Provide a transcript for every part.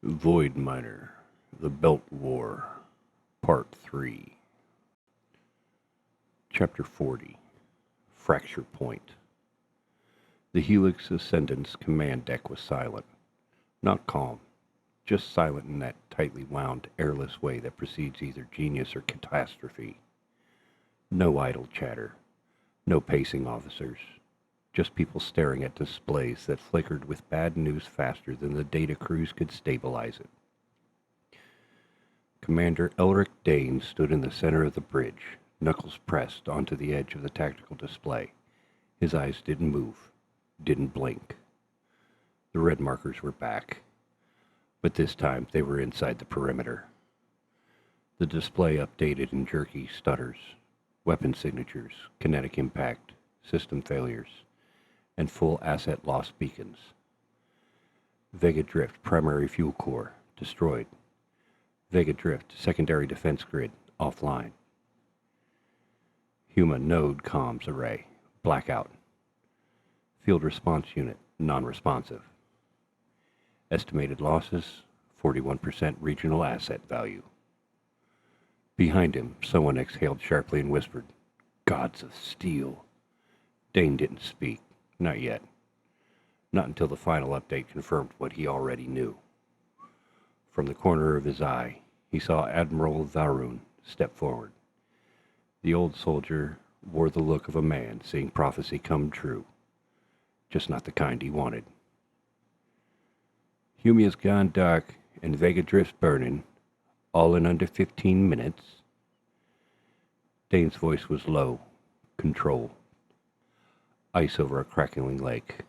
Void Miner, The Belt War, Part 3. Chapter 40, Fracture Point. The Helix Ascendant's command deck was silent. Not calm, just silent in that tightly wound, airless way that precedes either genius or catastrophe. No idle chatter, no pacing officers, just people staring at displays that flickered with bad news faster than the data crews could stabilize it. Commander Elric Dane stood in the center of the bridge, knuckles pressed onto the edge of the tactical display. His eyes didn't move, didn't blink. The red markers were back, but this time they were inside the perimeter. The display updated in jerky stutters, weapon signatures, kinetic impact, system failures, and full asset loss beacons. Vega Drift primary fuel core destroyed. Vega Drift secondary defense grid offline. Human node comms array blackout. Field response unit non-responsive. Estimated losses 41% regional asset value. Behind him, someone exhaled sharply and whispered, "Gods of steel." Dane didn't speak. Not yet. Not until the final update confirmed what he already knew. From the corner of his eye, he saw Admiral Varun step forward. The old soldier wore the look of a man seeing prophecy come true, just not the kind he wanted. Humia's gone dark and Vega Drift's burning, all in under 15 minutes. Dane's voice was low, controlled. Ice over a crackling lake.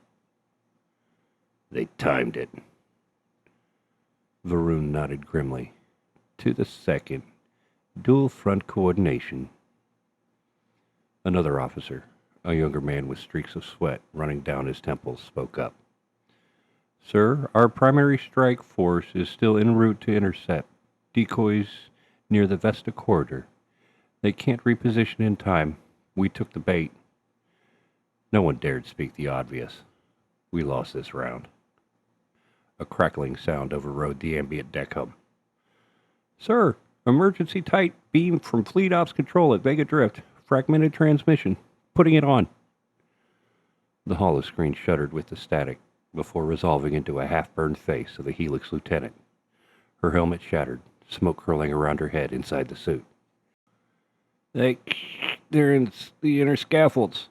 They timed it. Varun nodded grimly. To the second. Dual front coordination. Another officer, a younger man with streaks of sweat running down his temples, spoke up. "Sir, our primary strike force is still en route to intercept. Decoys near the Vesta corridor. They can't reposition in time. We took the bait." No one dared speak the obvious. We lost this round. A crackling sound overrode the ambient deck hum. "Sir, emergency tight beam from Fleet Ops Control at Vega Drift. Fragmented transmission. Putting it on." The holoscreen shuddered with the static before resolving into a half-burned face of a Helix lieutenant. Her helmet shattered, smoke curling around her head inside the suit. They're in the inner scaffolds.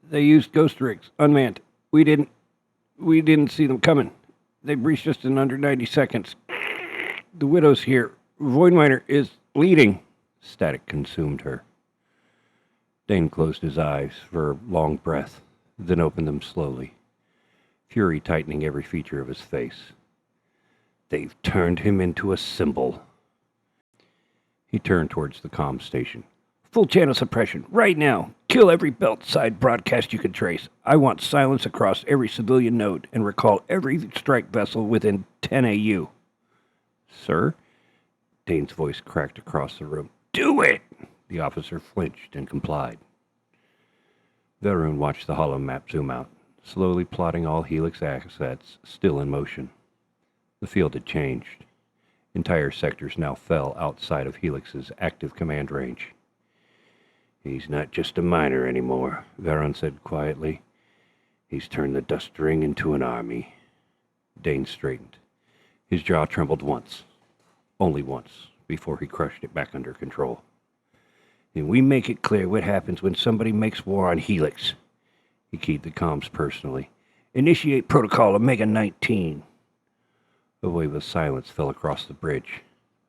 They used ghost rigs, unmanned. We didn't see them coming. They breached us in under 90 seconds. The Widow's here. Void Miner is bleeding." Static consumed her. Dane closed his eyes for a long breath, then opened them slowly, fury tightening every feature of his face. "They've turned him into a symbol." He turned towards the comm station. "Full channel suppression, right now. Kill every belt side broadcast you can trace. I want silence across every civilian node and recall every strike vessel within 10 AU. "Sir?" Dane's voice cracked across the room. "Do it!" The officer flinched and complied. Varun watched the holo map zoom out, slowly plotting all Helix assets still in motion. The field had changed. Entire sectors now fell outside of Helix's active command range. "He's not just a miner anymore," Varun said quietly. "He's turned the dust ring into an army." Dane straightened. His jaw trembled once. Only once, before he crushed it back under control. "And we make it clear what happens when somebody makes war on Helix." He keyed the comms personally. "Initiate protocol Omega-19. A wave of silence fell across the bridge.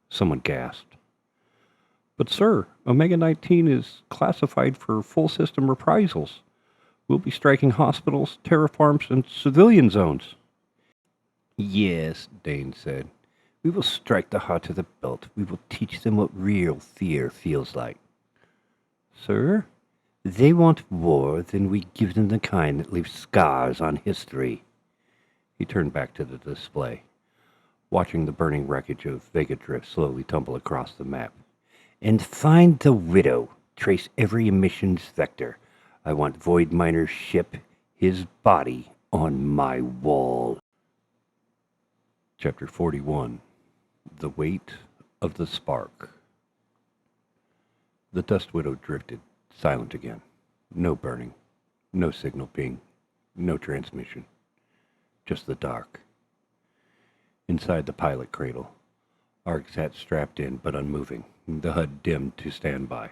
Someone gasped. "But sir, Omega-19 is classified for full system reprisals. We'll be striking hospitals, terraforms, and civilian zones." "Yes," Dane said. "We will strike the heart of the belt. We will teach them what real fear feels like." "Sir, they want war, then we give them the kind that leaves scars on history." He turned back to the display, watching the burning wreckage of Vega Drift slowly tumble across the map. "And find the Widow. Trace every emissions vector. I want Void Miner's ship, his body, on my wall." Chapter 41. The Weight of the Spark. The Dust Widow drifted, silent again. No burning, no signal ping, no transmission. Just the dark. Inside the pilot cradle, Arg sat strapped in but unmoving, the HUD dimmed to standby.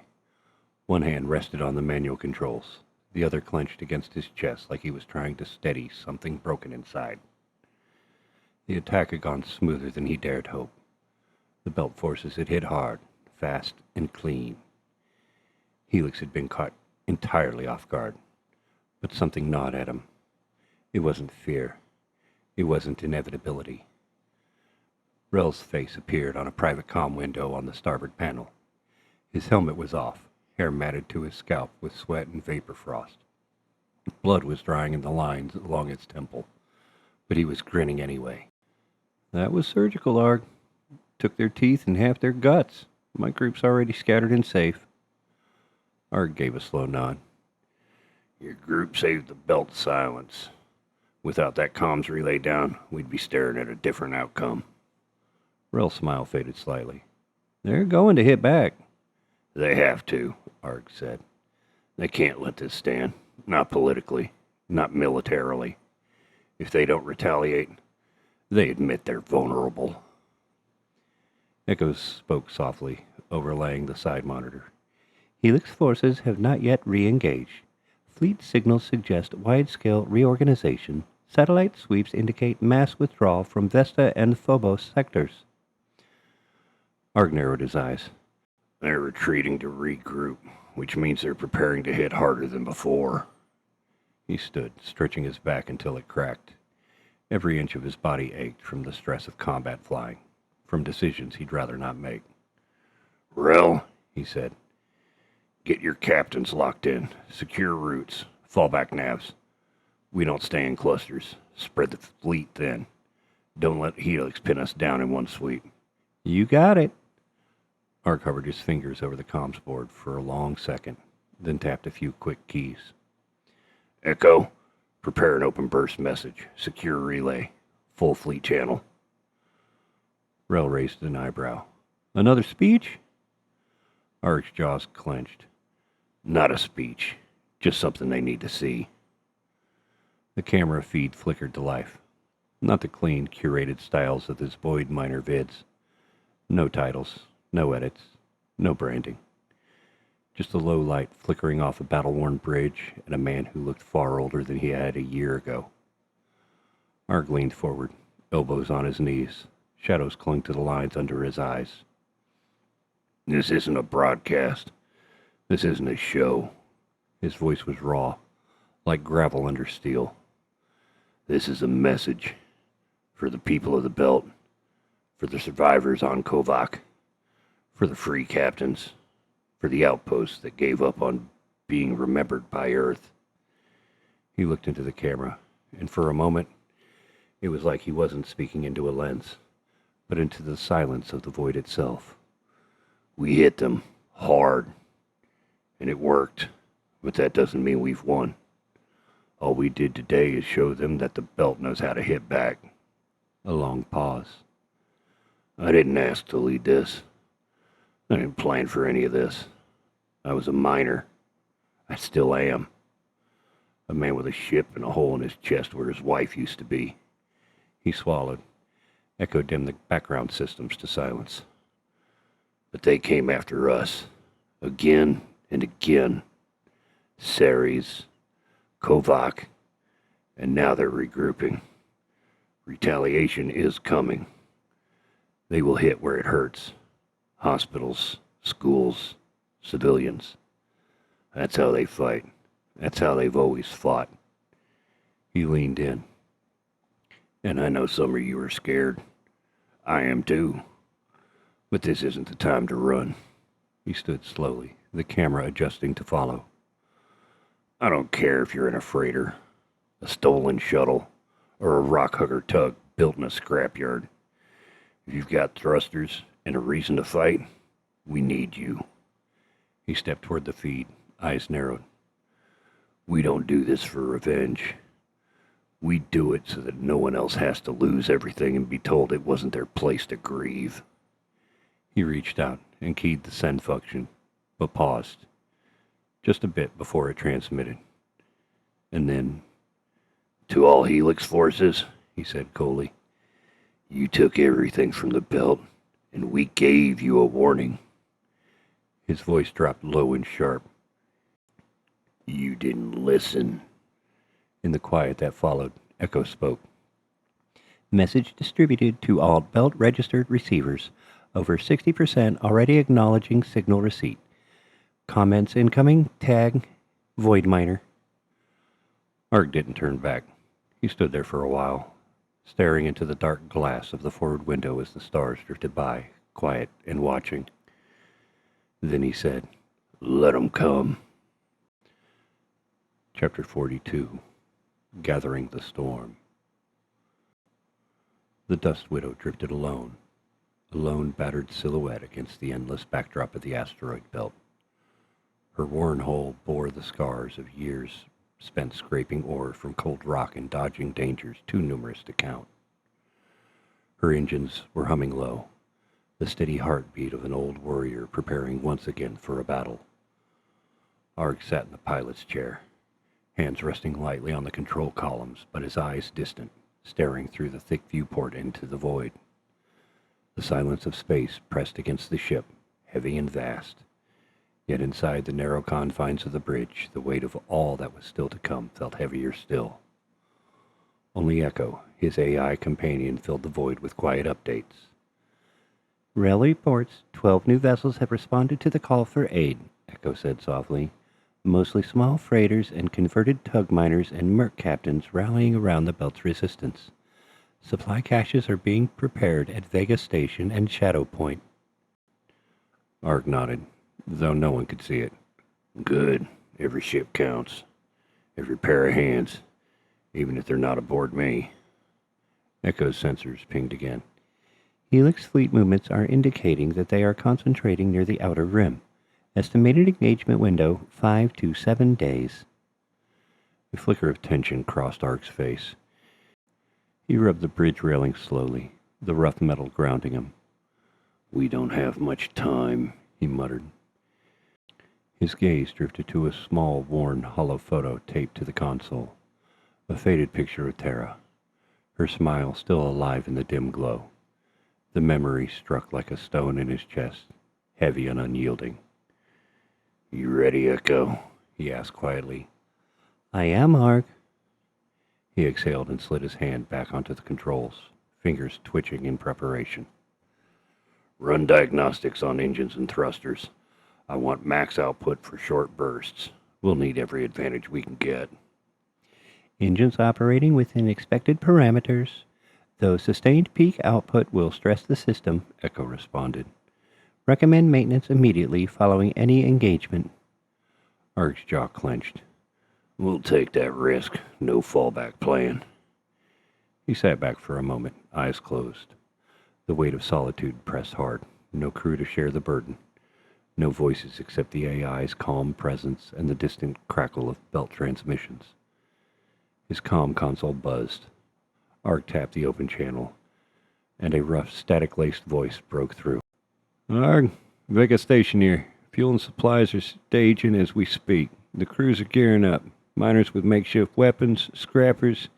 One hand rested on the manual controls, the other clenched against his chest like he was trying to steady something broken inside. The attack had gone smoother than he dared hope. The belt forces had hit hard, fast, and clean. Helix had been caught entirely off guard, but something gnawed at him. It wasn't fear. It wasn't inevitability. Rel's face appeared on a private comm window on the starboard panel. His helmet was off, hair matted to his scalp with sweat and vapor frost. Blood was drying in the lines along its temple, but he was grinning anyway. That was surgical, Arg. Took their teeth and half their guts. My group's already scattered and safe. Arg gave a slow nod. Your group saved the belt's silence. Without that comms relay down, we'd be staring at a different outcome. Rel's smile faded slightly. They're going to hit back. They have to, Arg said. They can't let this stand. Not politically. Not militarily. If they don't retaliate, they admit they're vulnerable. Echo spoke softly, overlaying the side monitor. Helix forces have not yet re-engaged. Fleet signals suggest wide-scale reorganization. Satellite sweeps indicate mass withdrawal from Vesta and Phobos sectors. Arg narrowed his eyes. They're retreating to regroup, which means they're preparing to hit harder than before. He stood, stretching his back until it cracked. Every inch of his body ached from the stress of combat flying, from decisions he'd rather not make. Rel, he said, get your captains locked in, secure routes, fallback navs. We don't stay in clusters. Spread the fleet thin. Don't let Helix pin us down in one sweep. You got it. Arg covered his fingers over the comms board for a long second, then tapped a few quick keys. Echo, prepare an open burst message. Secure relay. Full fleet channel. Rel raised an eyebrow. Another speech? Arg's jaws clenched. Not a speech. Just something they need to see. The camera feed flickered to life. Not the clean, curated styles of his Void Miner vids. No titles, no edits, no branding. Just a low light flickering off a battle-worn bridge and a man who looked far older than he had a year ago. Arg leaned forward, elbows on his knees. Shadows clung to the lines under his eyes. This isn't a broadcast. This isn't a show. His voice was raw, like gravel under steel. This is a message for the people of the Belt, for the survivors on Kovac, for the free captains, for the outposts that gave up on being remembered by Earth. He looked into the camera, and for a moment, it was like he wasn't speaking into a lens, but into the silence of the void itself. We hit them hard, and it worked, but that doesn't mean we've won. All we did today is show them that the Belt knows how to hit back. A long pause. I didn't ask to lead this. I didn't plan for any of this. I was a miner. I still am. A man with a ship and a hole in his chest where his wife used to be. He swallowed. Echo dimmed the background systems to silence. But they came after us. Again and again. Ceres, Kovac, and now they're regrouping. Retaliation is coming. They will hit where it hurts. Hospitals, schools, civilians. That's how they fight. That's how they've always fought. He leaned in. And I know some of you are scared. I am too. But this isn't the time to run. He stood slowly, the camera adjusting to follow. I don't care if you're in a freighter, a stolen shuttle, or a rock hugger tug built in a scrapyard. If you've got thrusters and a reason to fight, we need you. He stepped toward the feed, eyes narrowed. We don't do this for revenge. We do it so that no one else has to lose everything and be told it wasn't their place to grieve. He reached out and keyed the send function, but paused, just a bit before it transmitted. And then, "To all Helix forces," he said coldly, "you took everything from the belt, and we gave you a warning." His voice dropped low and sharp. "You didn't listen." In the quiet that followed, Echo spoke. "Message distributed to all belt-registered receivers. Over 60% already acknowledging signal receipt. Comments incoming. Tag. Void Miner." Arg didn't turn back. He stood there for a while, staring into the dark glass of the forward window as the stars drifted by, quiet and watching. Then he said, "Let 'em come." Chapter 42. Gathering the Storm. The Dust Widow drifted alone, a lone battered silhouette against the endless backdrop of the asteroid belt. Her worn hull bore the scars of years spent scraping ore from cold rock and dodging dangers too numerous to count. Her engines were humming low, the steady heartbeat of an old warrior preparing once again for a battle. Arg sat in the pilot's chair, hands resting lightly on the control columns, but his eyes distant, staring through the thick viewport into the void. The silence of space pressed against the ship, heavy and vast. Yet inside the narrow confines of the bridge, the weight of all that was still to come felt heavier still. Only Echo, his AI companion, filled the void with quiet updates. "Rail reports, 12 new vessels have responded to the call for aid," Echo said softly. "Mostly small freighters and converted tug miners and merc captains rallying around the belt's resistance. Supply caches are being prepared at Vega Station and Shadow Point." Arg nodded, though no one could see it. "Good. Every ship counts. Every pair of hands, even if they're not aboard me." Echo's sensors pinged again. "Helix fleet movements are indicating that they are concentrating near the outer rim. Estimated engagement window, 5 to 7 days. A flicker of tension crossed Arg's face. He rubbed the bridge railing slowly, the rough metal grounding him. "We don't have much time," he muttered. His gaze drifted to a small, worn, hollow photo taped to the console, a faded picture of Terra, her smile still alive in the dim glow. The memory struck like a stone in his chest, heavy and unyielding. "You ready, Echo?" he asked quietly. "I am, Arg." He exhaled and slid his hand back onto the controls, fingers twitching in preparation. "Run diagnostics on engines and thrusters. I want max output for short bursts. We'll need every advantage we can get." "Engines operating within expected parameters, though sustained peak output will stress the system," Echo responded. "Recommend maintenance immediately following any engagement." Arg's jaw clenched. "We'll take that risk. No fallback plan." He sat back for a moment, eyes closed. The weight of solitude pressed hard. No crew to share the burden. No voices except the AI's calm presence and the distant crackle of belt transmissions. His comm console buzzed. Arg tapped the open channel, and a rough, static-laced voice broke through. "Arg, Vega Station here. Fuel and supplies are staging as we speak. The crews are gearing up. Miners with makeshift weapons, scrappers,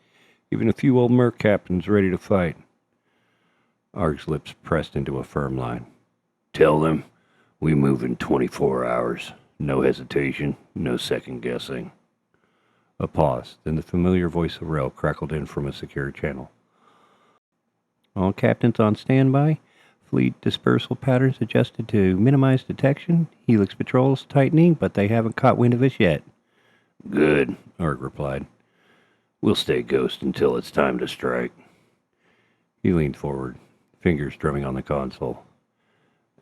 even a few old merc captains ready to fight." Arg's lips pressed into a firm line. "Tell them we move in 24 hours. No hesitation, no second guessing." A pause, then the familiar voice of Rel crackled in from a secure channel. "All captains on standby. Fleet dispersal patterns adjusted to minimize detection. Helix patrols tightening, but they haven't caught wind of us yet." "Good," Arg replied. "We'll stay ghost until it's time to strike." He leaned forward, fingers drumming on the console.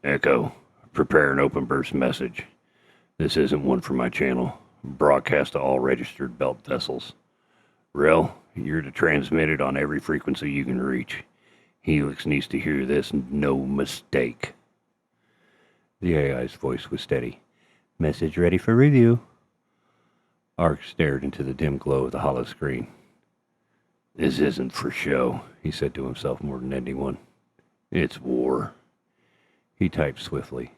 "Echo, prepare an open burst message. This isn't one for my channel. Broadcast to all registered belt vessels. Rel, you're to transmit it on every frequency you can reach. Helix needs to hear this, no mistake." The AI's voice was steady. "Message ready for review." Arg stared into the dim glow of the hollow screen. This isn't for show, he said to himself more than anyone. It's war. He typed swiftly.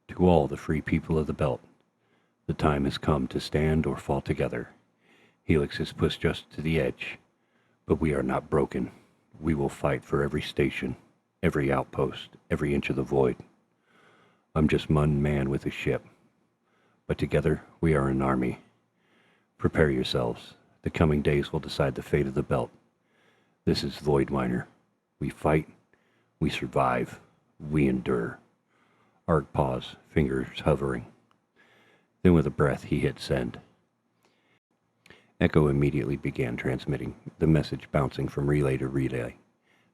To all the free people of the Belt, the time has come to stand or fall together. Helix has pushed us to the edge, but we are not broken. We will fight for every station, every outpost, every inch of the void. I'm just one man with a ship, but together we are an army. Prepare yourselves. The coming days will decide the fate of the Belt. This is Voidminer. We fight, we survive, we endure. Arg paused, fingers hovering. Then with a breath he hit send. Echo immediately began transmitting, the message bouncing from relay to relay,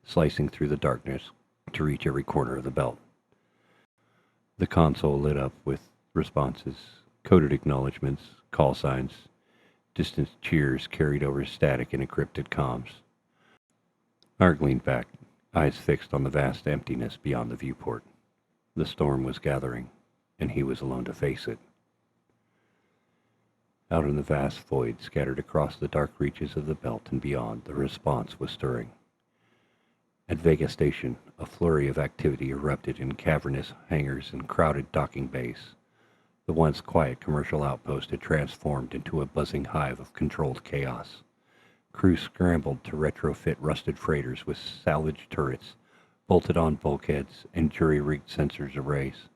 slicing through the darkness to reach every corner of the Belt. The console lit up with responses, coded acknowledgments, call signs, distant cheers carried over static and encrypted comms. Arg leaned back, eyes fixed on the vast emptiness beyond the viewport. The storm was gathering, and he was alone to face it. Out in the vast void scattered across the dark reaches of the Belt and beyond, the response was stirring. At Vega Station, a flurry of activity erupted in cavernous hangars and crowded docking bays. The once quiet commercial outpost had transformed into a buzzing hive of controlled chaos. Crews scrambled to retrofit rusted freighters with salvaged turrets, bolted-on bulkheads, and jury-rigged sensors arrays.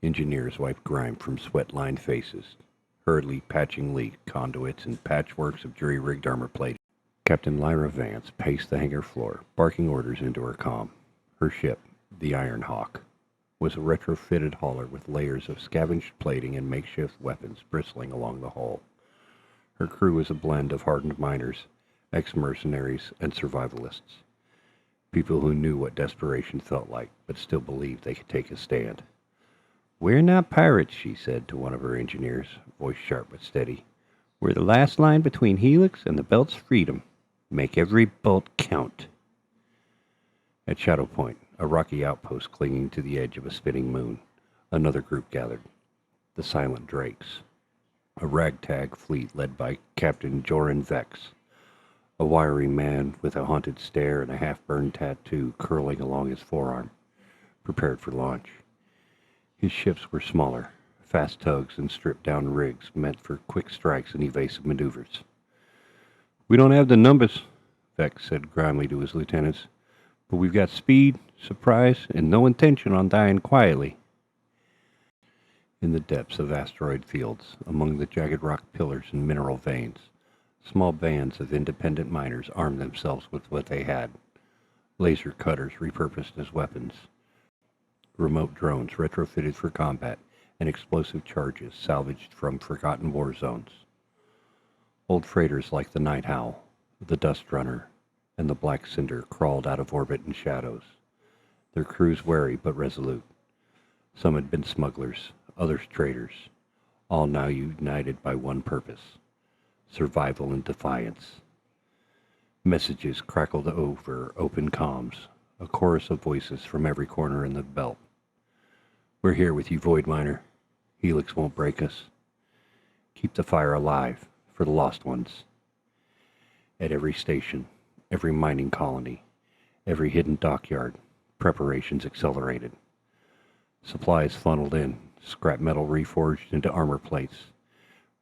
Engineers wiped grime from sweat-lined faces, hurriedly patching leak conduits and patchworks of jury-rigged armor plating. Captain Lyra Vance paced the hangar floor, barking orders into her comm. Her ship, the Iron Hawk, was a retrofitted hauler with layers of scavenged plating and makeshift weapons bristling along the hull. Her crew was a blend of hardened miners, ex-mercenaries, and survivalists. People who knew what desperation felt like, but still believed they could take a stand. "We're not pirates," she said to one of her engineers, voice sharp but steady. "We're the last line between Helix and the Belt's freedom. Make every bolt count." At Shadow Point, a rocky outpost clinging to the edge of a spinning moon, another group gathered. The Silent Drakes, a ragtag fleet led by Captain Joran Vex, a wiry man with a haunted stare and a half-burned tattoo curling along his forearm, prepared for launch. His ships were smaller, fast tugs and stripped-down rigs meant for quick strikes and evasive maneuvers. "We don't have the numbers," Vex said grimly to his lieutenants, "but we've got speed, surprise, and no intention on dying quietly." In the depths of asteroid fields, among the jagged rock pillars and mineral veins, small bands of independent miners armed themselves with what they had. Laser cutters repurposed as weapons, remote drones retrofitted for combat, and explosive charges salvaged from forgotten war zones. Old freighters like the Night Owl, the Dust Runner, and the Black Cinder crawled out of orbit in shadows, their crews wary but resolute. Some had been smugglers, others traders, all now united by one purpose: survival and defiance. Messages crackled over open comms, a chorus of voices from every corner in the Belt. "We're here with you, Voidminer. Helix won't break us. Keep the fire alive for the lost ones." At every station, every mining colony, every hidden dockyard, preparations accelerated. Supplies funneled in, scrap metal reforged into armor plates,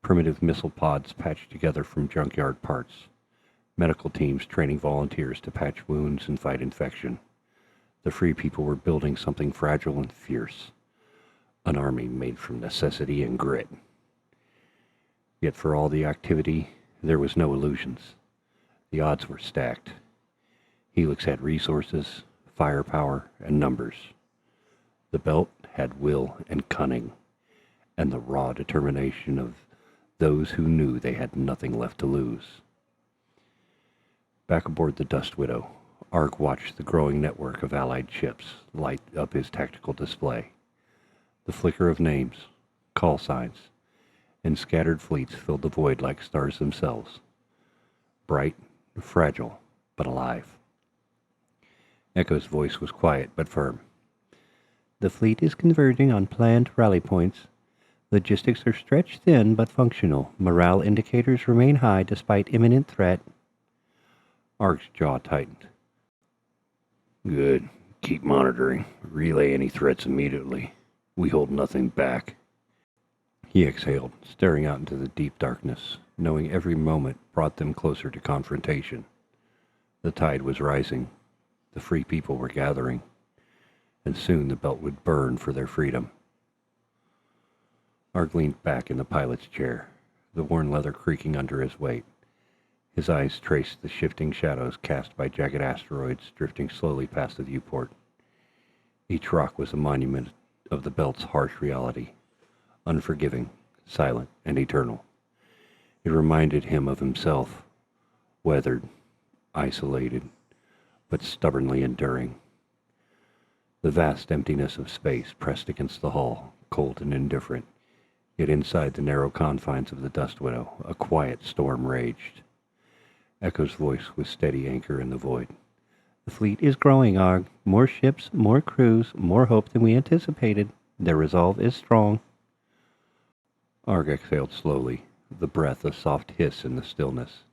primitive missile pods patched together from junkyard parts, medical teams training volunteers to patch wounds and fight infection. The free people were building something fragile and fierce, an army made from necessity and grit. Yet for all the activity, there was no illusions. The odds were stacked. Helix had resources, firepower, and numbers. The Belt had will and cunning, and the raw determination of those who knew they had nothing left to lose. Back aboard the Dust Widow, Arg watched the growing network of Allied ships light up his tactical display. The flicker of names, call signs, and scattered fleets filled the void like stars themselves. Bright, fragile, but alive. Echo's voice was quiet but firm. "The fleet is converging on planned rally points. Logistics are stretched thin but functional. Morale indicators remain high despite imminent threat." Arg's jaw tightened. Good. Keep monitoring. Relay any threats immediately. We hold nothing back. He exhaled, staring out into the deep darkness, knowing every moment brought them closer to confrontation. The tide was rising. The free people were gathering. And soon the belt would burn for their freedom. Arg leaned back in the pilot's chair, the worn leather creaking under his weight. His eyes traced the shifting shadows cast by jagged asteroids drifting slowly past the viewport. Each rock was a monument of the belt's harsh reality, unforgiving, silent, and eternal. It reminded him of himself, weathered, isolated, but stubbornly enduring. The vast emptiness of space pressed against the hull, cold and indifferent, yet inside the narrow confines of the Dust Widow, a quiet storm raged. Echo's voice was steady anchor in the void. The fleet is growing, Arg. More ships, more crews, more hope than we anticipated. Their resolve is strong. Arg exhaled slowly, the breath a soft hiss in the stillness.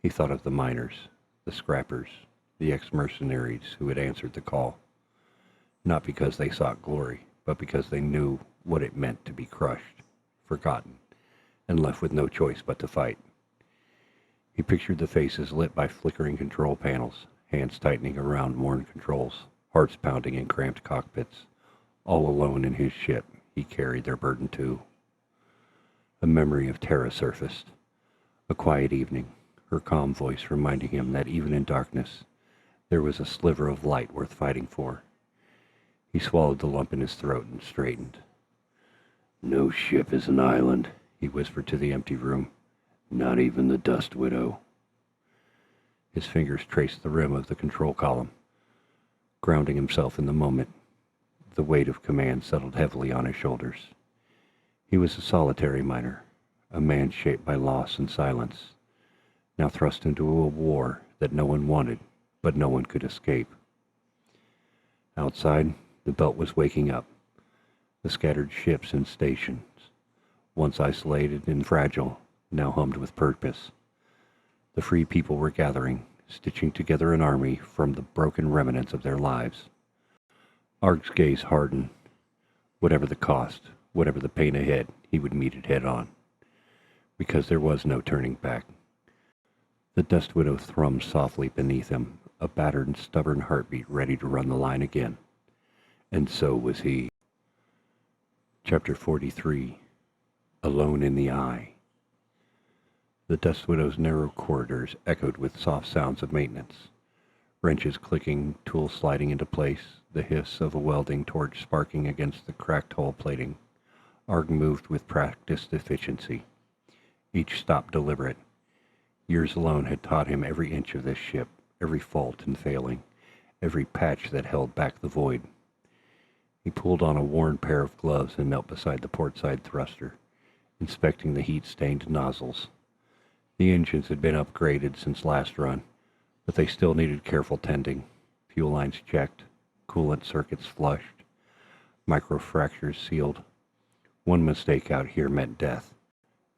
He thought of the miners, the scrappers, the ex-mercenaries who had answered the call. Not because they sought glory, but because they knew what it meant to be crushed, forgotten, and left with no choice but to fight. He pictured the faces lit by flickering control panels, hands tightening around worn controls, hearts pounding in cramped cockpits. All alone in his ship, he carried their burden too. A memory of Terra surfaced. A quiet evening, her calm voice reminding him that even in darkness, there was a sliver of light worth fighting for. He swallowed the lump in his throat and straightened. No ship is an island, he whispered to the empty room. Not even the Dust Widow. His fingers traced the rim of the control column, grounding himself in the moment. The weight of command settled heavily on his shoulders. He was a solitary miner, a man shaped by loss and silence, now thrust into a war that no one wanted, but no one could escape. Outside, the belt was waking up. The scattered ships and stations, once isolated and fragile, now hummed with purpose. The free people were gathering, stitching together an army from the broken remnants of their lives. Arg's gaze hardened. Whatever the cost, whatever the pain ahead, he would meet it head on. Because there was no turning back. The Dust Widow thrummed softly beneath him, a battered and stubborn heartbeat ready to run the line again. And so was he. Chapter 43. Alone in the Eye. The Dust Widow's narrow corridors echoed with soft sounds of maintenance. Wrenches clicking, tools sliding into place, the hiss of a welding torch sparking against the cracked hull plating. Arg moved with practiced efficiency, each stop deliberate. Years alone had taught him every inch of this ship, every fault and failing, every patch that held back the void. He pulled on a worn pair of gloves and knelt beside the portside thruster, inspecting the heat-stained nozzles. The engines had been upgraded since last run, but they still needed careful tending. Fuel lines checked, coolant circuits flushed, microfractures sealed. One mistake out here meant death,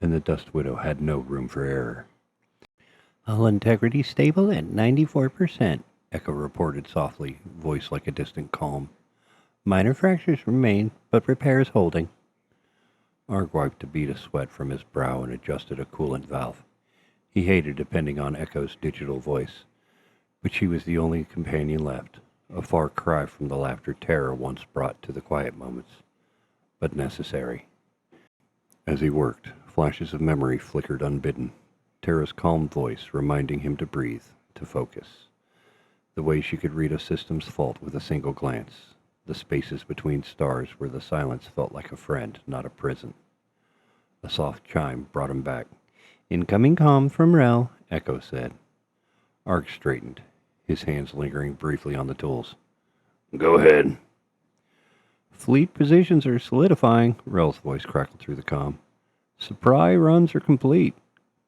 and the Dust Widow had no room for error. Hull integrity stable at 94%, Echo reported softly, voice like a distant calm. Minor fractures remain, but repairs holding. Arg wiped a bead of sweat from his brow and adjusted a coolant valve. He hated depending on Echo's digital voice, but she was the only companion left, a far cry from the laughter Terra once brought to the quiet moments, but necessary. As he worked, flashes of memory flickered unbidden, Terra's calm voice reminding him to breathe, to focus. The way she could read a system's fault with a single glance, the spaces between stars where the silence felt like a friend, not a prison. A soft chime brought him back. Incoming comm from Rel, Echo said. Arg straightened, his hands lingering briefly on the tools. Go ahead. Fleet positions are solidifying, Rel's voice crackled through the comm. Supply runs are complete.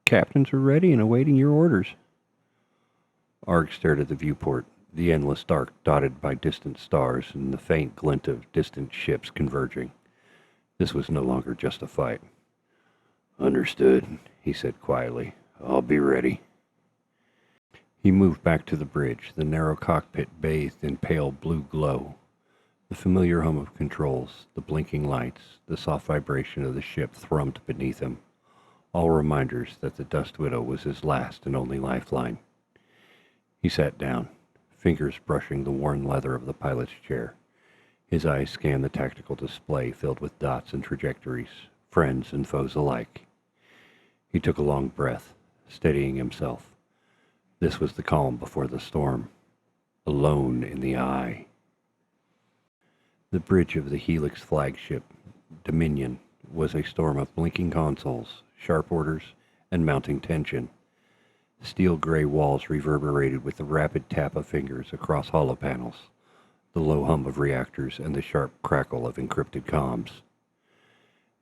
Captains are ready and awaiting your orders. Arg stared at the viewport, the endless dark dotted by distant stars and the faint glint of distant ships converging. This was no longer just a fight. Understood, he said quietly. I'll be ready. He moved back to the bridge, the narrow cockpit bathed in pale blue glow. The familiar hum of controls, the blinking lights, the soft vibration of the ship thrummed beneath him, all reminders that the Dust Widow was his last and only lifeline. He sat down, fingers brushing the worn leather of the pilot's chair. His eyes scanned the tactical display filled with dots and trajectories, friends and foes alike. He took a long breath, steadying himself. This was the calm before the storm. Alone in the eye. The bridge of the Helix flagship, Dominion, was a storm of blinking consoles, sharp orders, and mounting tension. Steel gray walls reverberated with the rapid tap of fingers across hollow panels, the low hum of reactors, and the sharp crackle of encrypted comms.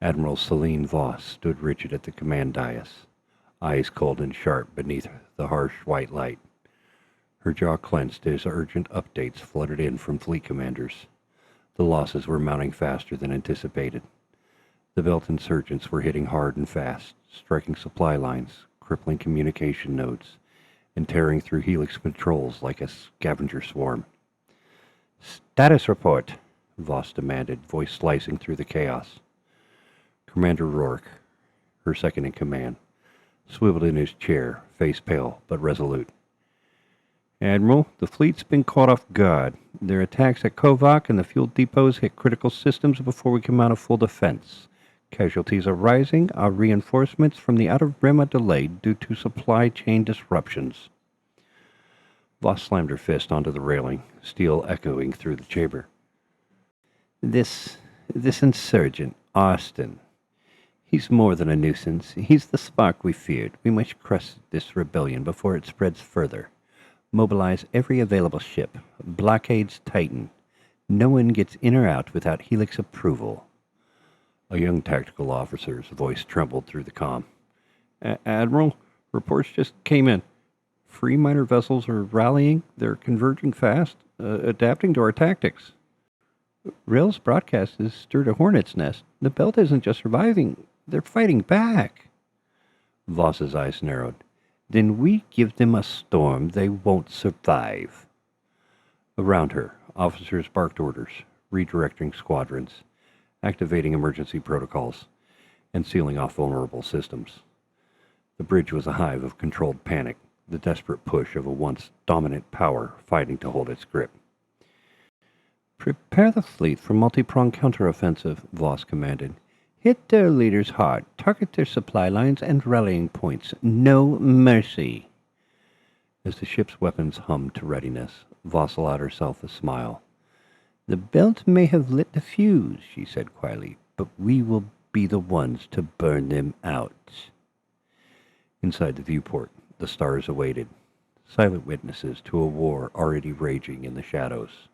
Admiral Celine Voss stood rigid at the command dais, eyes cold and sharp beneath the harsh white light. Her jaw clenched as urgent updates flooded in from fleet commanders. The losses were mounting faster than anticipated. The Belt insurgents were hitting hard and fast, striking supply lines, crippling communication nodes, and tearing through Helix controls like a scavenger swarm. "Status report," Voss demanded, voice slicing through the chaos. Commander Rourke, her second in command, swiveled in his chair, face pale but resolute. "Admiral, the fleet's been caught off guard. Their attacks at Kovac and the fuel depots hit critical systems before we come out of full defense. Casualties are rising. Our reinforcements from the outer rim are delayed due to supply chain disruptions." Voss slammed her fist onto the railing, steel echoing through the chamber. This insurgent, Arsten. He's more than a nuisance. He's the spark we feared. We must crush this rebellion before it spreads further. Mobilize every available ship. Blockades tighten. No one gets in or out without Helix approval. A young tactical officer's voice trembled through the comm. "Admiral, reports just came in. Free minor vessels are rallying. They're converging fast, adapting to our tactics." Rail's broadcast has stirred a hornet's nest. The Belt isn't just surviving, they're fighting back. Voss's eyes narrowed. "Then we give them a storm they won't survive." Around her, officers barked orders, redirecting squadrons, activating emergency protocols, and sealing off vulnerable systems. The bridge was a hive of controlled panic, the desperate push of a once dominant power fighting to hold its grip. "Prepare the fleet for multi-pronged counteroffensive," Voss commanded. "Hit their leaders hard, target their supply lines and rallying points. No mercy." As the ship's weapons hummed to readiness, Voss allowed herself a smile. "The Belt may have lit the fuse," she said quietly, "but we will be the ones to burn them out." Inside the viewport, the stars awaited, silent witnesses to a war already raging in the shadows.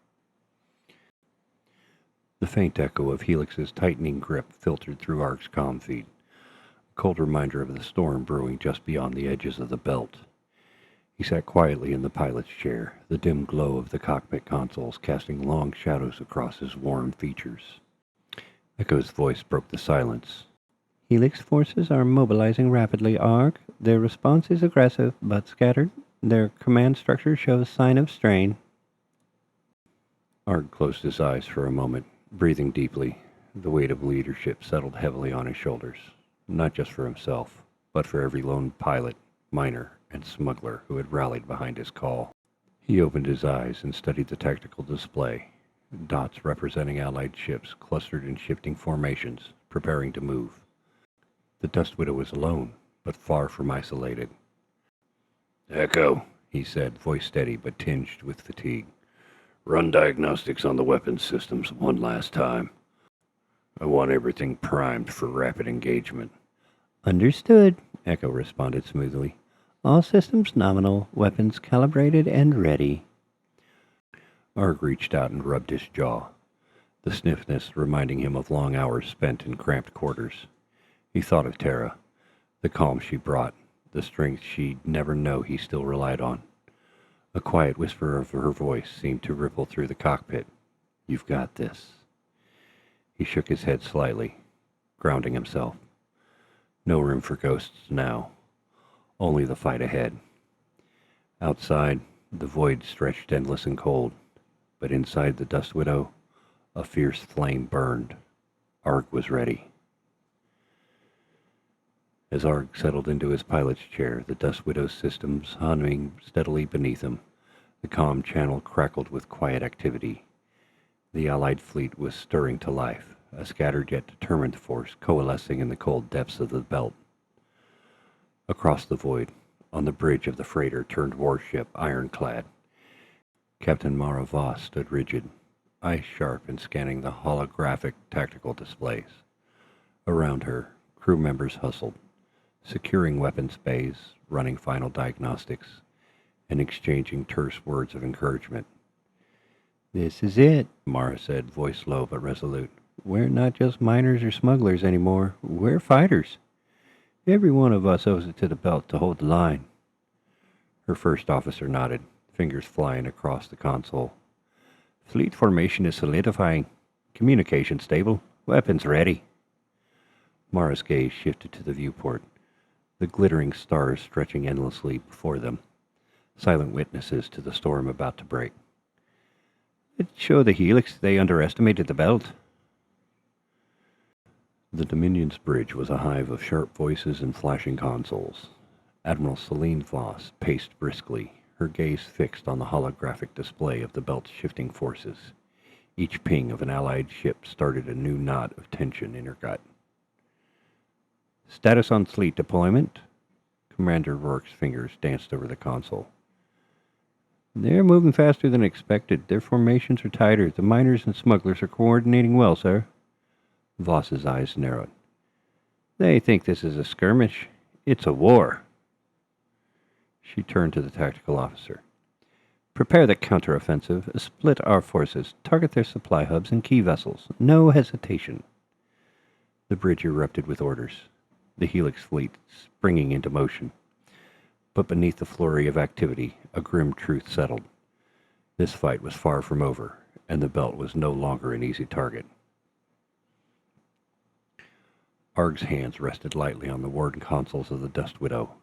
The faint echo of Helix's tightening grip filtered through Arg's comm feed, a cold reminder of the storm brewing just beyond the edges of the Belt. He sat quietly in the pilot's chair, the dim glow of the cockpit consoles casting long shadows across his worn features. Echo's voice broke the silence. "Helix forces are mobilizing rapidly, Arg. Their response is aggressive, but scattered. Their command structure shows sign of strain." Arg closed his eyes for a moment, breathing deeply. The weight of leadership settled heavily on his shoulders, not just for himself, but for every lone pilot, miner, and smuggler who had rallied behind his call. He opened his eyes and studied the tactical display, dots representing Allied ships clustered in shifting formations, preparing to move. The Dust Widow was alone, but far from isolated. "Echo," he said, voice steady but tinged with fatigue. "Run diagnostics on the weapons systems one last time. I want everything primed for rapid engagement." "Understood," Echo responded smoothly. "All systems nominal, weapons calibrated and ready." Arg reached out and rubbed his jaw, the stiffness reminding him of long hours spent in cramped quarters. He thought of Tara, the calm she brought, the strength she'd never know he still relied on. A quiet whisper of her voice seemed to ripple through the cockpit. "You've got this." He shook his head slightly, grounding himself. No room for ghosts now. Only the fight ahead. Outside, the void stretched endless and cold, but inside the Dust Widow, a fierce flame burned. Arg was ready. As Arg settled into his pilot's chair, the Dust Widow's systems humming steadily beneath him, the comm channel crackled with quiet activity. The Allied fleet was stirring to life, a scattered yet determined force coalescing in the cold depths of the belt. Across the void, on the bridge of the freighter-turned warship Ironclad, Captain Mara Voss stood rigid, eyes sharp and scanning the holographic tactical displays. Around her, crew members hustled, securing weapons bays, running final diagnostics, and exchanging terse words of encouragement. "This is it," Mara said, voice low but resolute. "We're not just miners or smugglers anymore. We're fighters. Every one of us owes it to the belt to hold the line." Her first officer nodded, fingers flying across the console. "Fleet formation is solidifying. Communication stable. Weapons ready." Mara's gaze shifted to the viewport, the glittering stars stretching endlessly before them, silent witnesses to the storm about to break. "It showed the Helix they underestimated the belt." The Dominion's bridge was a hive of sharp voices and flashing consoles. Admiral Celine Voss paced briskly, her gaze fixed on the holographic display of the belt's shifting forces. Each ping of an Allied ship started a new knot of tension in her gut. "Status on fleet deployment?" Commander Rourke's fingers danced over the console. "They're moving faster than expected. Their formations are tighter. The miners and smugglers are coordinating well, sir." Voss's eyes narrowed. "They think this is a skirmish. It's a war." She turned to the tactical officer. "Prepare the counteroffensive. Split our forces. Target their supply hubs and key vessels. No hesitation." The bridge erupted with orders, the Helix fleet springing into motion. But beneath the flurry of activity, a grim truth settled. This fight was far from over, and the belt was no longer an easy target. Arg's hands rested lightly on the warden consoles of the Dust Widow,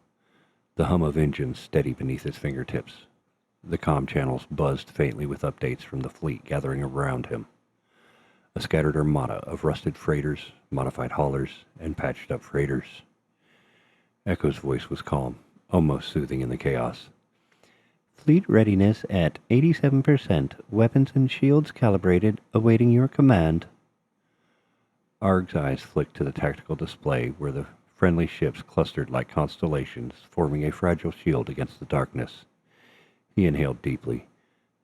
the hum of engines steady beneath his fingertips. The comm channels buzzed faintly with updates from the fleet gathering around him. A scattered armada of rusted freighters, modified haulers, and patched-up freighters. Echo's voice was calm, almost soothing in the chaos. "Fleet readiness at 87%. Weapons and shields calibrated, awaiting your command." Arg's eyes flicked to the tactical display where the friendly ships clustered like constellations, forming a fragile shield against the darkness. He inhaled deeply,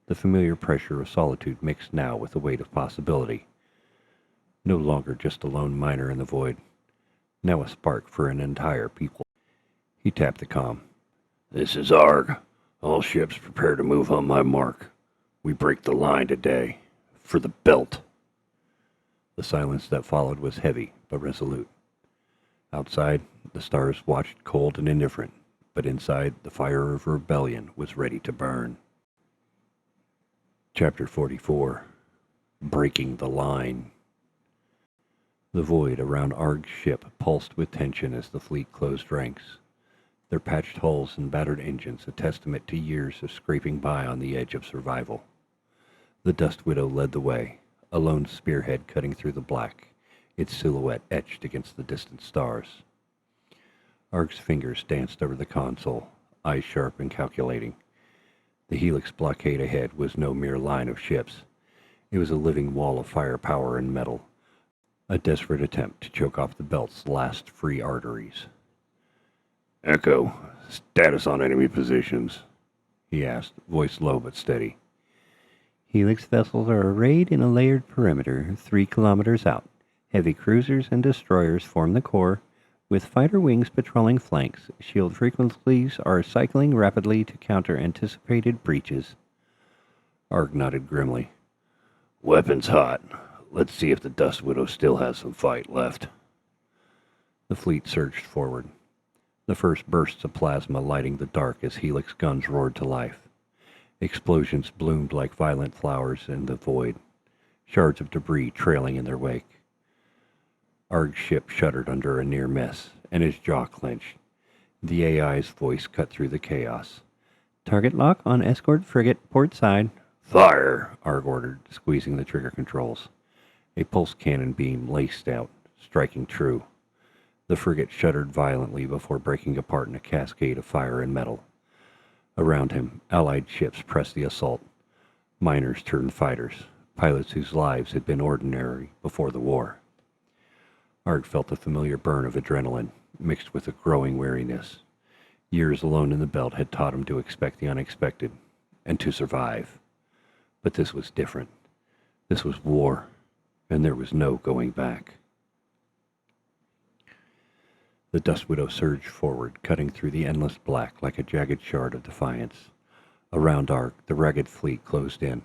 the familiar pressure of solitude mixed now with the weight of possibility. No longer just a lone miner in the void, now a spark for an entire people. He tapped the comm. "This is Arg. All ships prepare to move on my mark. We break the line today. For the belt." The silence that followed was heavy, but resolute. Outside, the stars watched cold and indifferent, but inside, the fire of rebellion was ready to burn. Chapter 44. Breaking the Line. The void around Arg's ship pulsed with tension as the fleet closed ranks, their patched hulls and battered engines a testament to years of scraping by on the edge of survival. The Dust Widow led the way, a lone spearhead cutting through the black, its silhouette etched against the distant stars. Arg's fingers danced over the console, eyes sharp and calculating. The Helix blockade ahead was no mere line of ships. It was a living wall of firepower and metal, a desperate attempt to choke off the belt's last free arteries. "Echo, status on enemy positions?" he asked, voice low but steady. "Helix vessels are arrayed in a layered perimeter 3 kilometers out. Heavy cruisers and destroyers form the core, with fighter wings patrolling flanks. Shield frequencies are cycling rapidly to counter anticipated breaches." Arg nodded grimly. "Weapons hot. Let's see if the Dust Widow still has some fight left." The fleet surged forward, the first bursts of plasma lighting the dark as Helix guns roared to life. Explosions bloomed like violent flowers in the void, shards of debris trailing in their wake. Arg's ship shuddered under a near miss, and his jaw clenched. The AI's voice cut through the chaos. Target lock on escort frigate port side. Fire! Arg ordered, squeezing the trigger controls. A pulse cannon beam laced out, striking true. The frigate shuddered violently before breaking apart in a cascade of fire and metal. Around him, Allied ships pressed the assault. Miners turned fighters, pilots whose lives had been ordinary before the war. Arg felt the familiar burn of adrenaline, mixed with a growing weariness. Years alone in the belt had taught him to expect the unexpected, and to survive. But this was different. This was war, and there was no going back. The Dust Widow surged forward, cutting through the endless black like a jagged shard of defiance. Around Arg, the ragged fleet closed in,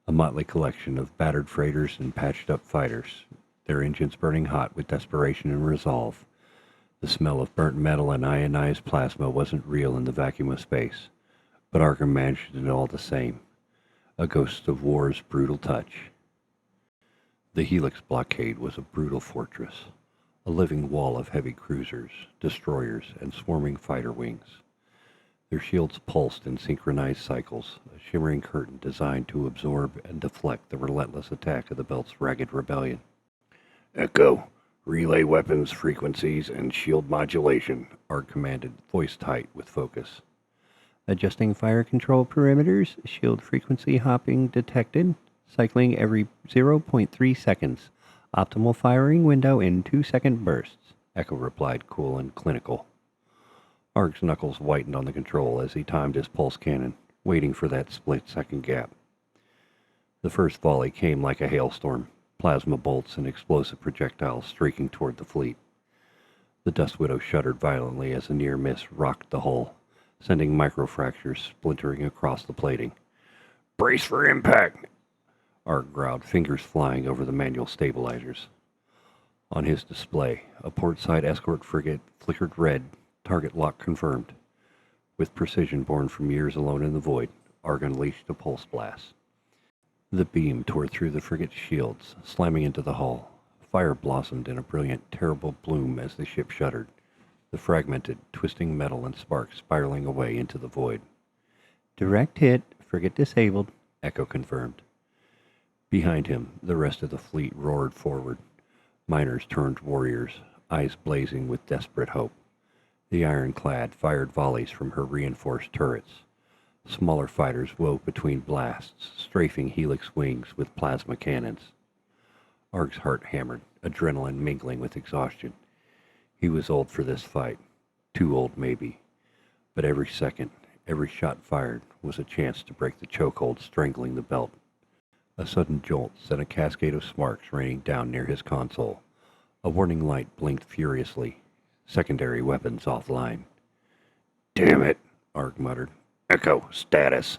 a motley collection of battered freighters and patched-up fighters, their engines burning hot with desperation and resolve. The smell of burnt metal and ionized plasma wasn't real in the vacuum of space, but Arg imagined it all the same, a ghost of war's brutal touch. The Helix blockade was a brutal fortress, a living wall of heavy cruisers, destroyers, and swarming fighter wings. Their shields pulsed in synchronized cycles, a shimmering curtain designed to absorb and deflect the relentless attack of the Belt's ragged rebellion. Echo, relay weapons frequencies and shield modulation, Arg commanded, voice tight with focus. Adjusting fire control perimeters, shield frequency hopping detected, cycling every 0.3 seconds. Optimal firing window in 2-second bursts, Echo replied, cool and clinical. Arg's knuckles whitened on the control as he timed his pulse cannon, waiting for that split-second gap. The first volley came like a hailstorm, plasma bolts and explosive projectiles streaking toward the fleet. The Dust Widow shuddered violently as a near miss rocked the hull, sending microfractures splintering across the plating. "Brace for impact!" Arg growled, fingers flying over the manual stabilizers. On his display, a portside escort frigate flickered red, target lock confirmed. With precision born from years alone in the void, Arg unleashed a pulse blast. The beam tore through the frigate's shields, slamming into the hull. Fire blossomed in a brilliant, terrible bloom as the ship shuddered, the fragmented, twisting metal and sparks spiraling away into the void. Direct hit, frigate disabled, Echo confirmed. Behind him, the rest of the fleet roared forward. Miners turned warriors, eyes blazing with desperate hope. The ironclad fired volleys from her reinforced turrets. Smaller fighters wove between blasts, strafing Helix wings with plasma cannons. Arg's heart hammered, adrenaline mingling with exhaustion. He was old for this fight. Too old, maybe. But every second, every shot fired was a chance to break the chokehold strangling the Belt. A sudden jolt sent a cascade of sparks raining down near his console. A warning light blinked furiously. Secondary weapons offline. "Damn it," Arg muttered. "Echo, status."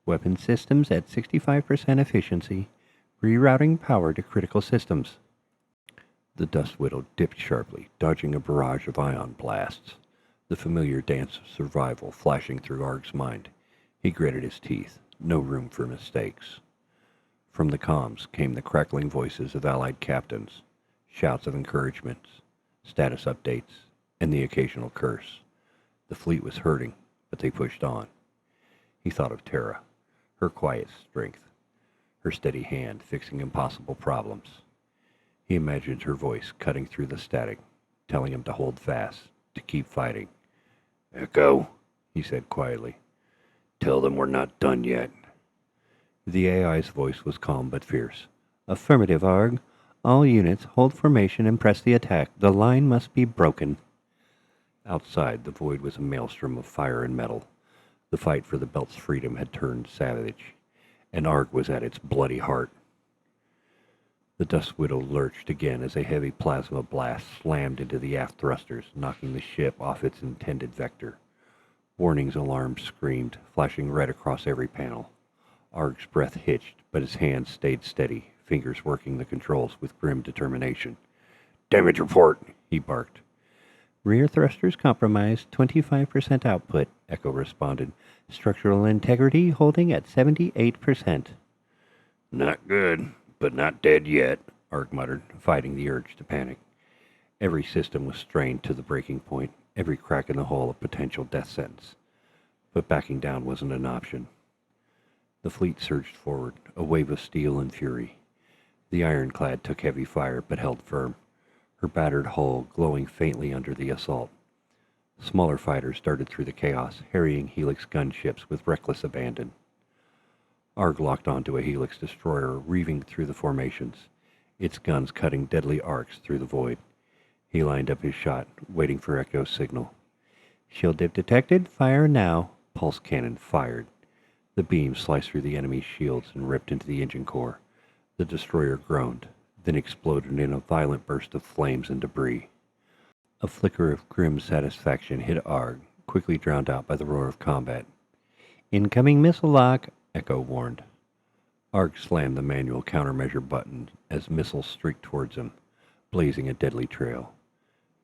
Weapon systems at 65% efficiency. Rerouting power to critical systems. The Dust Widow dipped sharply, dodging a barrage of ion blasts. The familiar dance of survival flashing through Arg's mind. He gritted his teeth. No room for mistakes. From the comms came the crackling voices of Allied captains, shouts of encouragement, status updates, and the occasional curse. The fleet was hurting, but they pushed on. He thought of Terra, her quiet strength, her steady hand fixing impossible problems. He imagined her voice cutting through the static, telling him to hold fast, to keep fighting. "Echo," he said quietly, "tell them we're not done yet." The AI's voice was calm but fierce. "Affirmative, Arg. All units, hold formation and press the attack. The line must be broken." Outside, the void was a maelstrom of fire and metal. The fight for the Belt's freedom had turned savage, and Arg was at its bloody heart. The Dust Widow lurched again as a heavy plasma blast slammed into the aft thrusters, knocking the ship off its intended vector. Warning's alarms screamed, flashing red across every panel. Arg's breath hitched, but his hands stayed steady, fingers working the controls with grim determination. "Damage report," he barked. "Rear thrusters compromised, 25% output," Echo responded. "Structural integrity holding at 78%. "Not good, but not dead yet," Arg muttered, fighting the urge to panic. Every system was strained to the breaking point, every crack in the hull a potential death sentence. but backing down wasn't an option. The fleet surged forward, a wave of steel and fury. The ironclad took heavy fire, but held firm, her battered hull glowing faintly under the assault. Smaller fighters darted through the chaos, harrying Helix gunships with reckless abandon. Arg locked onto a Helix destroyer, reaving through the formations, its guns cutting deadly arcs through the void. He lined up his shot, waiting for Echo's signal. Shield dip detected. Fire now. Pulse cannon fired. The beam sliced through the enemy's shields and ripped into the engine core. The destroyer groaned, then exploded in a violent burst of flames and debris. A flicker of grim satisfaction hit Arg, quickly drowned out by the roar of combat. Incoming missile lock, Echo warned. Arg slammed the manual countermeasure button as missiles streaked towards him, blazing a deadly trail.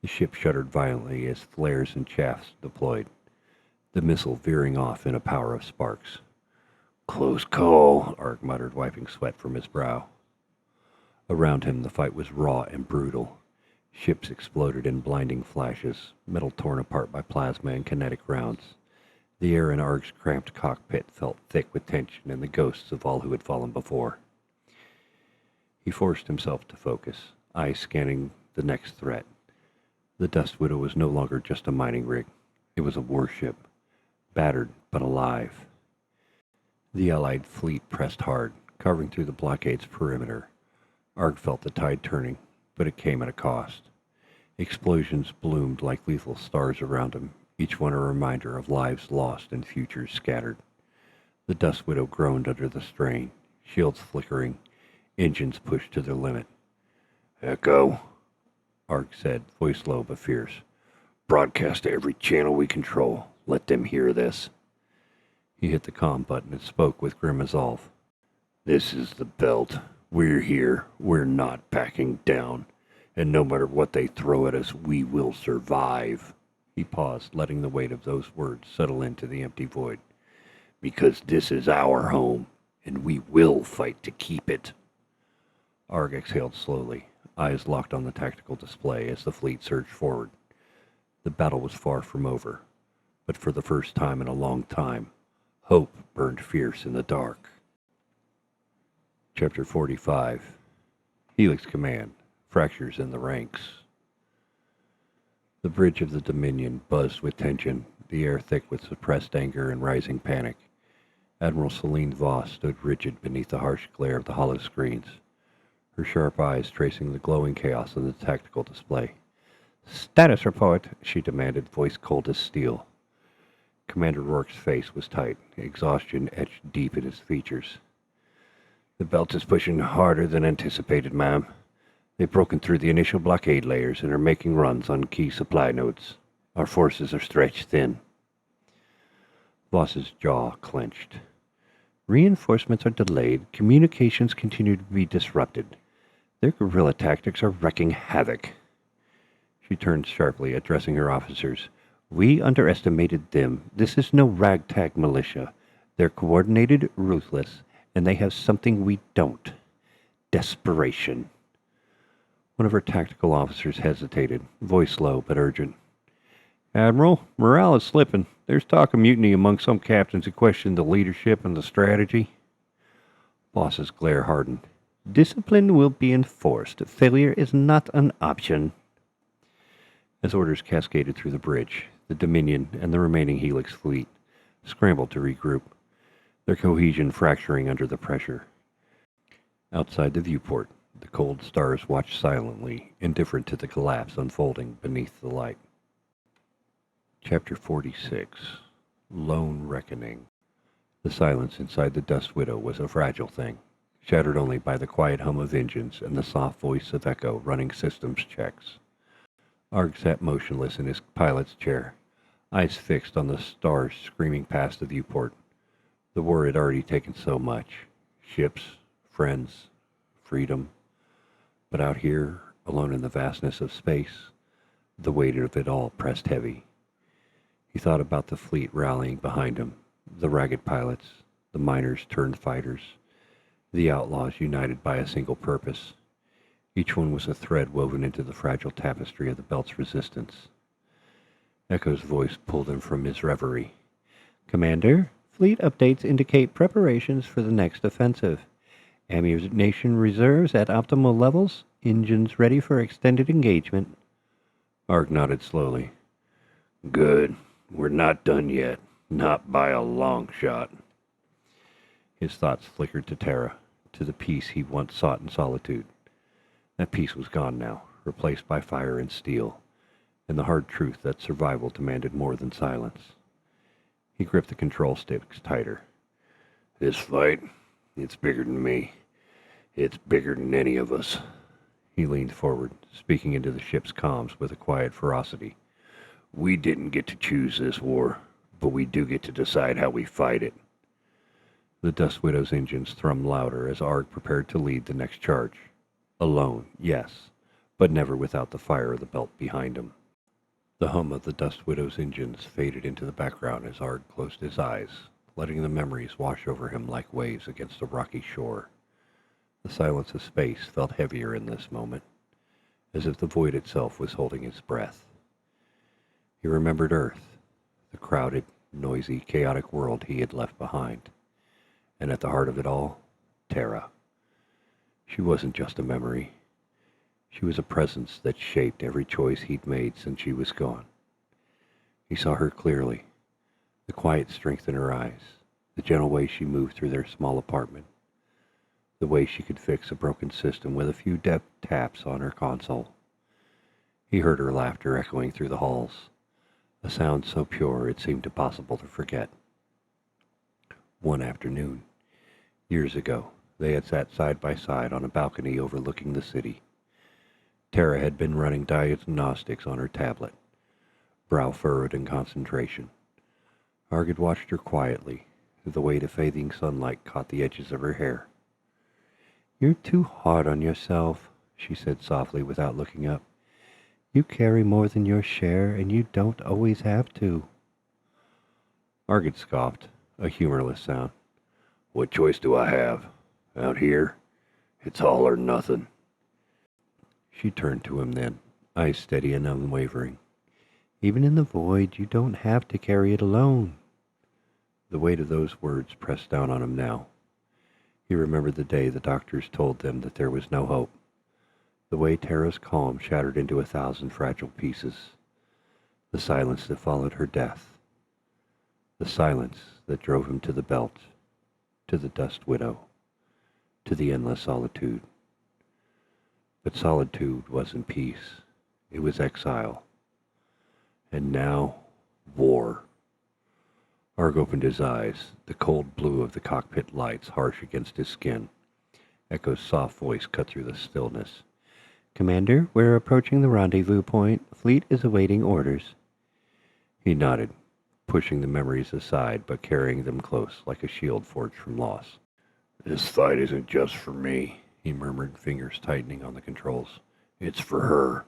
The ship shuddered violently as flares and shafts deployed, the missile veering off in a power of sparks. Close call, Arg muttered, wiping sweat from his brow. Around him, the fight was raw and brutal. Ships exploded in blinding flashes, metal torn apart by plasma and kinetic rounds. The air in Arg's cramped cockpit felt thick with tension and the ghosts of all who had fallen before. He forced himself to focus, eyes scanning the next threat. The Dust Widow was no longer just a mining rig. It was a warship, battered but alive. The Allied fleet pressed hard, carving through the blockade's perimeter. Arg felt the tide turning, but it came at a cost. Explosions bloomed like lethal stars around him, each one a reminder of lives lost and futures scattered. The Dust Widow groaned under the strain, shields flickering, engines pushed to their limit. Echo, Arg said, voice low but fierce. Broadcast to every channel we control. Let them hear this. He hit the comm button and spoke with grim resolve. This is the belt. We're here. We're not backing down. And no matter what they throw at us, we will survive. He paused, letting the weight of those words settle into the empty void. Because this is our home, and we will fight to keep it. Arg exhaled slowly, eyes locked on the tactical display as the fleet surged forward. The battle was far from over, but for the first time in a long time, hope burned fierce in the dark. Chapter 45. Helix Command. Fractures in the ranks. The bridge of the Dominion buzzed with tension, the air thick with suppressed anger and rising panic. Admiral Celine Voss stood rigid beneath the harsh glare of the hollow screens, her sharp eyes tracing the glowing chaos of the tactical display. Status report, she demanded, voice cold as steel. Commander Rourke's face was tight, exhaustion etched deep in his features. The belt is pushing harder than anticipated, ma'am. They've broken through the initial blockade layers and are making runs on key supply nodes. Our forces are stretched thin. Voss's jaw clenched. Reinforcements are delayed. Communications continue to be disrupted. Their guerrilla tactics are wreaking havoc. She turned sharply, addressing her officers. We underestimated them. This is no ragtag militia. They're coordinated, ruthless, and they have something we don't. Desperation. One of her tactical officers hesitated, voice low but urgent. Admiral, morale is slipping. There's talk of mutiny among some captains who question the leadership and the strategy. Voss's glare hardened. Discipline will be enforced. Failure is not an option. As orders cascaded through the bridge, the Dominion and the remaining Helix fleet scrambled to regroup, their cohesion fracturing under the pressure. Outside the viewport, the cold stars watched silently, indifferent to the collapse unfolding beneath the light. Chapter 46. Lone Reckoning. The silence inside the Dust Widow was a fragile thing, shattered only by the quiet hum of engines and the soft voice of Echo running systems checks. Arg sat motionless in his pilot's chair, eyes fixed on the stars screaming past the viewport. The war had already taken so much. Ships, friends, freedom. But out here, alone in the vastness of space, the weight of it all pressed heavy. He thought about the fleet rallying behind him, the ragged pilots, the miners turned fighters, the outlaws united by a single purpose. Each one was a thread woven into the fragile tapestry of the belt's resistance. Echo's voice pulled him from his reverie. Commander, fleet updates indicate preparations for the next offensive. Ammunition reserves at optimal levels. Engines ready for extended engagement. Arg nodded slowly. Good. We're not done yet. Not by a long shot. His thoughts flickered to Terra, to the peace he once sought in solitude. That peace was gone now, replaced by fire and steel, and the hard truth that survival demanded more than silence. He gripped the control sticks tighter. This fight, it's bigger than me. It's bigger than any of us. He leaned forward, speaking into the ship's comms with a quiet ferocity. We didn't get to choose this war, but we do get to decide how we fight it. The Dust Widow's engines thrummed louder as Arg prepared to lead the next charge. Alone, yes, but never without the fire of the belt behind him. The hum of the Dust Widow's engines faded into the background as Arg closed his eyes, letting the memories wash over him like waves against a rocky shore. The silence of space felt heavier in this moment, as if the void itself was holding its breath. He remembered Earth, the crowded, noisy, chaotic world he had left behind, and at the heart of it all, Terra. She wasn't just a memory. She was a presence that shaped every choice he'd made since she was gone. He saw her clearly, the quiet strength in her eyes, the gentle way she moved through their small apartment, the way she could fix a broken system with a few deft taps on her console. He heard her laughter echoing through the halls, a sound so pure it seemed impossible to forget. One afternoon, years ago, they had sat side by side on a balcony overlooking the city. Terra had been running diagnostics on her tablet, brow furrowed in concentration. Arg had watched her quietly, the weight of fading sunlight caught the edges of her hair. You're too hard on yourself, she said softly without looking up. You carry more than your share, and you don't always have to. Arg had scoffed, a humorless sound. What choice do I have? Out here, it's all or nothing. She turned to him then, eyes steady and unwavering. Even in the void, you don't have to carry it alone. The weight of those words pressed down on him now. He remembered the day the doctors told them that there was no hope. The way Terra's calm shattered into 1,000 fragile pieces. The silence that followed her death. The silence that drove him to the belt, to the Dust Widow, to the endless solitude. But solitude wasn't peace. It was exile. And now, war. Arg opened his eyes, the cold blue of the cockpit lights harsh against his skin. Echo's soft voice cut through the stillness. Commander, we're approaching the rendezvous point. Fleet is awaiting orders. He nodded, pushing the memories aside but carrying them close like a shield forged from loss. This fight isn't just for me, he murmured, fingers tightening on the controls. It's for her,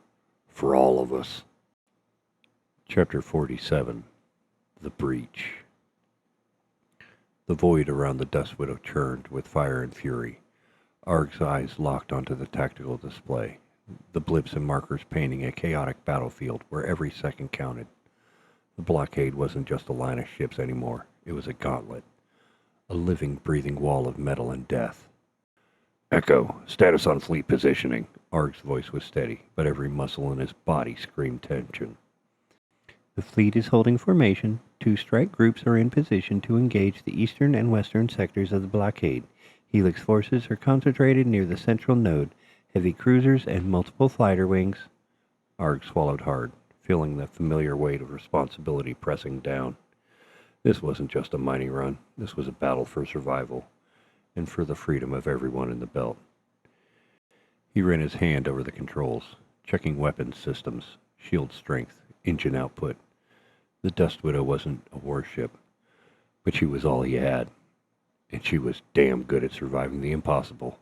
for all of us. Chapter 47. The Breach. The void around the Dust Widow churned with fire and fury. Arg's eyes locked onto the tactical display, the blips and markers painting a chaotic battlefield where every second counted. The blockade wasn't just a line of ships anymore. It was a gauntlet, a living, breathing wall of metal and death. Echo, status on fleet positioning. Arg's voice was steady, but every muscle in his body screamed tension. The fleet is holding formation. 2 strike groups are in position to engage the eastern and western sectors of the blockade. Helix forces are concentrated near the central node. Heavy cruisers and multiple fighter wings. Arg swallowed hard, feeling the familiar weight of responsibility pressing down. This wasn't just a mining run. This was a battle for survival, and for the freedom of everyone in the belt. He ran his hand over the controls, checking weapons systems, shield strength, engine output. The Dust Widow wasn't a warship, but she was all he had, and she was damn good at surviving the impossible.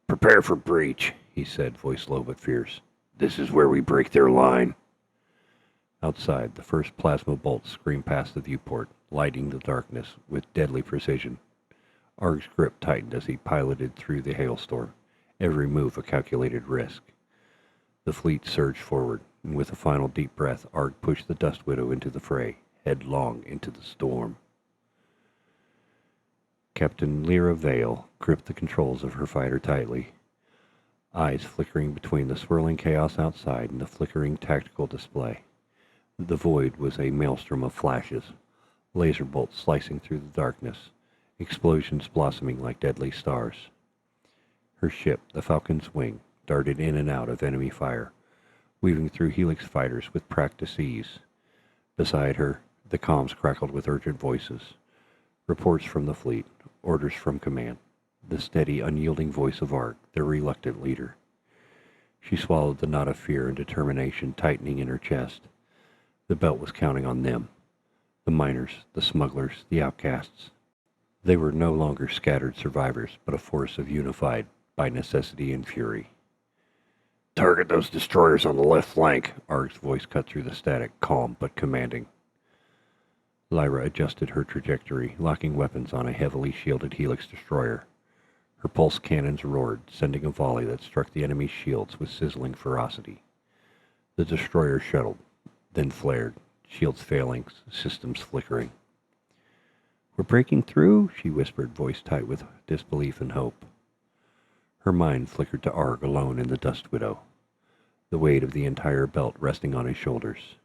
Prepare for breach, he said, voice low but fierce. This is where we break their line. Outside, the first plasma bolt screamed past the viewport, lighting the darkness with deadly precision. Arg's grip tightened as he piloted through the hailstorm, every move a calculated risk. The fleet surged forward, and with a final deep breath, Arg pushed the Dust Widow into the fray, headlong into the storm. Captain Lyra Vale gripped the controls of her fighter tightly, eyes flickering between the swirling chaos outside and the flickering tactical display. The void was a maelstrom of flashes, laser bolts slicing through the darkness, explosions blossoming like deadly stars. Her ship, the Falcon's Wing, darted in and out of enemy fire, weaving through Helix fighters with practiced ease. Beside her, the comms crackled with urgent voices. Reports from the fleet, orders from command, the steady, unyielding voice of Arg, their reluctant leader. She swallowed the knot of fear and determination tightening in her chest. The belt was counting on them. The miners, the smugglers, the outcasts. They were no longer scattered survivors, but a force of unified by necessity and fury. "Target those destroyers on the left flank," Arg's voice cut through the static, calm but commanding. Lyra adjusted her trajectory, locking weapons on a heavily shielded Helix destroyer. Her pulse cannons roared, sending a volley that struck the enemy's shields with sizzling ferocity. The destroyer shuttled, then flared, shields failing, systems flickering. "We're breaking through," she whispered, voice tight with disbelief and hope. Her mind flickered to Arg alone in the Dust Widow, the weight of the entire belt resting on his shoulders.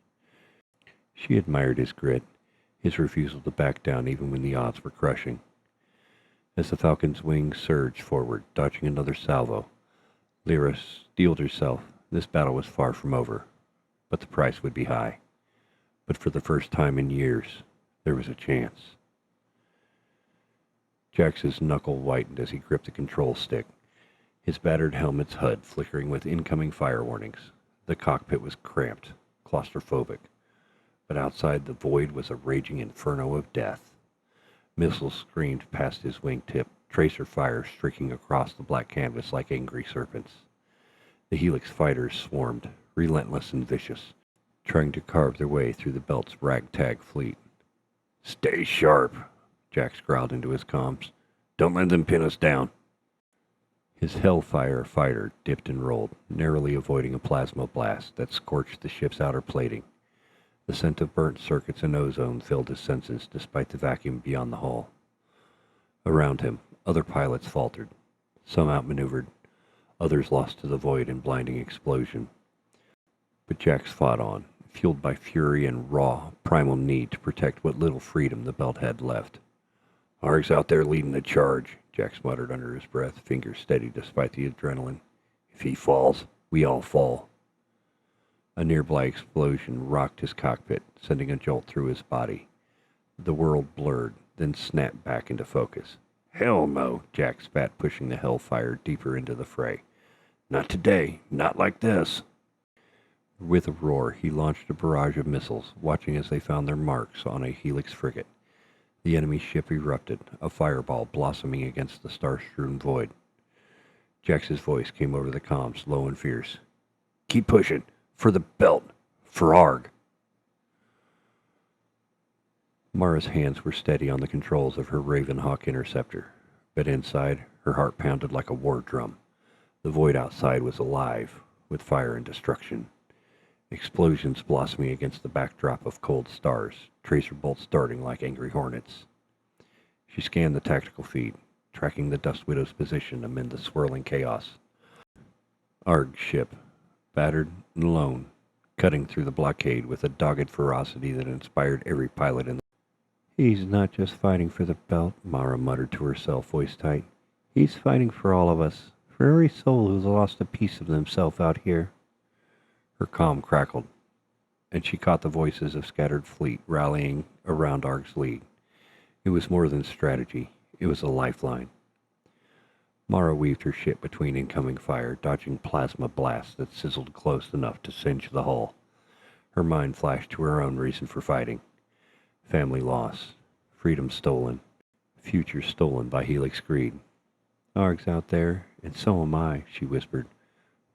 She admired his grit, his refusal to back down even when the odds were crushing. As the Falcon's wings surged forward, dodging another salvo, Lyra steeled herself. This battle was far from over, but the price would be high. But for the first time in years, there was a chance. Jax's knuckle whitened as he gripped the control stick, his battered helmet's HUD flickering with incoming fire warnings. The cockpit was cramped, claustrophobic, but outside the void was a raging inferno of death. Missiles screamed past his wingtip, tracer fire streaking across the black canvas like angry serpents. The Helix fighters swarmed, relentless and vicious, trying to carve their way through the belt's ragtag fleet. "Stay sharp," Jax growled into his comms. "Don't let them pin us down." His Hellfire fighter dipped and rolled, narrowly avoiding a plasma blast that scorched the ship's outer plating. The scent of burnt circuits and ozone filled his senses despite the vacuum beyond the hull. Around him, other pilots faltered. Some outmaneuvered, others lost to the void in blinding explosion. But Jax fought on, fueled by fury and raw, primal need to protect what little freedom the belt had left. "Arg's out there leading the charge," Jax muttered under his breath, fingers steady despite the adrenaline. "If he falls, we all fall." A nearby explosion rocked his cockpit, sending a jolt through his body. The world blurred, then snapped back into focus. "Hell no," Jax spat, pushing the Hellfire deeper into the fray. "Not today. Not like this." With a roar, he launched a barrage of missiles, watching as they found their marks on a Helix frigate. The enemy ship erupted, a fireball blossoming against the star-strewn void. Jax's voice came over the comms, low and fierce. "Keep pushing. For the belt. For Arg." Mara's hands were steady on the controls of her Ravenhawk interceptor, but inside, her heart pounded like a war drum. The void outside was alive, with fire and destruction. Explosions blossoming against the backdrop of cold stars, tracer bolts darting like angry hornets. She scanned the tactical feed, tracking the Dust Widow's position amid the swirling chaos. Arg's ship, battered and alone, cutting through the blockade with a dogged ferocity that inspired every pilot in the... "He's not just fighting for the belt," Mara muttered to herself, voice tight. "He's fighting for all of us, for every soul who's lost a piece of themselves out here." Her comm crackled, and she caught the voices of scattered fleet rallying around Arg's lead. It was more than strategy. It was a lifeline. Mara weaved her ship between incoming fire, dodging plasma blasts that sizzled close enough to singe the hull. Her mind flashed to her own reason for fighting. Family lost, freedom stolen, future stolen by Helix greed. "Arg's out there, and so am I," she whispered.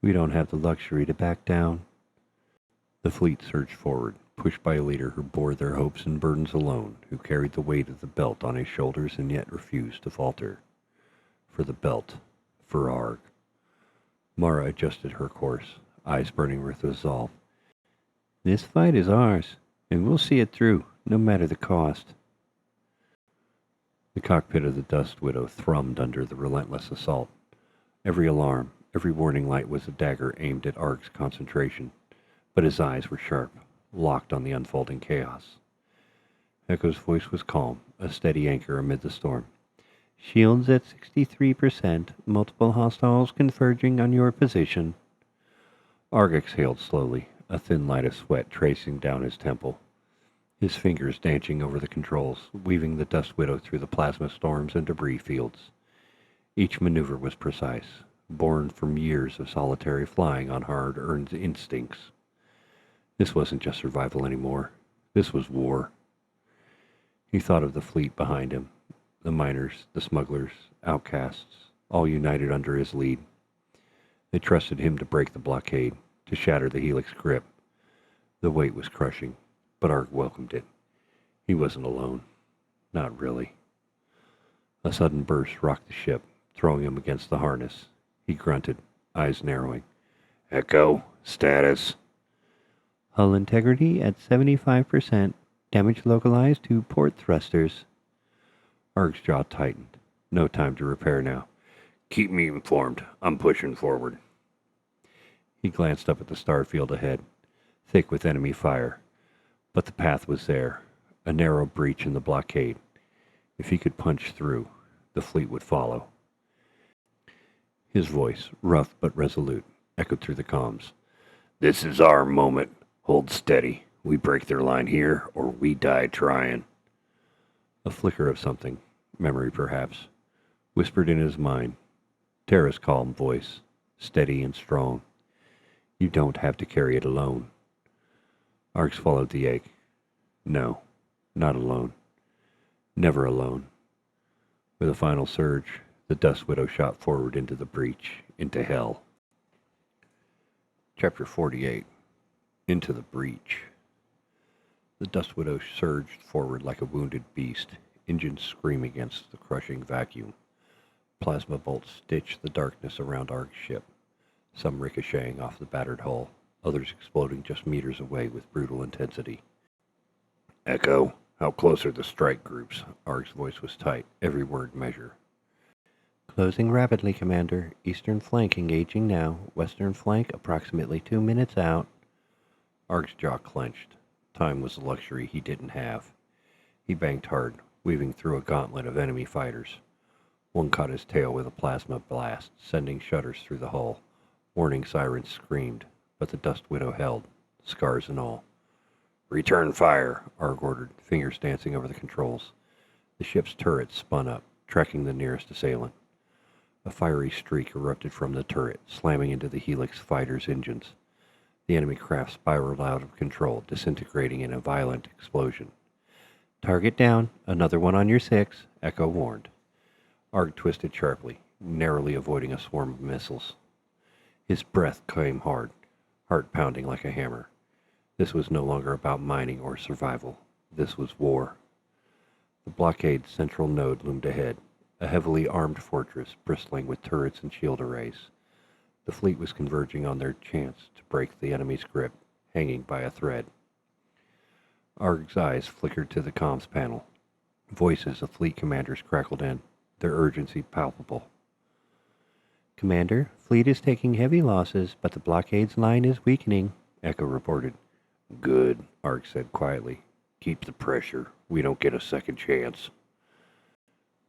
"We don't have the luxury to back down." The fleet surged forward, pushed by a leader who bore their hopes and burdens alone, who carried the weight of the belt on his shoulders and yet refused to falter. For the belt. For Arg. Mara adjusted her course, eyes burning with resolve. "This fight is ours, and we'll see it through, no matter the cost. The cockpit of the Dust Widow thrummed under the relentless assault. Every alarm, every warning light was a dagger aimed at Arg's concentration, but his eyes were sharp, locked on the unfolding chaos. Echo's voice was calm, a steady anchor amid the storm. Shields at 63%, multiple hostiles converging on your position. Arg exhaled slowly, a thin light of sweat tracing down his temple. His fingers dancing over the controls, weaving the Dust Widow through the plasma storms and debris fields. Each maneuver was precise, born from years of solitary flying on hard-earned instincts. This wasn't just survival anymore. This was war. He thought of the fleet behind him, the miners, the smugglers, outcasts, all united under his lead. They trusted him to break the blockade, to shatter the Helix grip. The weight was crushing, but Arg welcomed it. He wasn't alone. Not really. A sudden burst rocked the ship, throwing him against the harness. He grunted, eyes narrowing. Echo, status. Hull integrity at 75%. Damage localized to port thrusters. Arg's jaw tightened. No time to repair now. Keep me informed. I'm pushing forward. He glanced up at the star field ahead, thick with enemy fire. But the path was there, a narrow breach in the blockade. If he could punch through, the fleet would follow. His voice, rough but resolute, echoed through the comms. This is our moment. Hold steady. We break their line here, or we die trying. A flicker of something, memory perhaps, whispered in his mind. Terra's calm voice, steady and strong. You don't have to carry it alone. Arg swallowed the egg. No, not alone. Never alone. With a final surge, the Dust Widow shot forward into the breach, into hell. Chapter 48. Into the breach. The Dust Widow surged forward like a wounded beast, engines screaming against the crushing vacuum. Plasma bolts stitched the darkness around Arg's ship, some ricocheting off the battered hull, others exploding just meters away with brutal intensity. Echo, how close are the strike groups? Arg's voice was tight, every word measure. Closing rapidly, Commander. Eastern flank engaging now. Western flank approximately 2 minutes out. Arg's jaw clenched. Time was a luxury he didn't have. He banked hard, weaving through a gauntlet of enemy fighters. One caught his tail with a plasma blast, sending shudders through the hull. Warning sirens screamed, but the Dust Widow held, scars and all. Return fire, Arg ordered, fingers dancing over the controls. The ship's turret spun up, tracking the nearest assailant. A fiery streak erupted from the turret, slamming into the Helix fighter's engines. The enemy craft spiraled out of control, disintegrating in a violent explosion. Target down, another one on your 6, Echo warned. Arg twisted sharply, narrowly avoiding a swarm of missiles. His breath came hard, heart pounding like a hammer. This was no longer about mining or survival. This was war. The blockade's central node loomed ahead, a heavily armed fortress bristling with turrets and shield arrays. The fleet was converging on their chance to break the enemy's grip, hanging by a thread. Arg's eyes flickered to the comms panel. Voices of fleet commanders crackled in, their urgency palpable. Commander, fleet is taking heavy losses, but the blockade's line is weakening, Echo reported. Good, Arg said quietly. Keep the pressure. We don't get a second chance.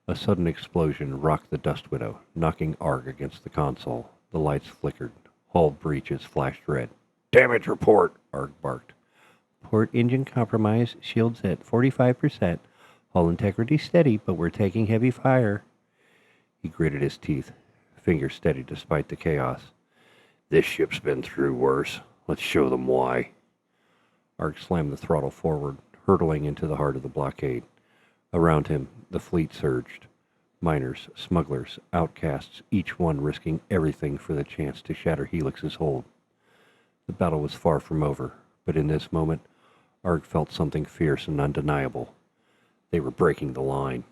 A sudden explosion rocked the Dust Widow, knocking Arg against the console. The lights flickered. Hull breaches flashed red. Damage report, Arg barked. Port engine compromise, shields at 45%. Hull integrity steady, but we're taking heavy fire. He gritted his teeth, fingers steady despite the chaos. This ship's been through worse. Let's show them why. Arg slammed the throttle forward, hurtling into the heart of the blockade. Around him, the fleet surged. Miners, smugglers, outcasts, each one risking everything for the chance to shatter Helix's hold. The battle was far from over, but in this moment, Arg felt something fierce and undeniable. They were breaking the line.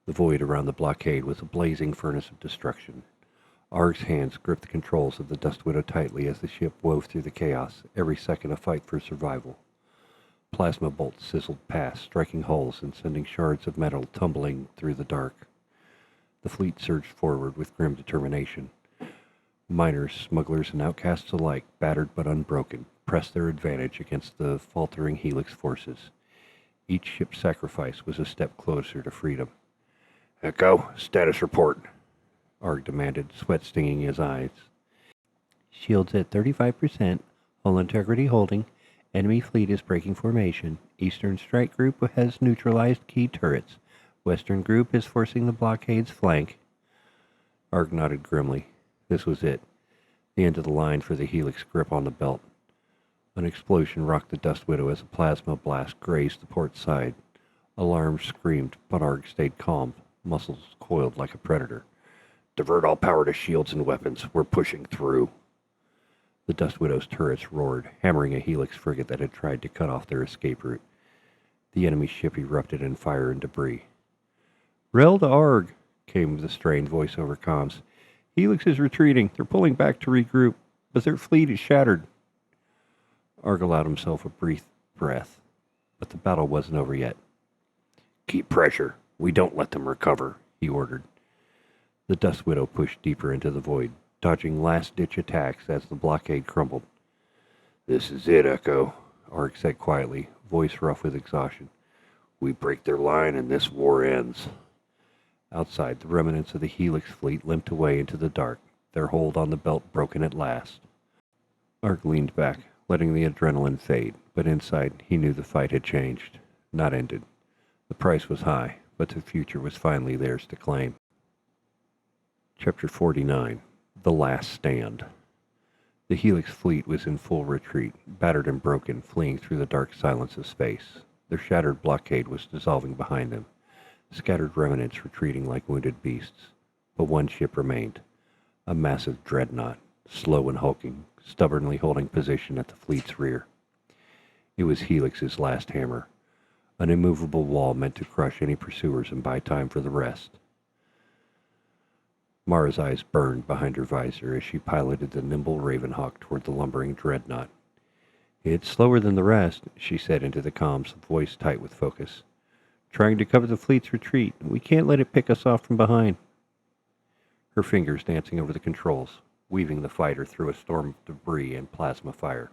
The void around the blockade was a blazing furnace of destruction. Arg's hands gripped the controls of the Dust Widow tightly as the ship wove through the chaos, every second a fight for survival. Plasma bolts sizzled past, striking hulls and sending shards of metal tumbling through the dark. The fleet surged forward with grim determination. Miners, smugglers, and outcasts alike, battered but unbroken, pressed their advantage against the faltering Helix forces. Each ship's sacrifice was a step closer to freedom. "Echo, status report," Arg demanded, sweat stinging his eyes. "Shields at 35%, hull integrity holding. Enemy fleet is breaking formation. Eastern strike group has neutralized key turrets. Western group is forcing the blockade's flank." Arg nodded grimly. This was it. The end of the line for the Helix grip on the belt. An explosion rocked the Dust Widow as a plasma blast grazed the port side. Alarms screamed, but Arg stayed calm, muscles coiled like a predator. "Divert all power to shields and weapons. We're pushing through." The Dust Widow's turrets roared, hammering a Helix frigate that had tried to cut off their escape route. The enemy ship erupted in fire and debris. "Rel to Arg," came the strained voice over comms. "Helix is retreating. They're pulling back to regroup, but their fleet is shattered." Arg allowed himself a brief breath, but the battle wasn't over yet. "Keep pressure. We don't let them recover," he ordered. The Dust Widow pushed deeper into the void, dodging last-ditch attacks as the blockade crumbled. "This is it, Echo," Arg said quietly, voice rough with exhaustion. "We break their line and this war ends." Outside, the remnants of the Helix fleet limped away into the dark, their hold on the belt broken at last. Arg leaned back, letting the adrenaline fade, but inside he knew the fight had changed, not ended. The price was high, but the future was finally theirs to claim. Chapter 49. The Last Stand. The Helix fleet was in full retreat, battered and broken, fleeing through the dark silence of space. Their shattered blockade was dissolving behind them, scattered remnants retreating like wounded beasts. But one ship remained, a massive Dreadnought, slow and hulking, stubbornly holding position at the fleet's rear. It was Helix's last hammer, an immovable wall meant to crush any pursuers and buy time for the rest. Mara's eyes burned behind her visor as she piloted the nimble Ravenhawk toward the lumbering Dreadnought. "It's slower than the rest," she said into the comms, voice tight with focus. "Trying to cover the fleet's retreat. We can't let it pick us off from behind." Her fingers dancing over the controls, weaving the fighter through a storm of debris and plasma fire.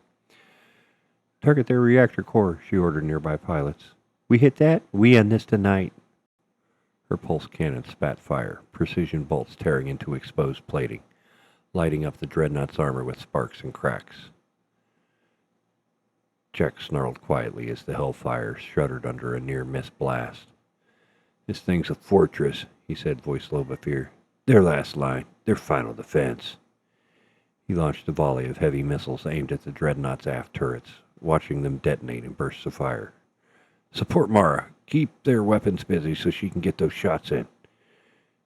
"Target their reactor core," she ordered nearby pilots. "We hit that, we end this tonight." Her pulse cannon spat fire, precision bolts tearing into exposed plating, lighting up the Dreadnought's armor with sparks and cracks. Jack snarled quietly as the hellfire shuddered under a near-miss blast. "This thing's a fortress," he said, voice low but fear. "Their last line, their final defense." He launched a volley of heavy missiles aimed at the Dreadnought's aft turrets, watching them detonate in bursts of fire. "Support Mara. Keep their weapons busy so she can get those shots in."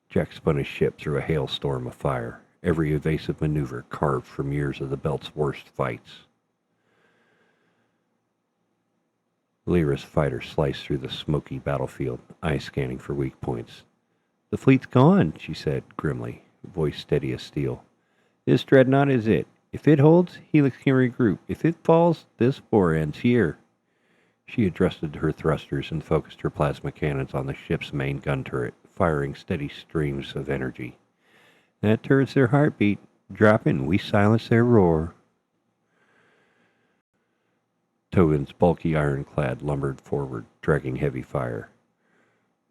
Jack spun his ship through a hailstorm of fire, every evasive maneuver carved from years of the belt's worst fights. Lyra's fighter sliced through the smoky battlefield, eye scanning for weak points. "The fleet's gone," she said grimly, voice steady as steel. "This Dreadnought is it. If it holds, Helix can regroup. If it falls, this war ends here." She adjusted her thrusters and focused her plasma cannons on the ship's main gun turret, firing steady streams of energy. "That turret's their heartbeat. Drop it and we silence their roar." Tobin's bulky ironclad lumbered forward, dragging heavy fire.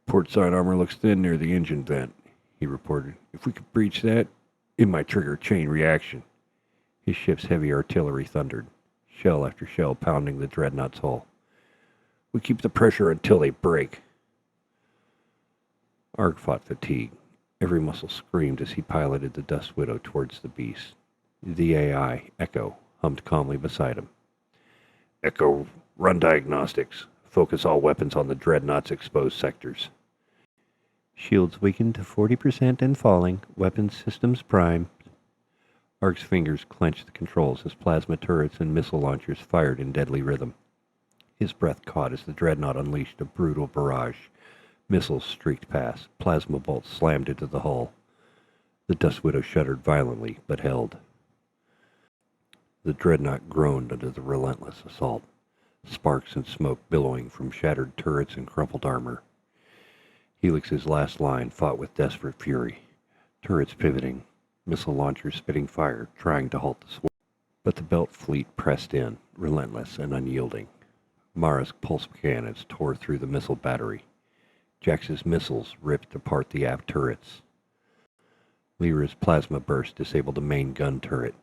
"Port side armor looks thin near the engine vent," he reported. "If we could breach that, it might trigger a chain reaction." His ship's heavy artillery thundered, shell after shell pounding the Dreadnought's hull. "We keep the pressure until they break." Arg fought fatigue. Every muscle screamed as he piloted the Dust Widow towards the beast. The AI, Echo, hummed calmly beside him. "Echo, run diagnostics. Focus all weapons on the Dreadnought's exposed sectors." "Shields weakened to 40% and falling. Weapons systems primed." Arg's fingers clenched the controls as plasma turrets and missile launchers fired in deadly rhythm. His breath caught as the Dreadnought unleashed a brutal barrage. Missiles streaked past. Plasma bolts slammed into the hull. The Dust Widow shuddered violently, but held. The Dreadnought groaned under the relentless assault. sparks and smoke billowing from shattered turrets and crumpled armor. Helix's last line fought with desperate fury, turrets pivoting, missile launchers spitting fire, trying to halt the swarm. But the Belt fleet pressed in, relentless and unyielding. Mara's pulse cannons tore through the missile battery. Jax's missiles ripped apart the aft turrets. Lyra's plasma burst disabled a main gun turret.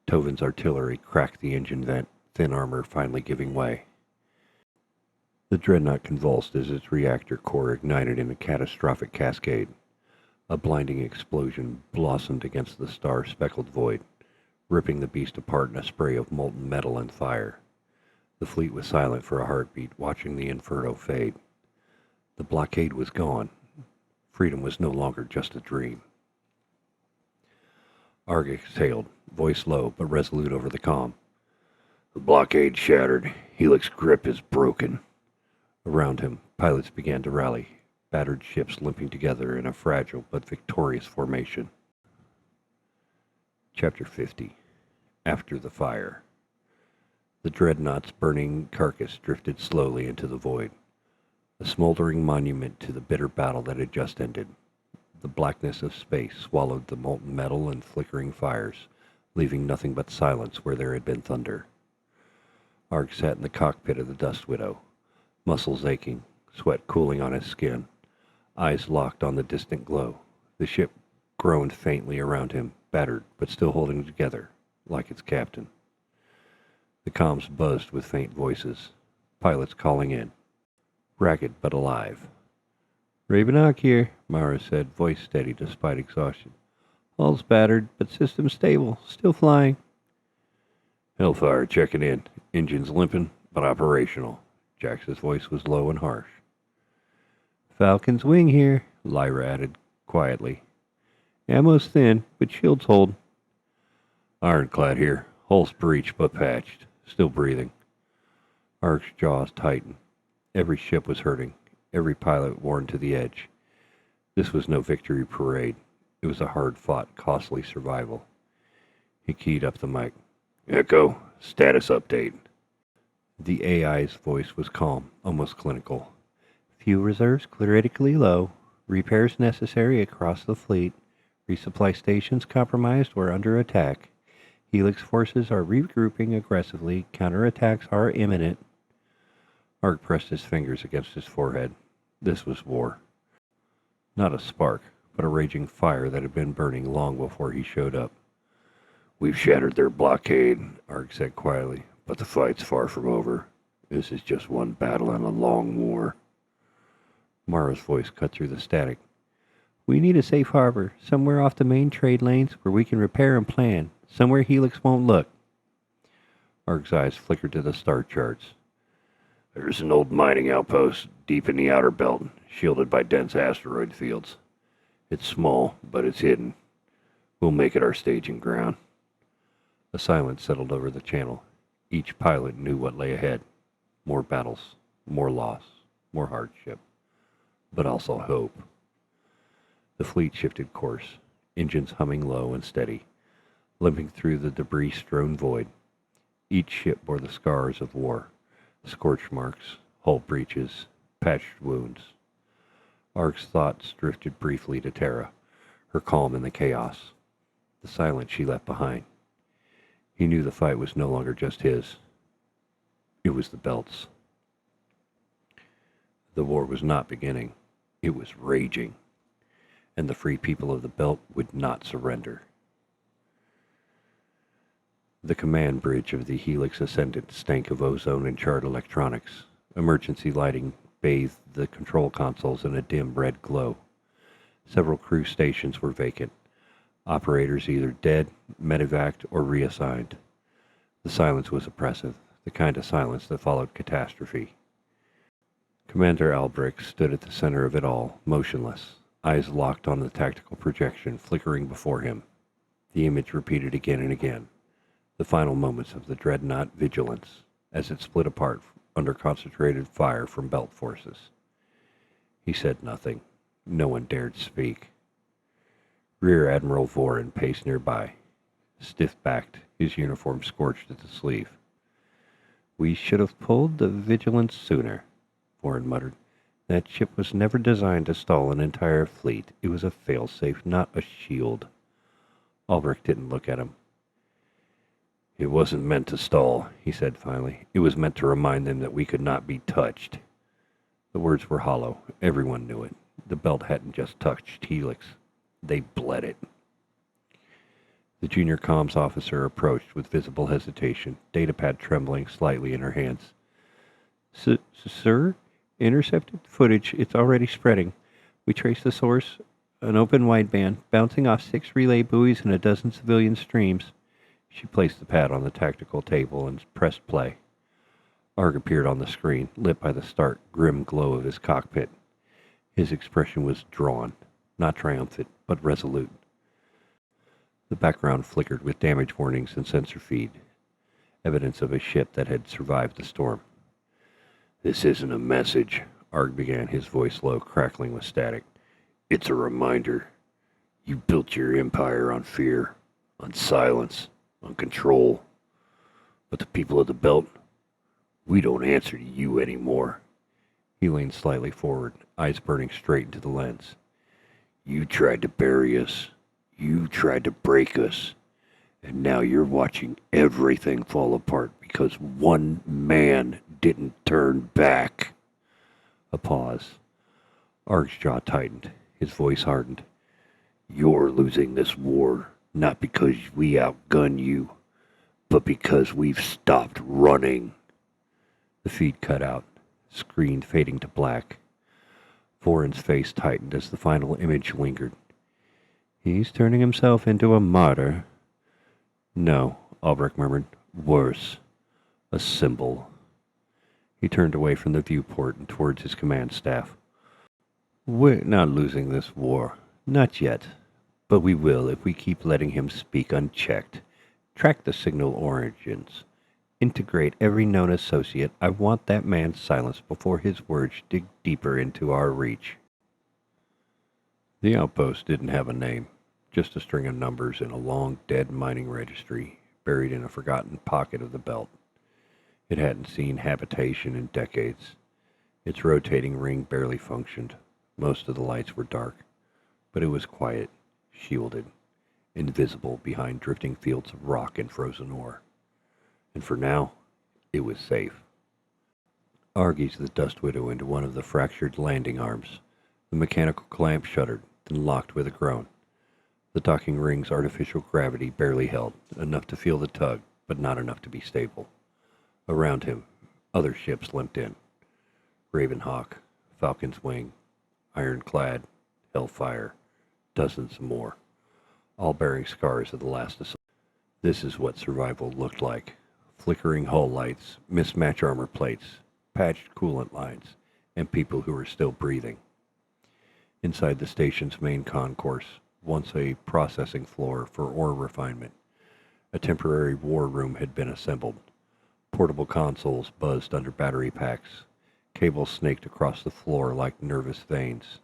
Tovin's artillery cracked the engine vent, thin armor finally giving way. The Dreadnought convulsed as its reactor core ignited in a catastrophic cascade. A blinding explosion blossomed against the star-speckled void, ripping the beast apart in a spray of molten metal and fire. The fleet was silent for a heartbeat, watching the inferno fade. The blockade was gone. Freedom was no longer just a dream. Arg exhaled, voice low but resolute over the comm. The blockade shattered. Helix grip is broken. Around him, pilots began to rally, battered ships limping together in a fragile but victorious formation. Chapter 50. After the Fire. The Dreadnought's burning carcass drifted slowly into the void, a smoldering monument to the bitter battle that had just ended. The blackness of space swallowed the molten metal and flickering fires, leaving nothing but silence where there had been thunder. Arg sat in the cockpit of the Dust Widow, muscles aching, sweat cooling on his skin, eyes locked on the distant glow. The ship groaned faintly around him, battered but still holding together, like its captain. The comms buzzed with faint voices, pilots calling in. Ragged but alive. Ravenok here, Mara said, voice steady despite exhaustion. Hull's battered, but system stable, still flying. Hellfire checking in. Engines limping, but operational. Jax's voice was low and harsh. Falcon's wing here, Lyra added quietly. Ammo's thin, but shields hold. Ironclad here. Hull's breached but patched. Still breathing. Ark's jaws tightened. Every ship was hurting. Every pilot worn to the edge. This was no victory parade. It was a hard-fought, costly survival. He keyed up the mic. Echo, status update. The AI's voice was calm, almost clinical. Fuel reserves critically low. Repairs necessary across the fleet. Resupply stations compromised or under attack. Helix forces are regrouping aggressively. Counterattacks are imminent. Arg pressed his fingers against his forehead. This was war. Not a spark, but a raging fire that had been burning long before he showed up. We've shattered their blockade, Arg said quietly, but the fight's far from over. This is just one battle in a long war. Mara's voice cut through the static. We need a safe harbor, somewhere off the main trade lanes where we can repair and plan, somewhere Helix won't look. Arg's eyes flickered to the star charts. There's an old mining outpost deep in the outer belt, shielded by dense asteroid fields. It's small, but it's hidden. We'll make it our staging ground. A silence settled over the channel. Each pilot knew what lay ahead. More battles, more loss, more hardship, but also hope. The fleet shifted course, engines humming low and steady, limping through the debris-strewn void. Each ship bore the scars of war. Scorch marks, hull breaches, patched wounds. Ark's thoughts drifted briefly to Terra, her calm in the chaos, the silence she left behind. He knew the fight was no longer just his. It was the Belt's. The war was not beginning. It was raging. And the free people of the Belt would not surrender. The command bridge of the Helix Ascendant stank of ozone and charred electronics. Emergency lighting bathed the control consoles in a dim red glow. Several crew stations were vacant. Operators either dead, medevaced, or reassigned. The silence was oppressive, the kind of silence that followed catastrophe. Commander Albrecht stood at the center of it all, motionless, eyes locked on the tactical projection flickering before him. The image repeated again and again. The final moments of the Dreadnought vigilance, as it split apart under concentrated fire from Belt forces. He said nothing. No one dared speak. Rear Admiral Vorin paced nearby, stiff-backed, his uniform scorched at the sleeve. We should have pulled the vigilance sooner, Warren muttered. That ship was never designed to stall an entire fleet. It was a failsafe, not a shield. Ulrich didn't look at him. It wasn't meant to stall, he said finally. It was meant to remind them that we could not be touched. The words were hollow. Everyone knew it. The belt hadn't just touched Helix. They bled it. The junior comms officer approached with visible hesitation, datapad trembling slightly in her hands. Sir? Intercepted footage. It's already spreading. We traced the source, an open wideband, bouncing off 6 relay buoys and a dozen civilian streams. She placed the pad on the tactical table and pressed play. Arg appeared on the screen, lit by the stark, grim glow of his cockpit. His expression was drawn, not triumphant, but resolute. The background flickered with damage warnings and sensor feed, evidence of a ship that had survived the storm. This isn't a message, Arg began, his voice low, crackling with static. It's a reminder. You built your empire on fear, on silence, on control. But the people of the belt, we don't answer to you anymore. He leaned slightly forward, eyes burning straight into the lens. You tried to bury us. You tried to break us. And now you're watching everything fall apart because one man didn't turn back. A pause. Arg's jaw tightened. His voice hardened. You're losing this war, not because we outgun you, but because we've stopped running. The feed cut out, screen fading to black. Voren's face tightened as the final image lingered. He's turning himself into a martyr. No, Ulrich murmured. Worse. A symbol. He turned away from the viewport and towards his command staff. We're not losing this war. Not yet. But we will if we keep letting him speak unchecked. Track the signal origins. Integrate every known associate. I want that man silenced before his words dig deeper into our reach. The outpost didn't have a name. Just a string of numbers in a long, dead mining registry, buried in a forgotten pocket of the belt. It hadn't seen habitation in decades. Its rotating ring barely functioned. Most of the lights were dark, but it was quiet, shielded, invisible behind drifting fields of rock and frozen ore. And for now, it was safe. Arg eased the Dust Widow into one of the fractured landing arms. The mechanical clamp shuddered, then locked with a groan. The docking ring's artificial gravity barely held, enough to feel the tug, but not enough to be stable. Around him, other ships limped in. Ravenhawk, Falcon's Wing, Ironclad, Hellfire, dozens more, all bearing scars of the last assault. This is what survival looked like. Flickering hull lights, mismatched armor plates, patched coolant lines, and people who were still breathing. Inside the station's main concourse, once a processing floor for ore refinement, a temporary war room had been assembled. Portable consoles buzzed under battery packs. Cables snaked across the floor like nervous veins.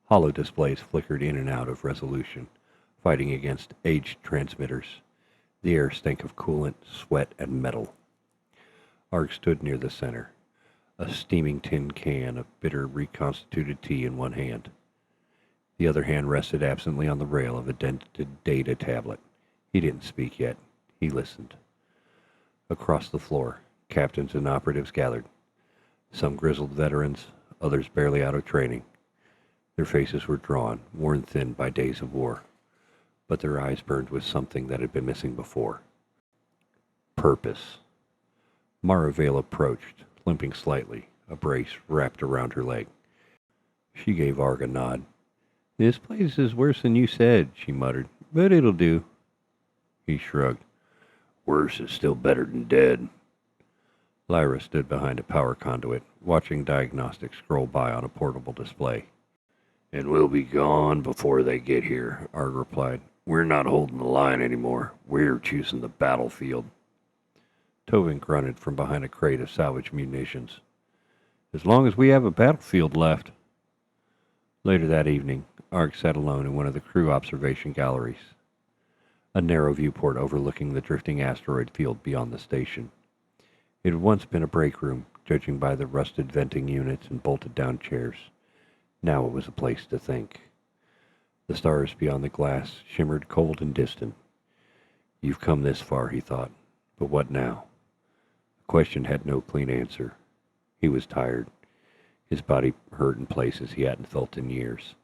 Hollow displays flickered in and out of resolution, fighting against aged transmitters. The air stank of coolant, sweat, and metal. Arg stood near the center, a steaming tin can of bitter, reconstituted tea in one hand. The other hand rested absently on the rail of a dented data tablet. He didn't speak yet. He listened. Across the floor, captains and operatives gathered. Some grizzled veterans, others barely out of training. Their faces were drawn, worn thin by days of war, but their eyes burned with something that had been missing before. Purpose. Mara Vale approached, limping slightly, a brace wrapped around her leg. She gave Arg a nod. This place is worse than you said, she muttered, but it'll do. He shrugged. Worse is still better than dead. Lyra stood behind a power conduit, watching diagnostics scroll by on a portable display. And we'll be gone before they get here, Arg replied. We're not holding the line anymore. We're choosing the battlefield. Tovin grunted from behind a crate of salvaged munitions. As long as we have a battlefield left. Later that evening, Arg sat alone in one of the crew observation galleries, a narrow viewport overlooking the drifting asteroid field beyond the station. It had once been a break room, judging by the rusted venting units and bolted-down chairs. Now it was a place to think. The stars beyond the glass shimmered cold and distant. You've come this far, he thought. But what now? The question had no clean answer. He was tired. His body hurt in places he hadn't felt in years.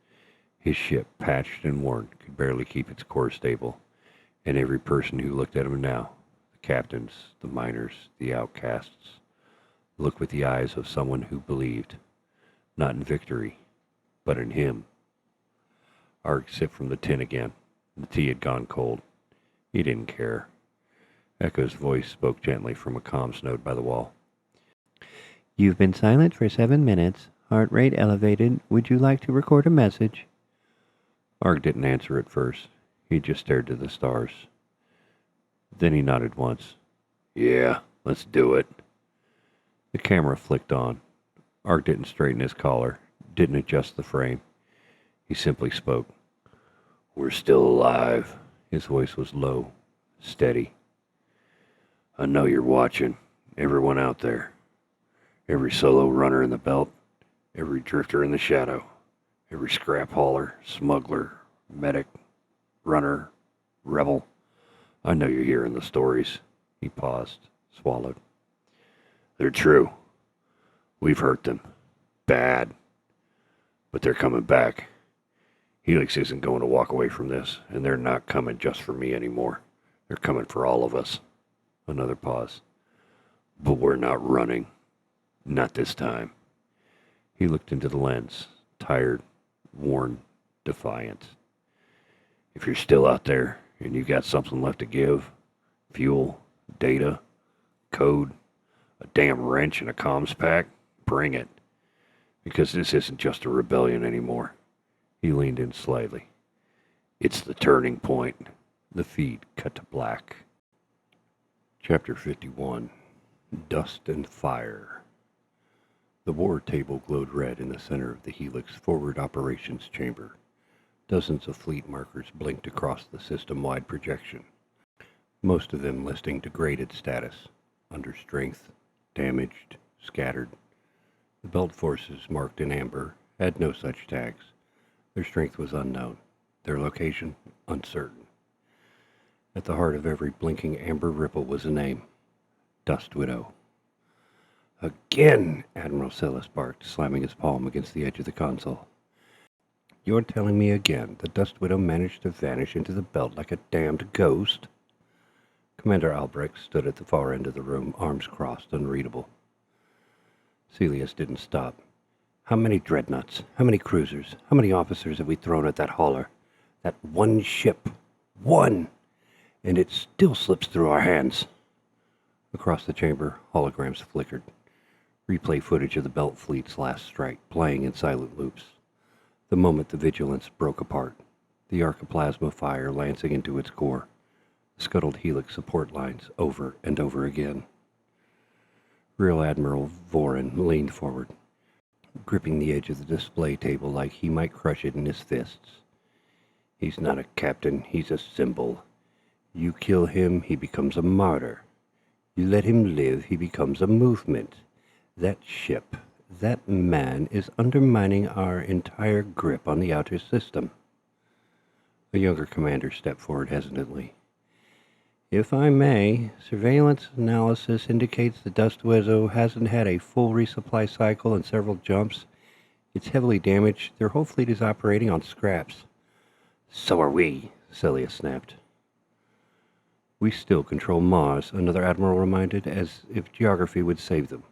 His ship, patched and worn, could barely keep its core stable. And every person who looked at him now, the captains, the miners, the outcasts, looked with the eyes of someone who believed, not in victory, but in him. Arg sipped from the tin again. The tea had gone cold. He didn't care. Echo's voice spoke gently from a comms node by the wall. You've been silent for 7 minutes. Heart rate elevated. Would you like to record a message? Arg didn't answer at first. He just stared to the stars. Then he nodded once. Yeah, let's do it. The camera flicked on. Arg didn't straighten his collar, didn't adjust the frame. He simply spoke. We're still alive. His voice was low, steady. I know you're watching, everyone out there. Every solo runner in the belt, every drifter in the shadow, every scrap hauler, smuggler, medic, runner, rebel. I know you're hearing the stories. He paused, swallowed. They're true. We've hurt them. Bad. But they're coming back. Helix isn't going to walk away from this, and they're not coming just for me anymore. They're coming for all of us. Another pause. But we're not running. Not this time. He looked into the lens, tired, worn, defiant. If you're still out there, and you got something left to give, fuel, data, code, a damn wrench and a comms pack, bring it. Because this isn't just a rebellion anymore. He leaned in slightly. It's the turning point. The feed cut to black. Chapter 51. Dust and Fire. The war table glowed red in the center of the Helix forward operations chamber. Dozens of fleet markers blinked across the system-wide projection, most of them listing degraded status, under strength, damaged, scattered. The belt forces marked in amber had no such tags. Their strength was unknown, their location uncertain. At the heart of every blinking amber ripple was a name, Dust Widow. Again, Admiral Celis barked, slamming his palm against the edge of the console. You're telling me again the Dust Widow managed to vanish into the belt like a damned ghost? Commander Albrecht stood at the far end of the room, arms crossed, unreadable. Celius didn't stop. How many dreadnoughts? How many cruisers? How many officers have we thrown at that hauler? That one ship. One! And it still slips through our hands. Across the chamber, holograms flickered. Replay footage of the Belt Fleet's last strike, playing in silent loops. The moment the vigilance broke apart, the archoplasma fire lancing into its core, the scuttled Helix support lines over and over again. Rear Admiral Vorin leaned forward, gripping the edge of the display table like he might crush it in his fists. He's not a captain, he's a symbol. You kill him, he becomes a martyr. You let him live, he becomes a movement. That ship, that man is undermining our entire grip on the outer system. A younger commander stepped forward hesitantly. If I may, surveillance analysis indicates the Dust Widow hasn't had a full resupply cycle and several jumps. It's heavily damaged. Their whole fleet is operating on scraps. So are we, Celia snapped. We still control Mars, another admiral reminded, as if geography would save them.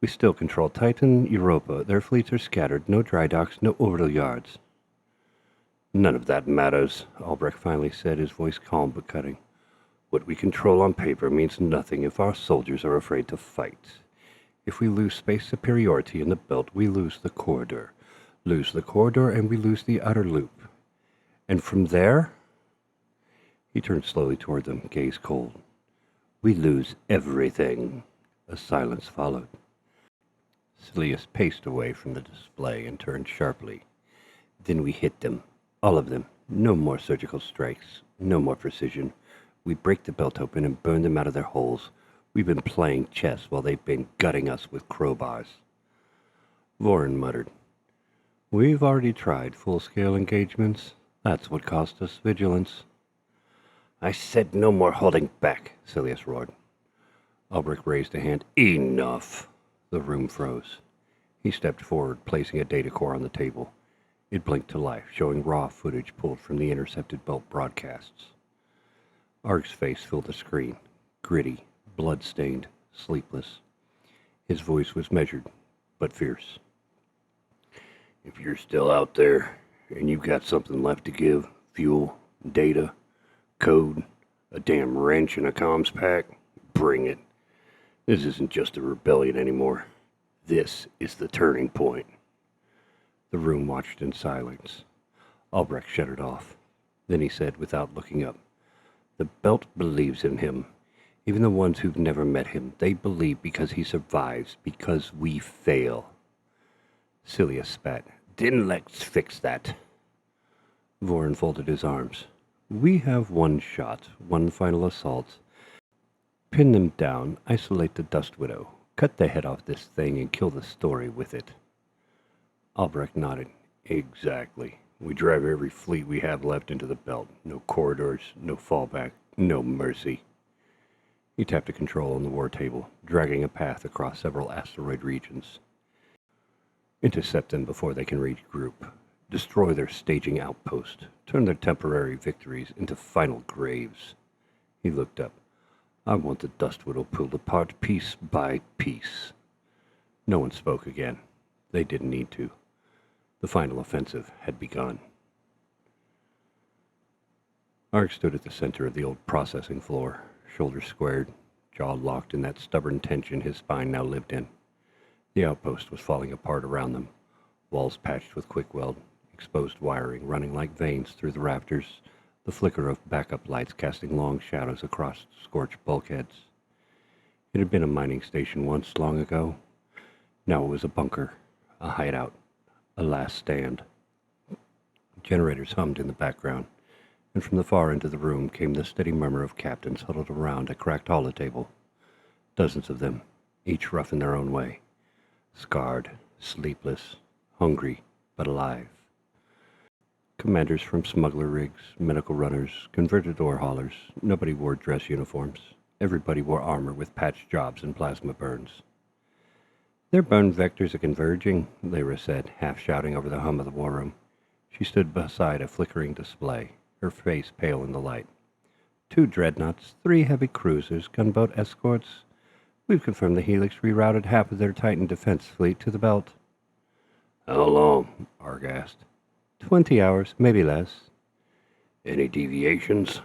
We still control Titan, Europa. Their fleets are scattered. No dry docks, no orbital yards. None of that matters, Albrecht finally said, his voice calm but cutting. What we control on paper means nothing if our soldiers are afraid to fight. If we lose space superiority in the belt, we lose the corridor. Lose the corridor and we lose the outer loop. And from there? He turned slowly toward them, gaze cold. We lose everything. A silence followed. Celius paced away from the display and turned sharply. Then we hit them. All of them. No more surgical strikes. No more precision. We break the belt open and burn them out of their holes. We've been playing chess while they've been gutting us with crowbars. Voren muttered. We've already tried full-scale engagements. That's what cost us vigilance. I said no more holding back, Silius roared. Ulbrich raised a hand. Enough! The room froze. He stepped forward, placing a data core on the table. It blinked to life, showing raw footage pulled from the intercepted belt broadcasts. Arg's face filled the screen, gritty, blood-stained, sleepless. His voice was measured, but fierce. If you're still out there, and you've got something left to give, fuel, data, code, a damn wrench and a comms pack, bring it. This isn't just a rebellion anymore. This is the turning point. The room watched in silence. Ulbrich shut it off. Then he said, without looking up, The belt believes in him. Even the ones who've never met him, they believe because he survives, because we fail. Cilia spat. Then let's fix that. Voren folded his arms. We have one shot, one final assault. Pin them down, isolate the Dust Widow, cut the head off this thing and kill the story with it. Albrecht nodded. Exactly. We drive every fleet we have left into the belt. No corridors, no fallback, no mercy. He tapped a control on the war table, dragging a path across several asteroid regions. Intercept them before they can regroup. Destroy their staging outpost. Turn their temporary victories into final graves. He looked up. I want the Dust Widow pulled apart piece by piece. No one spoke again. They didn't need to. The final offensive had begun. Arg stood at the center of the old processing floor, shoulders squared, jaw locked in that stubborn tension his spine now lived in. The outpost was falling apart around them, walls patched with quick weld, exposed wiring running like veins through the rafters, the flicker of backup lights casting long shadows across scorched bulkheads. It had been a mining station once, long ago. Now it was a bunker, a hideout, a last stand. Generators hummed in the background, and from the far end of the room came the steady murmur of captains huddled around a cracked holotable. Dozens of them, each rough in their own way. Scarred, sleepless, hungry, but alive. Commanders from smuggler rigs, medical runners, converted ore haulers. Nobody wore dress uniforms. Everybody wore armor with patched jobs and plasma burns. Their burn vectors are converging, Lyra said, half shouting over the hum of the war room. She stood beside a flickering display, her face pale in the light. 2 dreadnoughts, 3 heavy cruisers, gunboat escorts. We've confirmed the Helix rerouted half of their Titan defense fleet to the belt. How long? Arg asked. 20 hours, maybe less. Any deviations?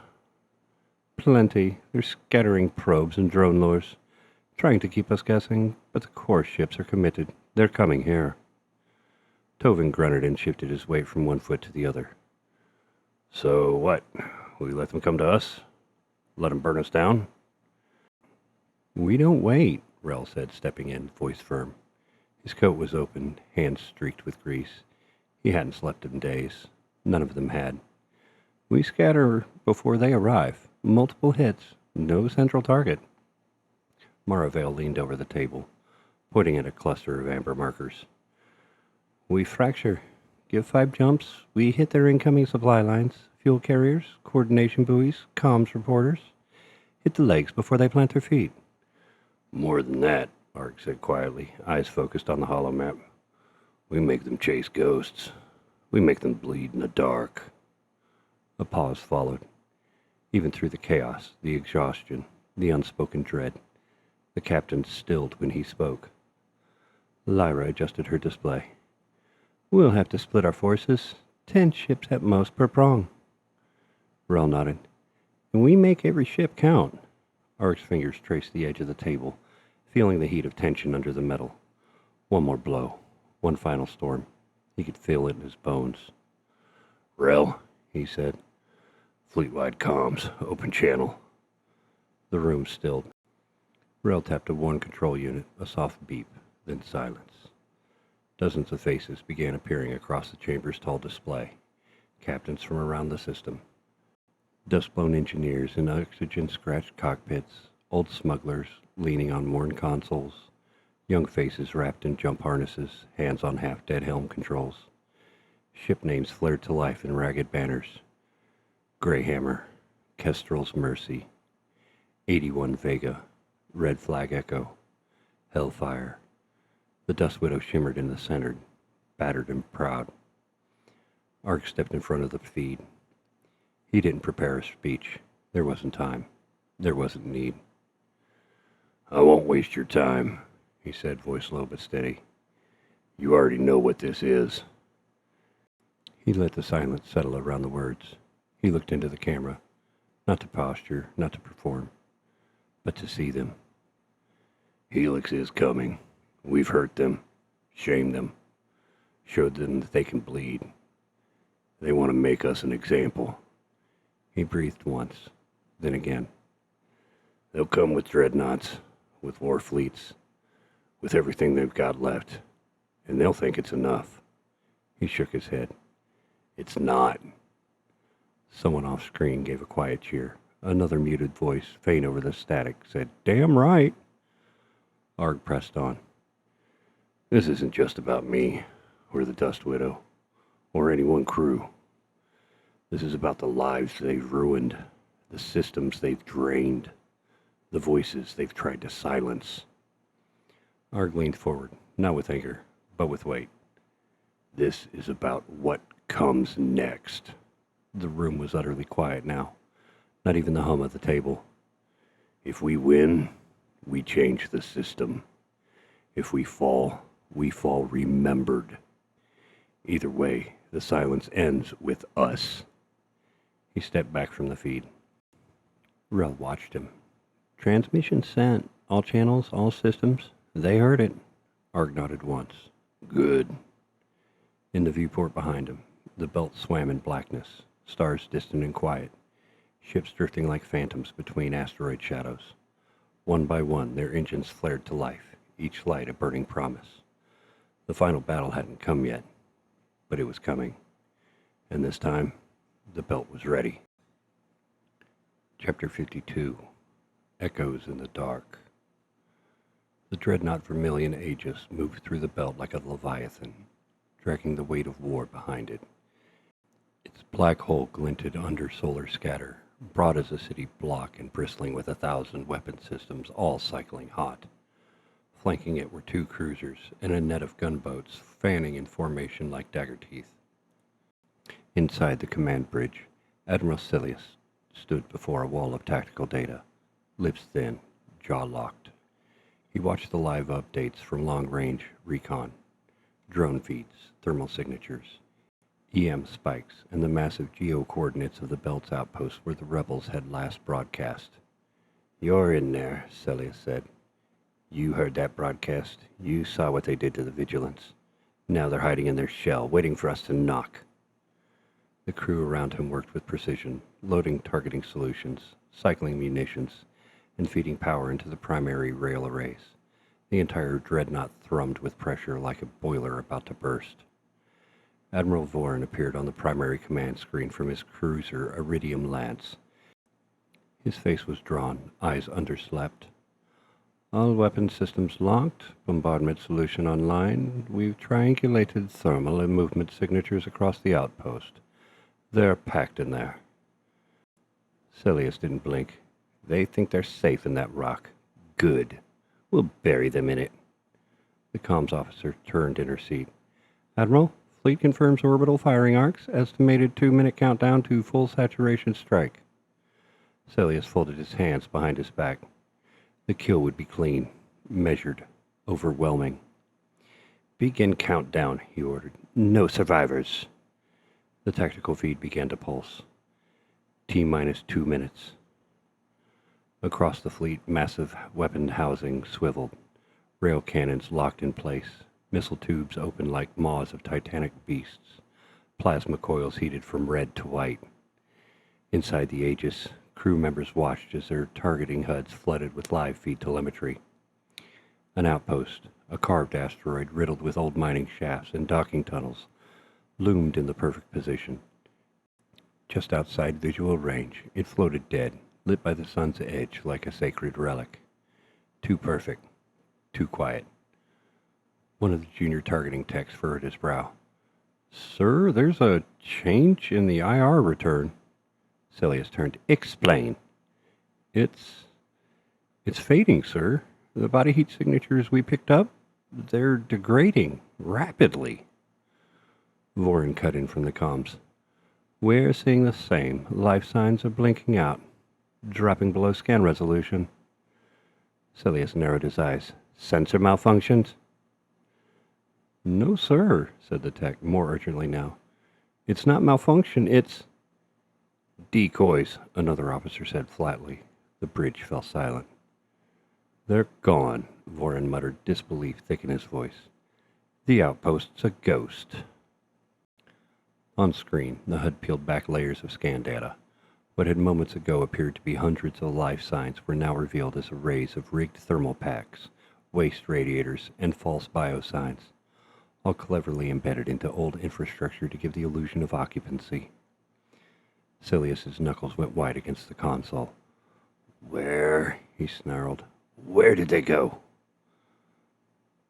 Plenty. They're scattering probes and drone lures, trying to keep us guessing, but the core ships are committed. They're coming here. Tovin grunted and shifted his weight from one foot to the other. So what? We let them come to us? Let them burn us down? We don't wait, Rel said, stepping in, voice firm. His coat was open, hands streaked with grease. He hadn't slept in days. None of them had. We scatter before they arrive. Multiple hits. No central target. Maravale leaned over the table, pointing at a cluster of amber markers. We fracture. Give 5 jumps. We hit their incoming supply lines, fuel carriers, coordination buoys, comms reporters. Hit the legs before they plant their feet. More than that, Arg said quietly, eyes focused on the holomap. We make them chase ghosts. We make them bleed in the dark. A pause followed. Even through the chaos, the exhaustion, the unspoken dread, the captain stilled when he spoke. Lyra adjusted her display. We'll have to split our forces. 10 ships at most per prong. Rel nodded. And we make every ship count. Arg's fingers traced the edge of the table, feeling the heat of tension under the metal. One more blow. One final storm. He could feel it in his bones. Rel, he said. Fleet-wide comms. Open channel. The room stilled. Rel tapped a worn control unit, a soft beep, then silence. Dozens of faces began appearing across the chamber's tall display. Captains from around the system. Dust-blown engineers in oxygen-scratched cockpits, old smugglers, leaning on worn consoles, young faces wrapped in jump harnesses, hands on half-dead helm controls. Ship names flared to life in ragged banners. Greyhammer, Kestrel's Mercy, 81 Vega, Red Flag Echo, Hellfire. The Dust Widow shimmered in the center, battered and proud. Arg stepped in front of the feed. He didn't prepare a speech. There wasn't time. There wasn't need. "I won't waste your time," he said, voice low but steady. "You already know what this is." He let the silence settle around the words. He looked into the camera, not to posture, not to perform, but to see them. "Helix is coming. We've hurt them, shamed them, showed them that they can bleed. They want to make us an example." He breathed once, then again. "They'll come with dreadnoughts, with war fleets, with everything they've got left, and they'll think it's enough." He shook his head. "It's not." Someone off screen gave a quiet cheer. Another muted voice, faint over the static, said, "Damn right." Arg pressed on. "This isn't just about me, or the Dust Widow, or any one crew. This is about the lives they've ruined, the systems they've drained, the voices they've tried to silence." Arg leaned forward, not with anger, but with weight. "This is about what comes next." The room was utterly quiet now, not even the hum of the table. "If we win, we change the system. If we fall remembered. Either way, the silence ends with us." He stepped back from the feed. Rel watched him. "Transmission sent. All channels, all systems. They heard it." Arg nodded once. "Good." In the viewport behind him, the belt swam in blackness, stars distant and quiet, ships drifting like phantoms between asteroid shadows. One by one, their engines flared to life, each light a burning promise. The final battle hadn't come yet, but it was coming. And this time, the belt was ready. Chapter 52. Echoes in the Dark. The dreadnought Vermilion Aegis moved through the belt like a leviathan, dragging the weight of war behind it. Its black hull glinted under solar scatter, broad as a city block and bristling with 1,000 weapon systems, all cycling hot. Flanking it were 2 cruisers and a net of gunboats, fanning in formation like dagger teeth. Inside the command bridge, Admiral Cilius stood before a wall of tactical data, lips thin, jaw locked. He watched the live updates from long-range recon, drone feeds, thermal signatures, EM spikes, and the massive geo-coordinates of the belt's outpost where the rebels had last broadcast. "You're in there," Cilius said. "You heard that broadcast. You saw what they did to the Vigilants. Now they're hiding in their shell, waiting for us to knock." The crew around him worked with precision, loading targeting solutions, cycling munitions, and feeding power into the primary rail arrays. The entire dreadnought thrummed with pressure like a boiler about to burst. Admiral Voran appeared on the primary command screen from his cruiser Iridium Lance. His face was drawn, eyes underslept. "All weapon systems locked, bombardment solution online. We've triangulated thermal and movement signatures across the outpost. They're packed in there." Cilius didn't blink. "They think they're safe in that rock. Good. We'll bury them in it." The comms officer turned in her seat. "Admiral, fleet confirms orbital firing arcs. Estimated 2-minute countdown to full saturation strike." Cilius folded his hands behind his back. The kill would be clean, measured, overwhelming. "Begin countdown," he ordered. "No survivors." The tactical feed began to pulse. T-minus 2 minutes. Across the fleet, massive weapon housing swiveled. Rail cannons locked in place. Missile tubes opened like maws of titanic beasts. Plasma coils heated from red to white. Inside the Aegis, crew members watched as their targeting HUDs flooded with live feed telemetry. An outpost, a carved asteroid riddled with old mining shafts and docking tunnels, loomed in the perfect position. Just outside visual range, it floated dead, lit by the sun's edge like a sacred relic. Too perfect. Too quiet. One of the junior targeting techs furrowed his brow. Sir, there's a change in the IR return. Celius turned. Explain. It's fading, sir. The body heat signatures we picked up, they're degrading rapidly. Vorin cut in from the comms. We're seeing the same. Life signs are blinking out, dropping below scan resolution. Celius narrowed his eyes. Sensor malfunctions? No, sir, said the tech, more urgently now. It's not malfunction, it's... Decoys, another officer said flatly. The bridge fell silent. They're gone, Vorin muttered, disbelief thick in his voice. The outpost's a ghost. On screen, the HUD peeled back layers of scan data. What had moments ago appeared to be hundreds of life signs were now revealed as arrays of rigged thermal packs, waste radiators, and false biosigns, all cleverly embedded into old infrastructure to give the illusion of occupancy. Celius's knuckles went wide against the console. Where? He snarled. Where did they go?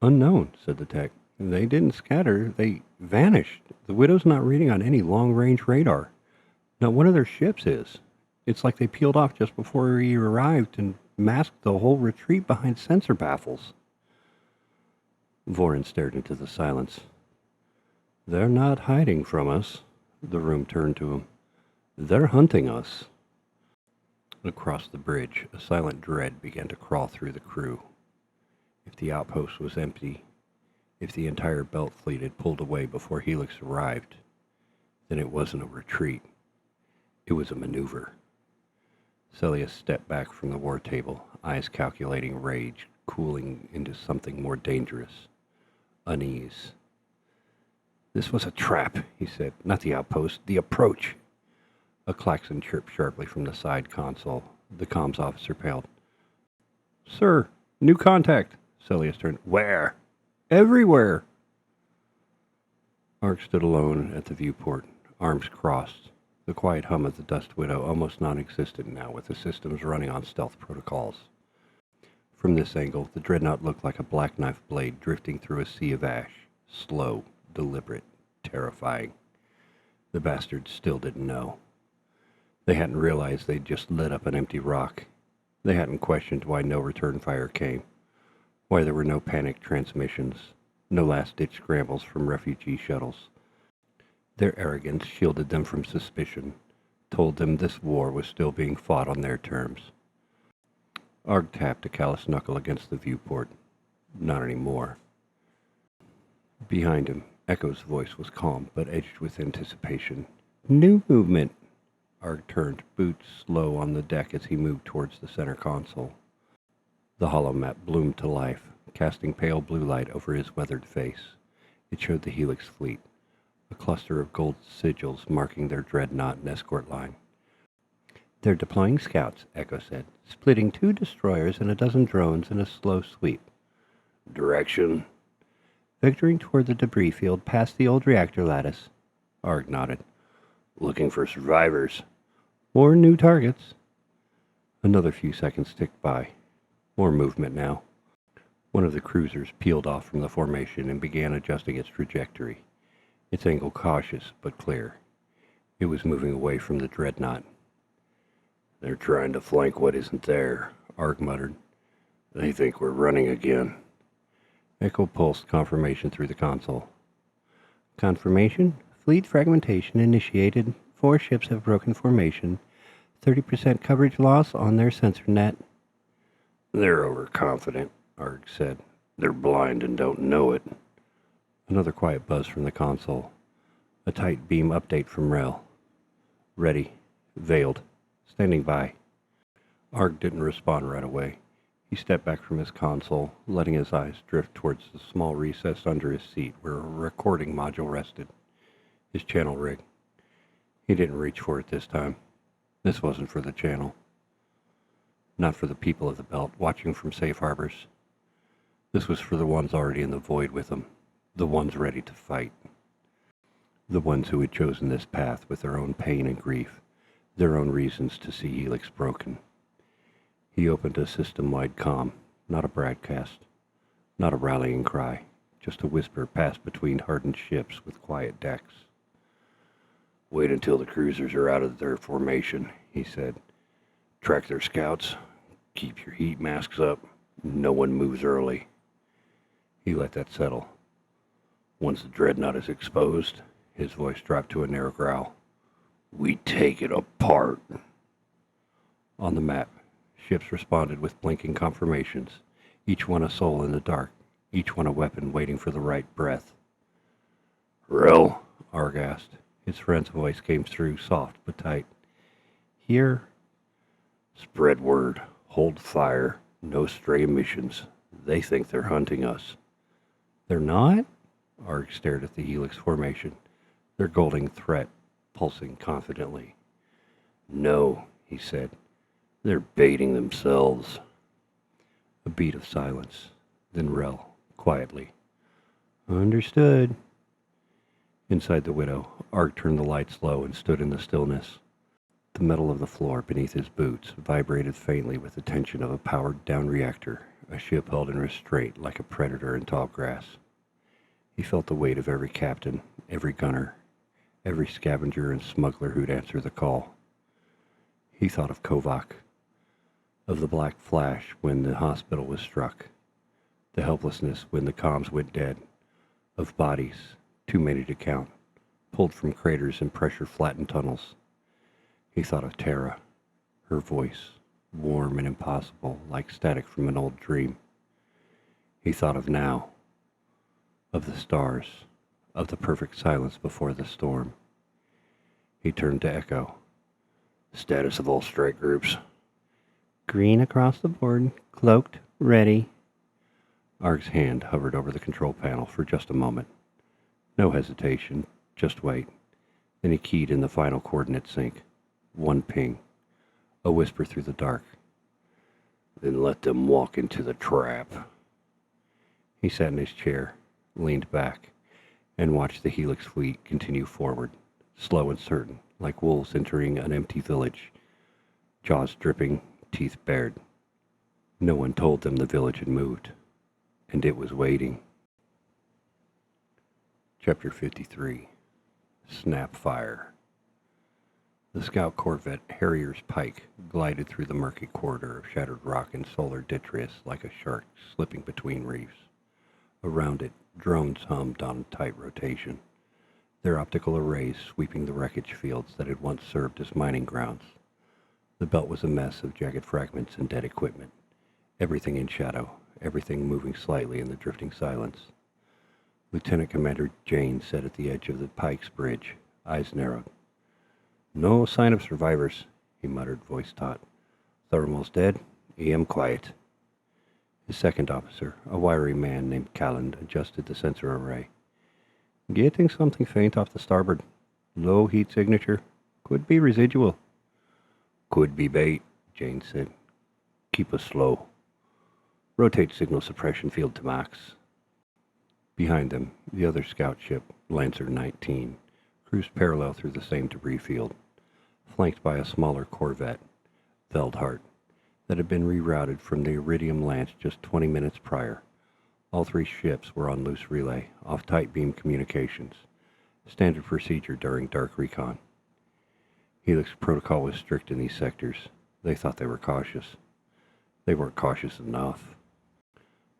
Unknown, said the tech. They didn't scatter. They vanished. The Widow's not reading on any long-range radar. Not one of their ships is. It's like they peeled off just before we arrived and masked the whole retreat behind sensor baffles. Vorin stared into the silence. They're not hiding from us. The room turned to him. They're hunting us. Across the bridge, a silent dread began to crawl through the crew. If the outpost was empty, if the entire belt fleet had pulled away before Helix arrived, then it wasn't a retreat. It was a maneuver. Celius stepped back from the war table, eyes calculating rage, cooling into something more dangerous. Unease. This was a trap, he said. Not the outpost, the approach. A klaxon chirped sharply from the side console. The comms officer paled. Sir, new contact. Celius turned. Where? Everywhere. Arg stood alone at the viewport, arms crossed. The quiet hum of the Dust Widow almost non-existent now, with the systems running on stealth protocols. From this angle, the Dreadnought looked like a black knife blade drifting through a sea of ash. Slow, deliberate, terrifying. The bastards still didn't know. They hadn't realized they'd just lit up an empty rock. They hadn't questioned why no return fire came, why there were no panic transmissions, no last-ditch scrambles from refugee shuttles. Their arrogance shielded them from suspicion, told them this war was still being fought on their terms. Arg tapped a callous knuckle against the viewport. Not anymore. Behind him, Echo's voice was calm, but edged with anticipation. New movement. Arg turned, boots slow on the deck as he moved towards the center console. The holomap bloomed to life, casting pale blue light over his weathered face. It showed the Helix fleet, a cluster of gold sigils marking their dreadnought and escort line. They're deploying scouts, Echo said, splitting 2 destroyers and a dozen drones in a slow sweep. Direction? Vectoring toward the debris field past the old reactor lattice. Arg nodded. Looking for survivors. Or new targets. Another few seconds ticked by. More movement now. One of the cruisers peeled off from the formation and began adjusting its trajectory. Its angle cautious but clear. It was moving away from the Dreadnought. They're trying to flank what isn't there, Arg muttered. They think we're running again. Echo pulsed confirmation through the console. Confirmation? Fleet fragmentation initiated. 4 ships have broken formation. 30% coverage loss on their sensor net. They're overconfident, Arg said. They're blind and don't know it. Another quiet buzz from the console. A tight beam update from Rel. Ready. Veiled. Standing by. Arg didn't respond right away. He stepped back from his console, letting his eyes drift towards the small recess under his seat where a recording module rested. His channel rig. He didn't reach for it this time. This wasn't for the channel. Not for the people of the belt watching from safe harbors. This was for the ones already in the void with him. The ones ready to fight. The ones who had chosen this path with their own pain and grief, their own reasons to see Helix broken. He opened a system-wide comm, Not a broadcast, not a rallying cry, just a whisper passed between hardened ships with quiet decks. "Wait until the cruisers are out of their formation," he said. "Track their scouts. Keep your heat masks up. No one moves early." He let that settle. "Once the Dreadnought is exposed," his voice dropped to a narrow growl, "we take it apart." On the map, ships responded with blinking confirmations, each one a soul in the dark, each one a weapon waiting for the right breath. "Rel?" Arg asked. His friend's voice came through, soft but tight. "Here." "Spread word. Hold fire. No stray missions. They think they're hunting us." "They're not?" Arg stared at the Helix formation, their golden threat pulsing confidently. "No," he said. "They're baiting themselves." A beat of silence. Then Rel, quietly. "Understood." Inside the Widow, Arg turned the lights low and stood in the stillness. The metal of the floor beneath his boots vibrated faintly with the tension of a powered-down reactor, a ship held in restraint like a predator in tall grass. He felt the weight of every captain, every gunner, every scavenger and smuggler who'd answer the call. He thought of Kovac, of the black flash when the hospital was struck, the helplessness when the comms went dead, of bodies, too many to count, pulled from craters and pressure-flattened tunnels. He thought of Tara, her voice, warm and impossible, like static from an old dream. He thought of now, of the stars, of the perfect silence before the storm. He turned to Echo. "Status of all strike groups?" "Green across the board, cloaked, ready." Arg's hand hovered over the control panel for just a moment. No hesitation, just wait. Then he keyed in the final coordinate sync. One ping. A whisper through the dark. "Then let them walk into the trap." He sat in his chair, leaned back, and watched the Helix fleet continue forward, slow and certain, like wolves entering an empty village, jaws dripping, teeth bared. No one told them the village had moved, and it was waiting. Chapter 53. Snap Fire. The scout corvette Harrier's Pike glided through the murky corridor of shattered rock and solar detritus like a shark slipping between reefs. Around it, drones hummed on tight rotation, their optical arrays sweeping the wreckage fields that had once served as mining grounds. The belt was a mess of jagged fragments and dead equipment, everything in shadow, everything moving slightly in the drifting silence. Lieutenant Commander Jane sat at the edge of the Pike's bridge, eyes narrowed. "No sign of survivors," he muttered, voice taut. "Thermal's dead. EM quiet." His second officer, a wiry man named Calland, adjusted the sensor array. "Getting something faint off the starboard. Low heat signature. Could be residual." "Could be bait," Jane said. "Keep us slow. Rotate signal suppression field to max." Behind them, the other scout ship, Lancer 19, cruised parallel through the same debris field, flanked by a smaller corvette, Veldhart, that had been rerouted from the Iridium Lance just 20 minutes prior. All three ships were on loose relay, off tight beam communications, standard procedure during dark recon. Helix protocol was strict in these sectors. They thought they were cautious. They weren't cautious enough.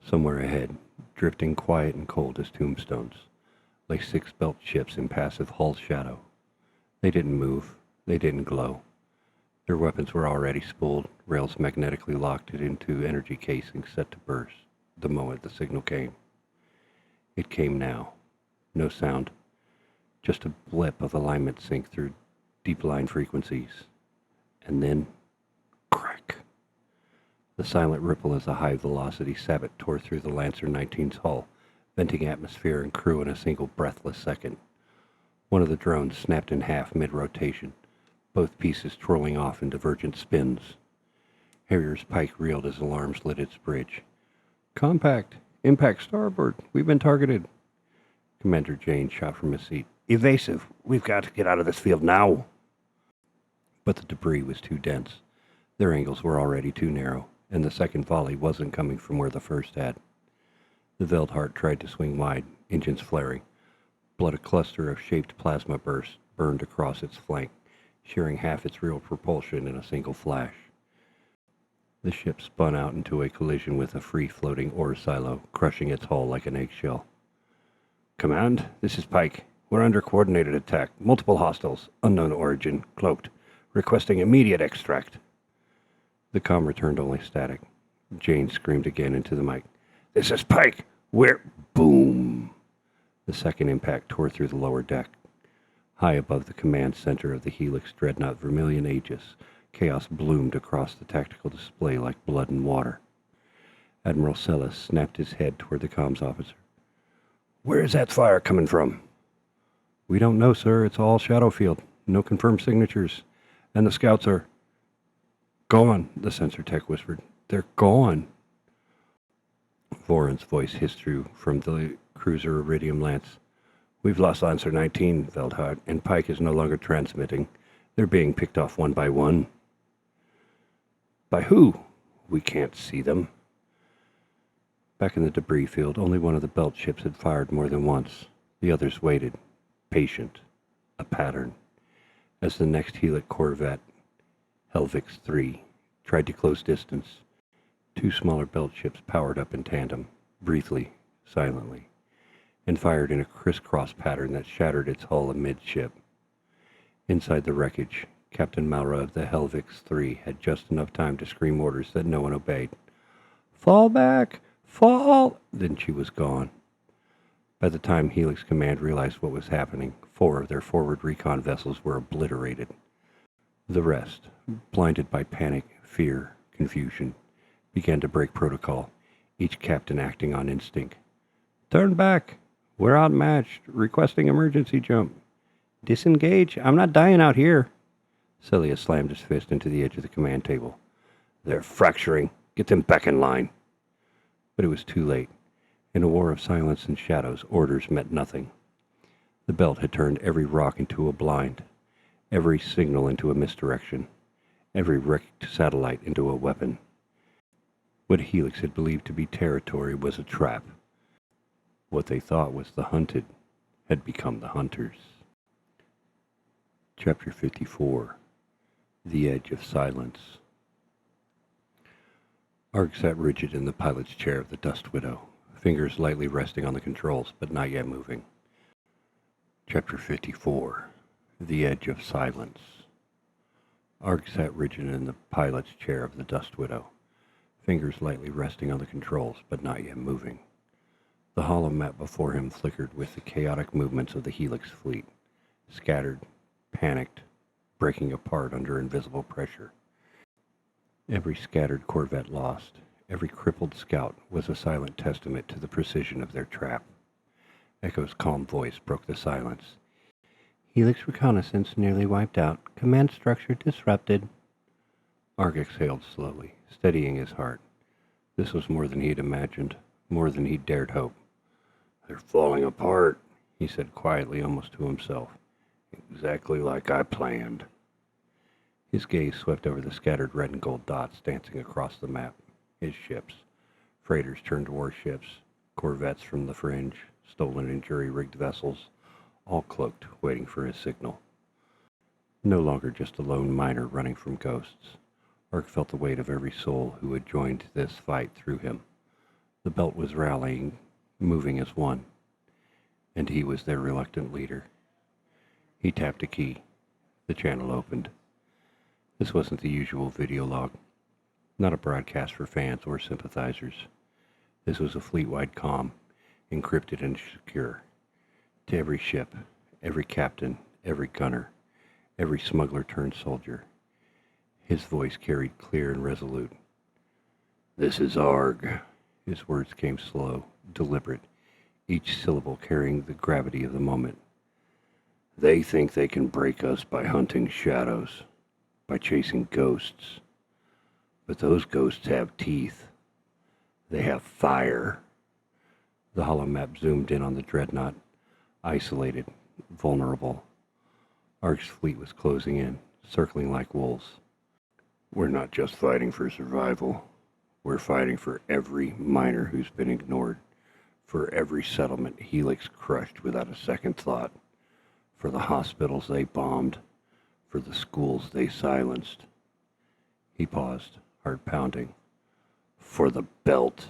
Somewhere ahead, drifting quiet and cold as tombstones, lay 6 belt ships in passive hull shadow. They didn't move. They didn't glow. Their weapons were already spooled, rails magnetically locked into energy casings set to burst the moment the signal came. It came now. No sound. Just a blip of alignment sync through deep line frequencies. And then, crack. The silent ripple as a high-velocity sabot tore through the Lancer 19's hull, venting atmosphere and crew in a single breathless second. One of the drones snapped in half mid-rotation, both pieces twirling off in divergent spins. Harrier's Pike reeled as alarms lit its bridge. "Compact! Impact starboard! We've been targeted!" Commander Jane shot from his seat. "Evasive! We've got to get out of this field now!" But the debris was too dense. Their angles were already too narrow. and the second volley wasn't coming from where the first had. The Veldhart tried to swing wide, engines flaring, but a cluster of shaped plasma bursts burned across its flank, shearing half its real propulsion in a single flash. The ship spun out into a collision with a free-floating ore silo, crushing its hull like an eggshell. Command, this is Pike. We're under coordinated attack. Multiple hostiles, unknown origin, cloaked, requesting immediate extract. The comm returned only static. Jane screamed again into the mic. This is Pike. We're... Boom! The second impact tore through the lower deck. High above the command center of the Helix Dreadnought Vermilion Aegis, chaos bloomed across the tactical display like blood and water. Admiral Sellis snapped his head toward the comms officer. Where is that fire coming from? We don't know, sir. It's all shadow field. No confirmed signatures. And the scouts are... Gone, the sensor tech whispered. They're gone. Voron's voice hissed through from the cruiser Iridium Lance. We've lost Lancer 19, Veldhart, and Pike is no longer transmitting. They're being picked off one by one. By who? We can't see them. Back in the debris field, only one of the belt ships had fired more than once. The others waited, patient, a pattern, as the next Helix corvette, Helix 3, tried to close distance. Two smaller belt ships powered up in tandem, briefly, silently, and fired in a crisscross pattern that shattered its hull amidship. Inside the wreckage, Captain Malra of the Helix 3 had just enough time to scream orders that no one obeyed. Fall back! Fall! Then she was gone. By the time Helix Command realized what was happening, 4 of their forward recon vessels were obliterated. The rest, blinded by panic, fear, confusion, began to break protocol, each captain acting on instinct. Turn back! We're outmatched. Requesting emergency jump. Disengage. I'm not dying out here. Celia slammed his fist into the edge of the command table. They're fracturing. Get them back in line. But it was too late. In a war of silence and shadows, orders meant nothing. The belt had turned every rock into a blind, every signal into a misdirection, every wrecked satellite into a weapon. What Helix had believed to be territory was a trap. What they thought was the hunted had become the hunters. Chapter 54. The Edge of Silence. Arg sat rigid in the pilot's chair of the Dust Widow, fingers lightly resting on the controls, but not yet moving. Chapter 54. The Edge of Silence. Arg sat rigid in the pilot's chair of the Dust Widow, fingers lightly resting on the controls, but not yet moving. The hollow map before him flickered with the chaotic movements of the Helix fleet, scattered, panicked, breaking apart under invisible pressure. Every scattered corvette lost, every crippled scout was a silent testament to the precision of their trap. Echo's calm voice broke the silence. Helix reconnaissance nearly wiped out. Command structure disrupted. Arg exhaled slowly, steadying his heart. This was more than he'd imagined, more than he'd dared hope. They're falling apart, he said quietly, almost to himself. Exactly like I planned. His gaze swept over the scattered red and gold dots dancing across the map. His ships, freighters turned warships, corvettes from the fringe, stolen and jury-rigged vessels, all cloaked, waiting for his signal. No longer just a lone miner running from ghosts. Arg felt the weight of every soul who had joined this fight through him. The belt was rallying, moving as one, and he was their reluctant leader. He tapped a key. The channel opened. This wasn't the usual video log, not a broadcast for fans or sympathizers. This was a fleet-wide comm, encrypted and secure. To every ship, every captain, every gunner, every smuggler turned soldier. His voice carried clear and resolute. This is Arg. His words came slow, deliberate, each syllable carrying the gravity of the moment. They think they can break us by hunting shadows, by chasing ghosts. But those ghosts have teeth. They have fire. The holomap zoomed in on the Dreadnought, isolated, vulnerable. Arg's fleet was closing in, circling like wolves. We're not just fighting for survival. We're fighting for every miner who's been ignored, for every settlement Helix crushed without a second thought, for the hospitals they bombed, for the schools they silenced. He paused, heart pounding. For the belt.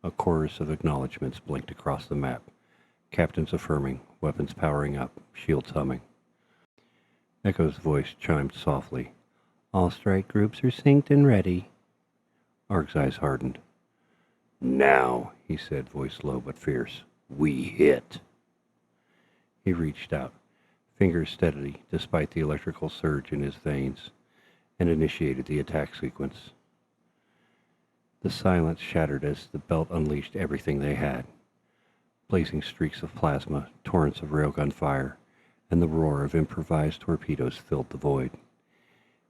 A chorus of acknowledgments blinked across the map, captains affirming, weapons powering up, shields humming. Echo's voice chimed softly. All strike groups are synced and ready. Arg's eyes hardened. Now, he said, voice low but fierce, we hit. He reached out, fingers steadily despite the electrical surge in his veins, and initiated the attack sequence. The silence shattered as the belt unleashed everything they had. Blazing streaks of plasma, torrents of railgun fire, and the roar of improvised torpedoes filled the void.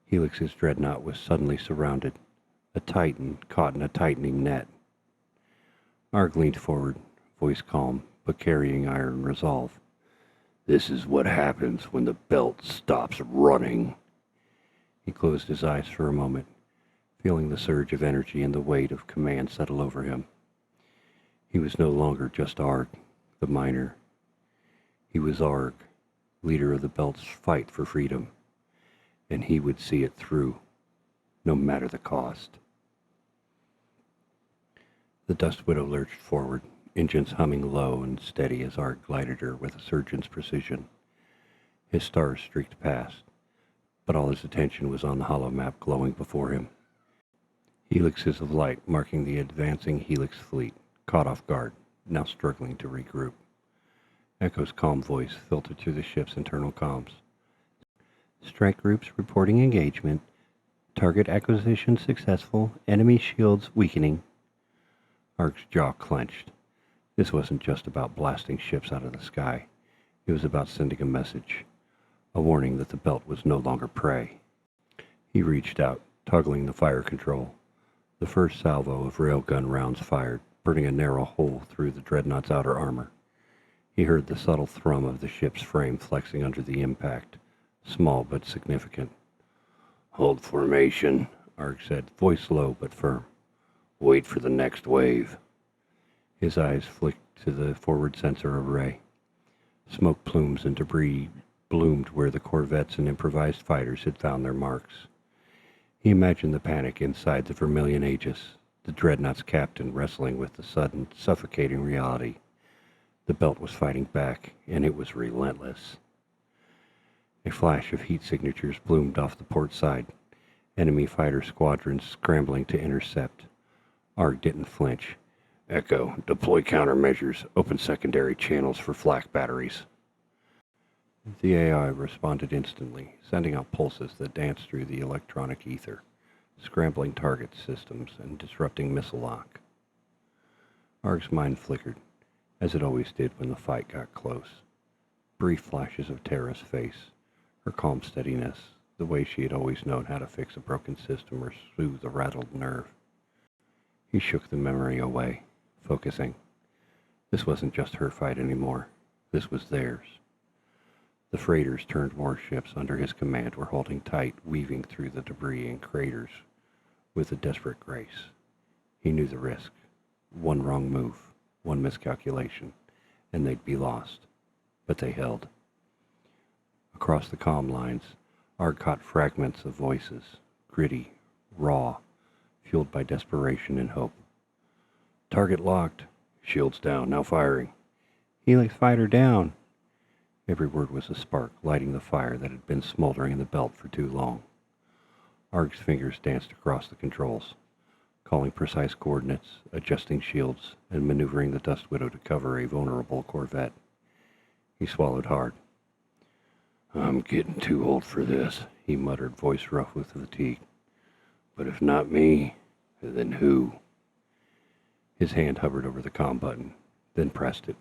Helix's dreadnought was suddenly surrounded, a titan caught in a tightening net. Arg leaned forward, voice calm, but carrying iron resolve. This is what happens when the belt stops running. He closed his eyes for a moment, feeling the surge of energy and the weight of command settle over him. He was no longer just Arg, the miner. He was Arg, leader of the belt's fight for freedom, and he would see it through, no matter the cost. The Dust Widow lurched forward, engines humming low and steady as Arg glided her with a surgeon's precision. His stars streaked past, but all his attention was on the hollow map glowing before him. Helixes of light marking the advancing Helix fleet, caught off guard, now struggling to regroup. Echo's calm voice filtered through the ship's internal comms. Strike groups reporting engagement. Target acquisition successful. Enemy shields weakening. Arg's jaw clenched. This wasn't just about blasting ships out of the sky. It was about sending a message, a warning that the belt was no longer prey. He reached out, toggling the fire control. The first salvo of railgun rounds fired, burning a narrow hole through the Dreadnought's outer armor. He heard the subtle thrum of the ship's frame flexing under the impact, small but significant. Hold formation, Arg said, voice low but firm. Wait for the next wave. His eyes flicked to the forward sensor array. Smoke plumes and debris bloomed where the corvettes and improvised fighters had found their marks. He imagined the panic inside the Vermilion Aegis, the Dreadnought's captain wrestling with the sudden, suffocating reality. The belt was fighting back, and it was relentless. A flash of heat signatures bloomed off the port side, enemy fighter squadrons scrambling to intercept. Arg didn't flinch. Echo, deploy countermeasures, open secondary channels for flak batteries. The AI responded instantly, sending out pulses that danced through the electronic ether, scrambling target systems and disrupting missile lock. Arg's mind flickered, as it always did when the fight got close. Brief flashes of Terra's face, her calm steadiness, the way she had always known how to fix a broken system or soothe a rattled nerve. He shook the memory away, focusing. This wasn't just her fight anymore. This was theirs. The freighters turned warships under his command were holding tight, weaving through the debris and craters with a desperate grace. He knew the risk. One wrong move, one miscalculation, and they'd be lost. But they held. Across the comm lines, Arg caught fragments of voices, gritty, raw, fueled by desperation and hope. Target locked. Shields down, now firing. Helix fighter down. Every word was a spark, lighting the fire that had been smoldering in the belt for too long. Arg's fingers danced across the controls, calling precise coordinates, adjusting shields, and maneuvering the Dust Widow to cover a vulnerable corvette. He swallowed hard. I'm getting too old for this, he muttered, voice rough with fatigue. But if not me, then who? His hand hovered over the comm button, then pressed it.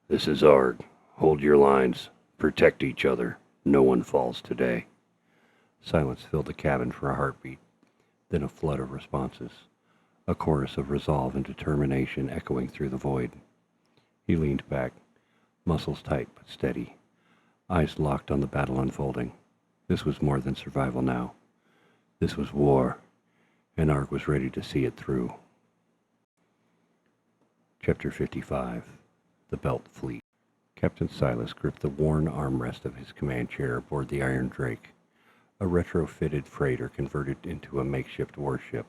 This is Arg. Hold your lines. Protect each other. No one falls today. Silence filled the cabin for a heartbeat, then a flood of responses, a chorus of resolve and determination echoing through the void. He leaned back, muscles tight but steady, eyes locked on the battle unfolding. This was more than survival now. This was war, and Arg was ready to see it through. Chapter 55. The Belt Fleet. Captain Silas gripped the worn armrest of his command chair aboard the Iron Drake, a retrofitted freighter converted into a makeshift warship.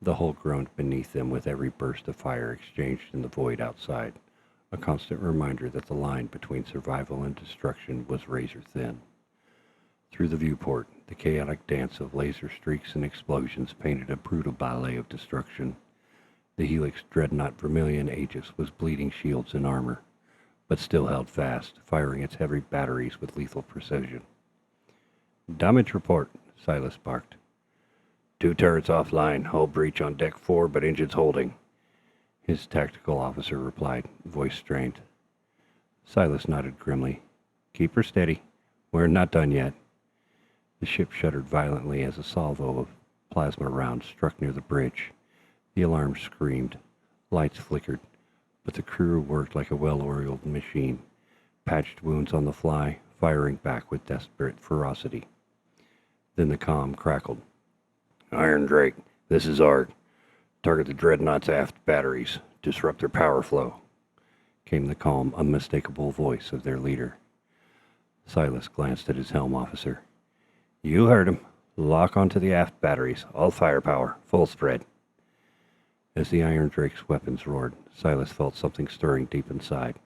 The hull groaned beneath them with every burst of fire exchanged in the void outside, a constant reminder that the line between survival and destruction was razor thin. Through the viewport, the chaotic dance of laser streaks and explosions painted a brutal ballet of destruction. The Helix Dreadnought Vermilion Aegis was bleeding shields and armor, but still held fast, firing its heavy batteries with lethal precision. "Damage report," Silas barked. "2 turrets offline, hull breach on deck 4, but engines holding," his tactical officer replied, voice strained. Silas nodded grimly. "Keep her steady. We're not done yet." The ship shuddered violently as a salvo of plasma rounds struck near the bridge. The alarm screamed. Lights flickered, but the crew worked like a well-oiled machine, patched wounds on the fly, firing back with desperate ferocity. Then the comm crackled. "Iron Drake, this is Arg. Target the Dreadnoughts' aft batteries. Disrupt their power flow," came the calm, unmistakable voice of their leader. Silas glanced at his helm officer. "You heard him. Lock onto the aft batteries. All firepower. Full spread." As the Iron Drake's weapons roared, Silas felt something stirring deep inside,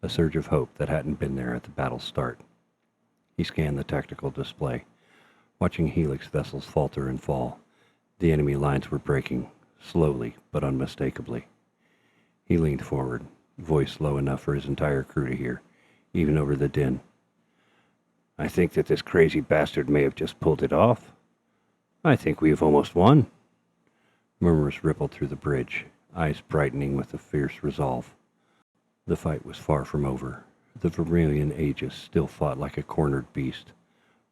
a surge of hope that hadn't been there at the battle's start. He scanned the tactical display, watching Helix vessels falter and fall. The enemy lines were breaking, slowly but unmistakably. He leaned forward, voice low enough for his entire crew to hear, even over the din. "I think that this crazy bastard may have just pulled it off. I think we have almost won." Murmurs rippled through the bridge, eyes brightening with a fierce resolve. The fight was far from over. The Vermilion Aegis still fought like a cornered beast,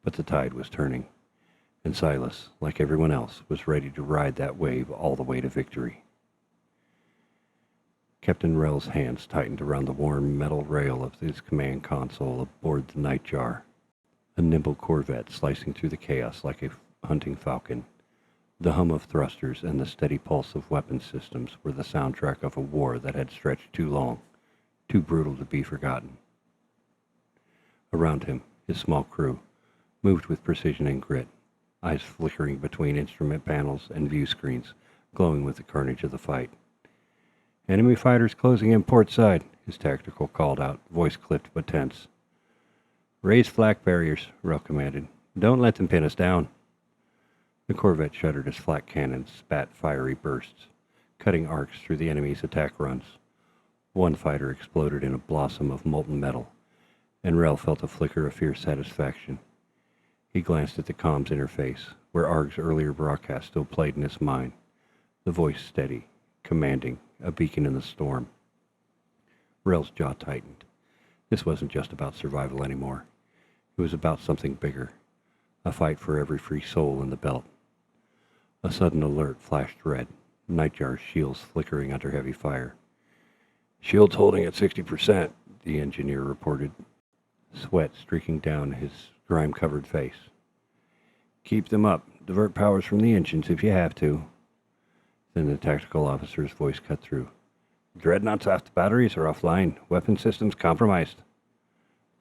but the tide was turning, and Silas, like everyone else, was ready to ride that wave all the way to victory. Captain Rel's hands tightened around the warm metal rail of his command console aboard the Nightjar, a nimble corvette slicing through the chaos like a hunting falcon. The hum of thrusters and the steady pulse of weapon systems were the soundtrack of a war that had stretched too long, too brutal to be forgotten. Around him, his small crew moved with precision and grit, eyes flickering between instrument panels and view screens, glowing with the carnage of the fight. "Enemy fighters closing in port side," his tactical called out, voice clipped but tense. "Raise flak barriers," Rel commanded. "Don't let them pin us down." The corvette shuddered as flak cannons spat fiery bursts, cutting arcs through the enemy's attack runs. One fighter exploded in a blossom of molten metal, and Rel felt a flicker of fierce satisfaction. He glanced at the comms interface, where Arg's earlier broadcast still played in his mind, the voice steady, commanding, a beacon in the storm. Rel's jaw tightened. This wasn't just about survival anymore. It was about something bigger, a fight for every free soul in the belt. A sudden alert flashed red, Nightjar's shields flickering under heavy fire. "Shields holding at 60%, the engineer reported, sweat streaking down his grime-covered face. "Keep them up. Divert powers from the engines if you have to." Then the tactical officer's voice cut through. "Dreadnoughts aft batteries are offline. Weapon systems compromised."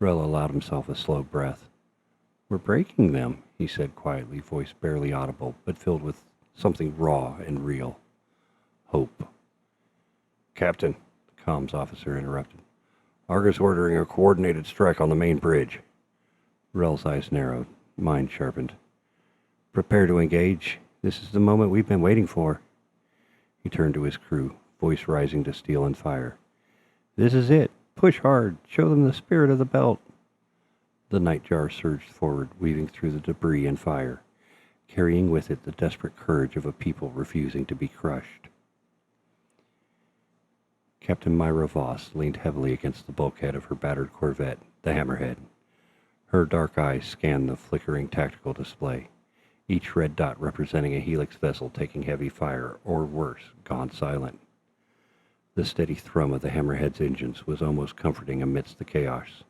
Rel allowed himself a slow breath. "We're breaking them," he said quietly, voice barely audible, but filled with something raw and real. Hope. "Captain," the comms officer interrupted. "Arg is ordering a coordinated strike on the main bridge." Rel's eyes narrowed, mind sharpened. "Prepare to engage. This is the moment we've been waiting for." He turned to his crew, voice rising to steel and fire. "This is it. Push hard. Show them the spirit of the belt." The Nightjar surged forward, weaving through the debris and fire, carrying with it the desperate courage of a people refusing to be crushed. Captain Myra Voss leaned heavily against the bulkhead of her battered corvette, the Hammerhead. Her dark eyes scanned the flickering tactical display, each red dot representing a Helix vessel taking heavy fire, or worse, gone silent. The steady thrum of the Hammerhead's engines was almost comforting amidst the chaos,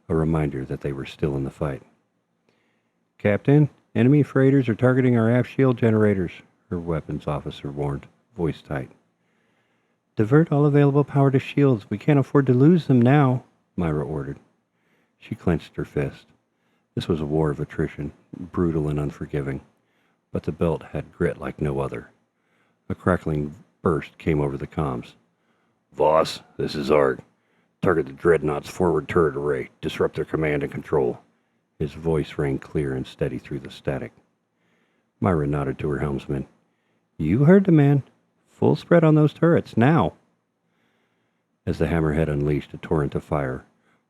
a reminder that they were still in the fight. "Captain, enemy freighters are targeting our aft shield generators," her weapons officer warned, voice tight. Divert all available power to shields. We can't afford to lose them now, Myra ordered. She clenched her fist. This was a war of attrition, brutal and unforgiving, but the belt had grit like no other. A crackling burst came over the comms. Voss, this is Arg. Target the Dreadnoughts' forward turret array. Disrupt their command and control. His voice rang clear and steady through the static. Myra nodded to her helmsman. You heard the man. Full spread on those turrets, now. As the hammerhead unleashed a torrent of fire,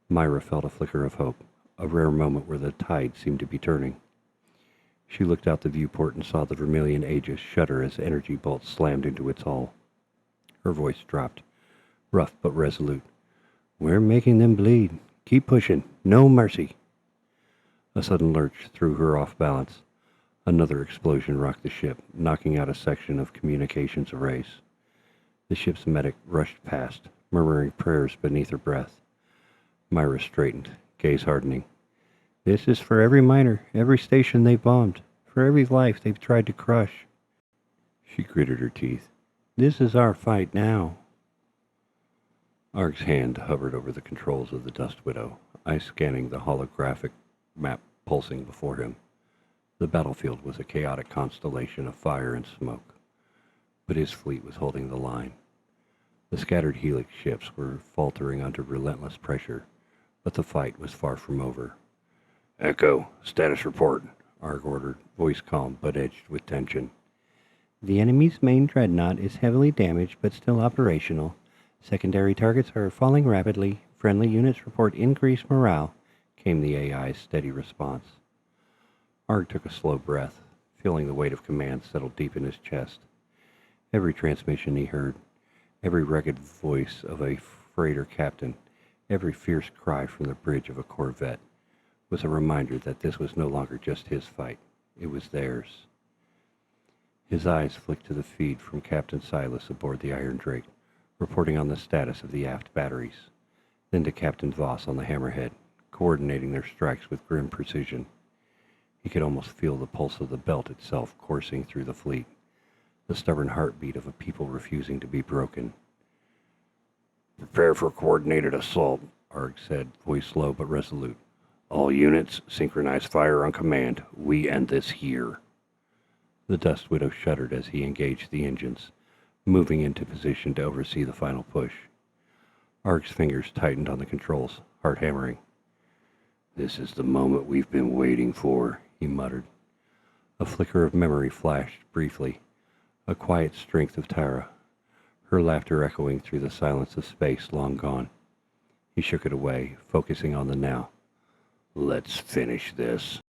Myra felt a flicker of hope, a rare moment where the tide seemed to be turning. She looked out the viewport and saw the vermilion Aegis shudder as energy bolts slammed into its hull. Her voice dropped, rough but resolute. We're making them bleed. Keep pushing. No mercy. A sudden lurch threw her off balance. Another explosion rocked the ship, knocking out a section of communications arrays. The ship's medic rushed past, murmuring prayers beneath her breath. Myra straightened, gaze hardening. This is for every miner, every station they've bombed, for every life they've tried to crush. She gritted her teeth. This is our fight now. Arg's hand hovered over the controls of the Dust Widow, eyes scanning the holographic map pulsing before him. The battlefield was a chaotic constellation of fire and smoke, but his fleet was holding the line. The scattered Helix ships were faltering under relentless pressure, but the fight was far from over. Echo, status report, Arg ordered, voice calm but edged with tension. The enemy's main dreadnought is heavily damaged but still operational. Secondary targets are falling rapidly. Friendly units report increased morale, came the AI's steady response. Arg took a slow breath, feeling the weight of command settle deep in his chest. Every transmission he heard, every rugged voice of a freighter captain, every fierce cry from the bridge of a corvette, was a reminder that this was no longer just his fight. It was theirs. His eyes flicked to the feed from Captain Silas aboard the Iron Drake, reporting on the status of the aft batteries, then to Captain Voss on the Hammerhead, coordinating their strikes with grim precision. He could almost feel the pulse of the belt itself coursing through the fleet, the stubborn heartbeat of a people refusing to be broken. Prepare for coordinated assault, Arg said, voice low but resolute. All units, synchronize fire on command. We end this here. The Dust Widow shuddered as he engaged the engines, moving into position to oversee the final push. Arg's fingers tightened on the controls, heart hammering. This is the moment we've been waiting for, he muttered. A flicker of memory flashed briefly, a quiet strength of Tara, her laughter echoing through the silence of space long gone. He shook it away, focusing on the now. Let's finish this.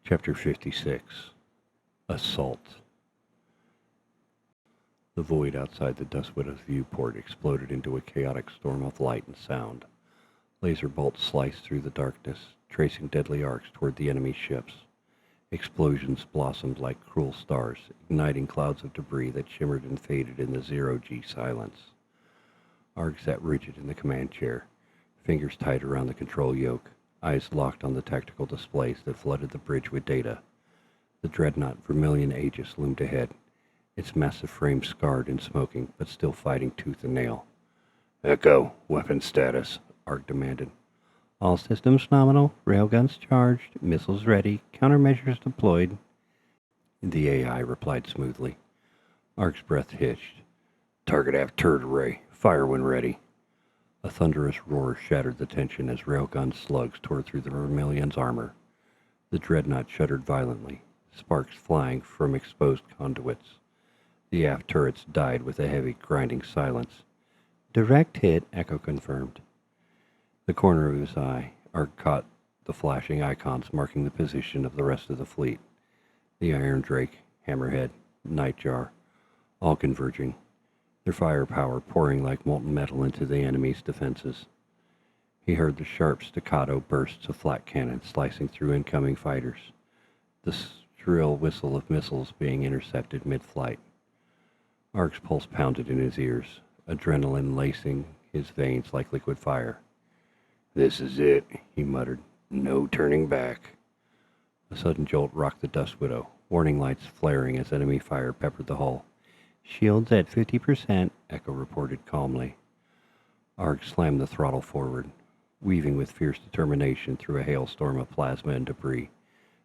Chapter 56. Assault. The void outside the Dust Widow's viewport exploded into a chaotic storm of light and sound. Laser bolts sliced through the darkness, tracing deadly arcs toward the enemy ships. Explosions blossomed like cruel stars, igniting clouds of debris that shimmered and faded in the zero-G silence. Arg sat rigid in the command chair, fingers tight around the control yoke, eyes locked on the tactical displays that flooded the bridge with data. The dreadnought Vermilion Aegis loomed ahead, its massive frame scarred and smoking, but still fighting tooth and nail. Echo, weapon status, Arg demanded. All systems nominal, railguns charged, missiles ready, countermeasures deployed. The AI replied smoothly. Arg's breath hitched. Target aft turret array, fire when ready. A thunderous roar shattered the tension as railgun slugs tore through the Vermilion's armor. The dreadnought shuddered violently, sparks flying from exposed conduits. The aft turrets died with a heavy, grinding silence. Direct hit, Echo confirmed. The corner of his eye, Arg caught the flashing icons marking the position of the rest of the fleet. The Iron Drake, Hammerhead, Nightjar, all converging, their firepower pouring like molten metal into the enemy's defenses. He heard the sharp staccato bursts of flak cannon slicing through incoming fighters, the shrill whistle of missiles being intercepted mid-flight. Arg's pulse pounded in his ears, adrenaline lacing his veins like liquid fire. This is it, he muttered. No turning back. A sudden jolt rocked the Dust Widow, warning lights flaring as enemy fire peppered the hull. Shields at 50%. Echo reported calmly. Arg slammed the throttle forward, weaving with fierce determination through a hailstorm of plasma and debris.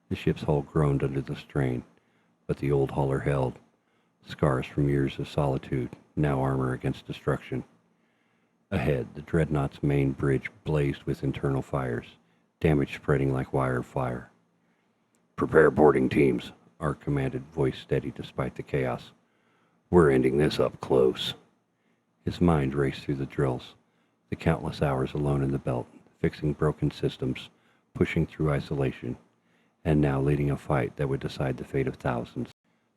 The ship's hull groaned under the strain, but the old hauler held. Scars from years of solitude, now armor against destruction. Ahead, the Dreadnought's main bridge blazed with internal fires, damage spreading like wildfire. "Prepare boarding teams," Arg commanded, voice steady despite the chaos. "We're ending this up close." His mind raced through the drills, the countless hours alone in the belt, fixing broken systems, pushing through isolation, and now leading a fight that would decide the fate of thousands.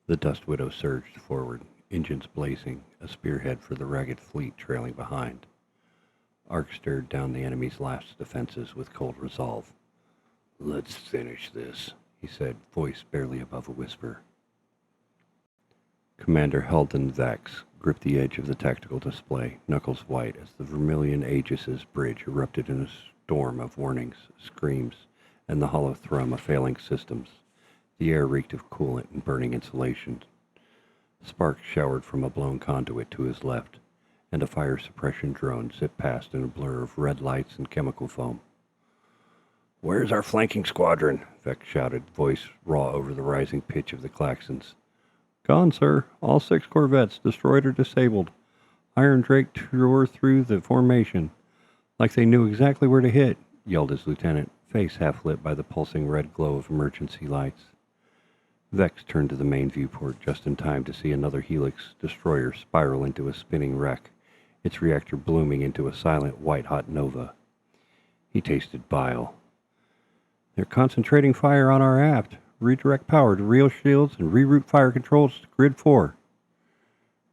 The Dust Widow surged forward, engines blazing, a spearhead for the ragged fleet trailing behind. Arg stared down the enemy's last defenses with cold resolve. "Let's finish this," he said, voice barely above a whisper. Commander Heldon Vex gripped the edge of the tactical display, knuckles white, as the Vermilion Aegis's bridge erupted in a storm of warnings, screams, and the hollow thrum of failing systems. The air reeked of coolant and burning insulation. Sparks showered from a blown conduit to his left, and a fire suppression drone zipped past in a blur of red lights and chemical foam. "Where's our flanking squadron?" Vex shouted, voice raw over the rising pitch of the klaxons. Gone, sir. All 6 corvettes destroyed or disabled. Iron Drake tore through the formation, like they knew exactly where to hit, yelled his lieutenant, face half lit by the pulsing red glow of emergency lights. Vex turned to the main viewport just in time to see another Helix destroyer spiral into a spinning wreck, its reactor blooming into a silent white-hot nova. He tasted bile. "They're concentrating fire on our aft. Redirect power to real shields and reroute fire controls to Grid 4.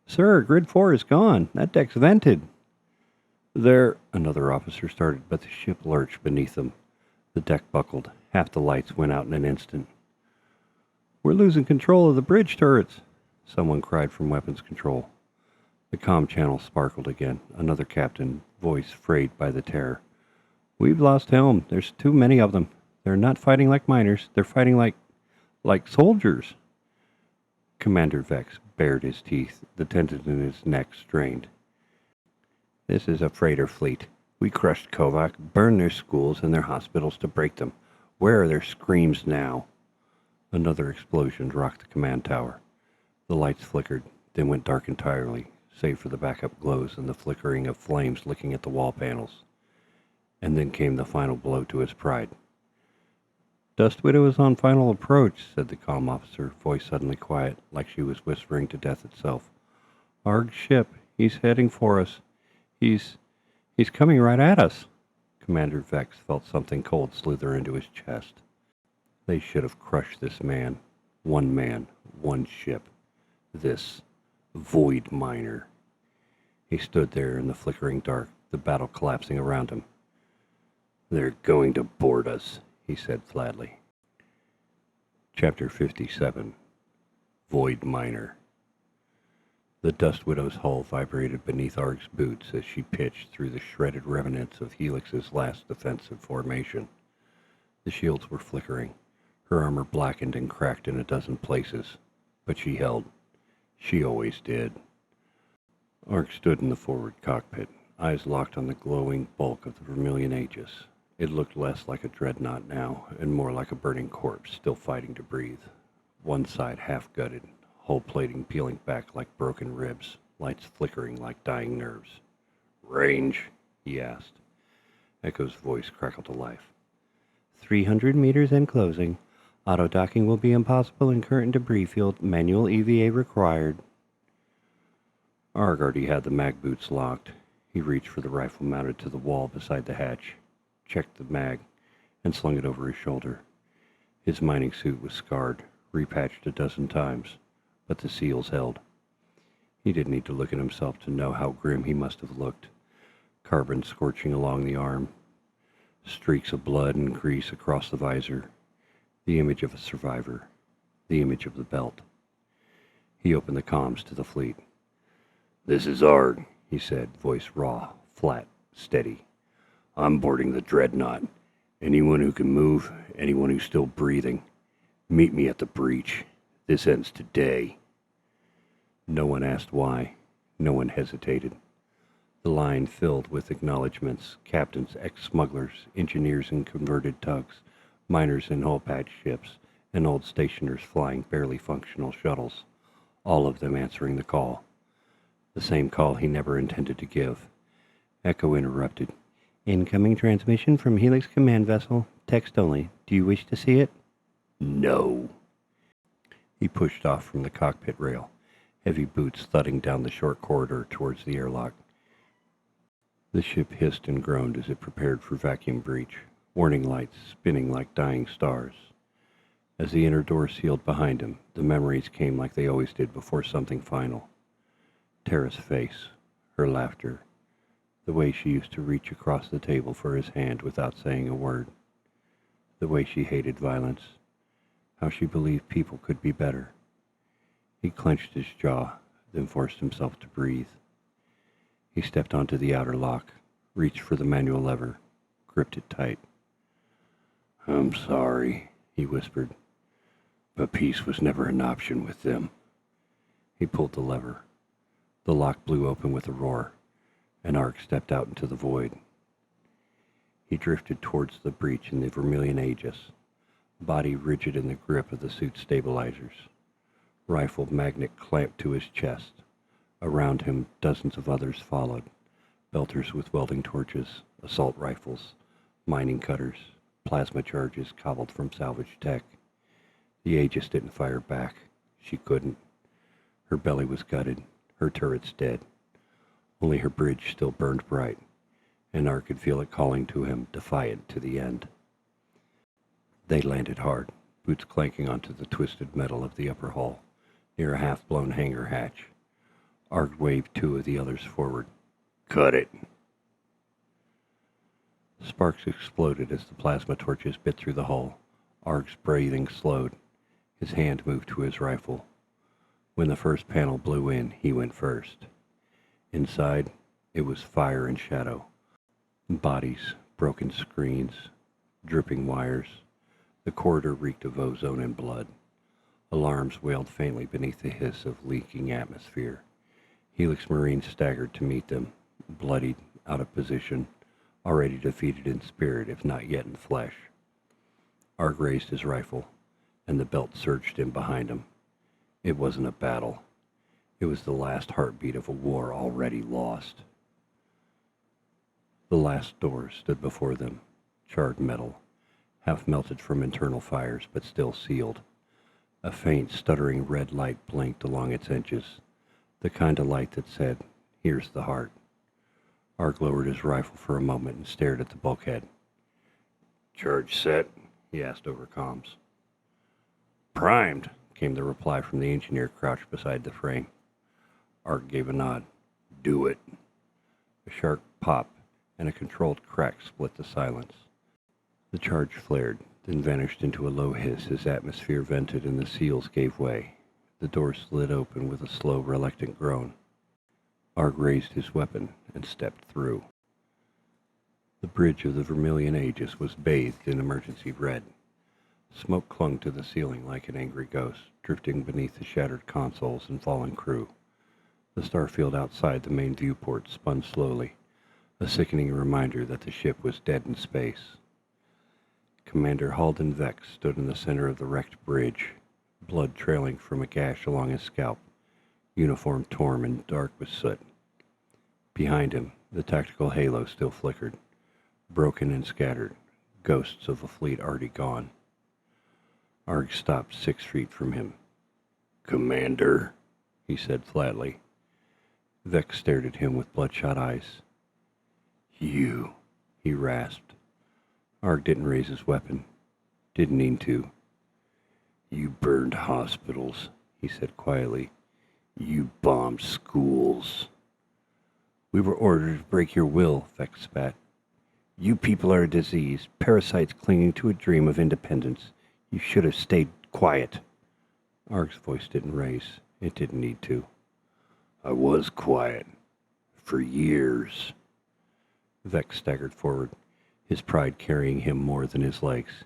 "Sir, Grid 4 is gone. That deck's vented." "There," another officer started, but the ship lurched beneath them. The deck buckled. Half the lights went out in an instant. "We're losing control of the bridge turrets," someone cried from weapons control. The comm channel sparkled again. Another captain, voice frayed by the terror. "We've lost helm. There's too many of them. They're not fighting like miners. They're fighting like soldiers." Commander Vex bared his teeth, the tendon in his neck strained. "This is a freighter fleet. We crushed Kovac, burned their schools and their hospitals to break them. Where are their screams now?" Another explosion rocked the command tower. The lights flickered, then went dark entirely, save for the backup glows and the flickering of flames licking at the wall panels. And then came the final blow to his pride. "Dust Widow is on final approach," said the comm officer, voice suddenly quiet, like she was whispering to death itself. "Arg's ship. He's heading for us. He's coming right at us." Commander Vex felt something cold slither into his chest. They should have crushed this man, one ship. This void miner. He stood there in the flickering dark, the battle collapsing around him. "They're going to board us," he said flatly. Chapter 57. Void Miner. The Dust Widow's hull vibrated beneath Arg's boots as she pitched through the shredded remnants of Helix's last defensive formation. The shields were flickering. Her armor blackened and cracked in a dozen places. But she held. She always did. Arg stood in the forward cockpit, eyes locked on the glowing bulk of the Vermilion Aegis. It looked less like a dreadnought now, and more like a burning corpse still fighting to breathe. One side half-gutted, hull plating peeling back like broken ribs, lights flickering like dying nerves. "Range?" he asked. Echo's voice crackled to life. 300 meters and closing. Auto-docking will be impossible in current debris field. Manual EVA required. Arg already had the mag boots locked. He reached for the rifle mounted to the wall beside the hatch, checked the mag, and slung it over his shoulder. His mining suit was scarred, repatched a dozen times, but the seals held. He didn't need to look at himself to know how grim he must have looked. Carbon scorching along the arm, streaks of blood and grease across the visor, the image of a survivor, the image of the belt. He opened the comms to the fleet. "This is Arg," he said, voice raw, flat, steady. "I'm boarding the Dreadnought. Anyone who can move, anyone who's still breathing, meet me at the breach. This ends today. No one asked why. No one hesitated. The line filled with acknowledgments, captains, ex-smugglers, engineers in converted tugs, miners in hull-patch ships, and old stationers flying barely functional shuttles, all of them answering the call. The same call he never intended to give. Echo interrupted. Incoming transmission from Helix command vessel. Text only. Do you wish to see it? No. He pushed off from the cockpit rail, heavy boots thudding down the short corridor towards the airlock. The ship hissed and groaned as it prepared for vacuum breach, warning lights spinning like dying stars. As the inner door sealed behind him, the memories came like they always did before something final. Tara's face, her laughter, the way she used to reach across the table for his hand without saying a word, the way she hated violence, how she believed people could be better. He clenched his jaw, then forced himself to breathe. He stepped onto the outer lock, reached for the manual lever, gripped it tight. "I'm sorry," he whispered, "but peace was never an option with them." He pulled the lever. The lock blew open with a roar, and Arg stepped out into the void. He drifted towards the breach in the Vermilion Aegis, body rigid in the grip of the suit's stabilizers, rifle magnet clamped to his chest. Around him, dozens of others followed, belters with welding torches, assault rifles, mining cutters, plasma charges cobbled from salvage tech. The Aegis didn't fire back. She couldn't. Her belly was gutted, her turrets dead. Only her bridge still burned bright, and Arg could feel it calling to him, defiant to the end. They landed hard, boots clanking onto the twisted metal of the upper hull, near a half-blown hangar hatch. Arg waved two of the others forward. "Cut it!" Sparks exploded as the plasma torches bit through the hull. Arg's breathing slowed. His hand moved to his rifle. When the first panel blew in, he went first. Inside, it was fire and shadow. Bodies, broken screens, dripping wires. The corridor reeked of ozone and blood. Alarms wailed faintly beneath the hiss of leaking atmosphere. Helix Marines staggered to meet them, bloodied, out of position, already defeated in spirit, if not yet in flesh. Arg raised his rifle, and the belt surged in behind him. It wasn't a battle. It was the last heartbeat of a war already lost. The last door stood before them, charred metal, half melted from internal fires, but still sealed. A faint, stuttering red light blinked along its edges, the kind of light that said, "Here's the heart." Arg lowered his rifle for a moment and stared at the bulkhead. "Charge set?" he asked over comms. "Primed," came the reply from the engineer crouched beside the frame. Arg gave a nod. "Do it." A sharp pop and a controlled crack split the silence. The charge flared, then vanished into a low hiss as atmosphere vented and the seals gave way. The door slid open with a slow, reluctant groan. Arg raised his weapon and stepped through. The bridge of the Vermilion Aegis was bathed in emergency red. Smoke clung to the ceiling like an angry ghost, drifting beneath the shattered consoles and fallen crew. The starfield outside the main viewport spun slowly, a sickening reminder that the ship was dead in space. Commander Halden Vex stood in the center of the wrecked bridge, blood trailing from a gash along his scalp, uniform torn and dark with soot. Behind him, the tactical halo still flickered, broken and scattered, ghosts of a fleet already gone. Arg stopped 6 feet from him. "Commander," he said flatly. Vex stared at him with bloodshot eyes. "You," he rasped. Arg didn't raise his weapon. Didn't need to. "You burned hospitals," he said quietly. "You bombed schools." "We were ordered to break your will," Vex spat. "You people are a disease, parasites clinging to a dream of independence. You should have stayed quiet." Arg's voice didn't raise. It didn't need to. "I was quiet. For years." Vex staggered forward, his pride carrying him more than his legs.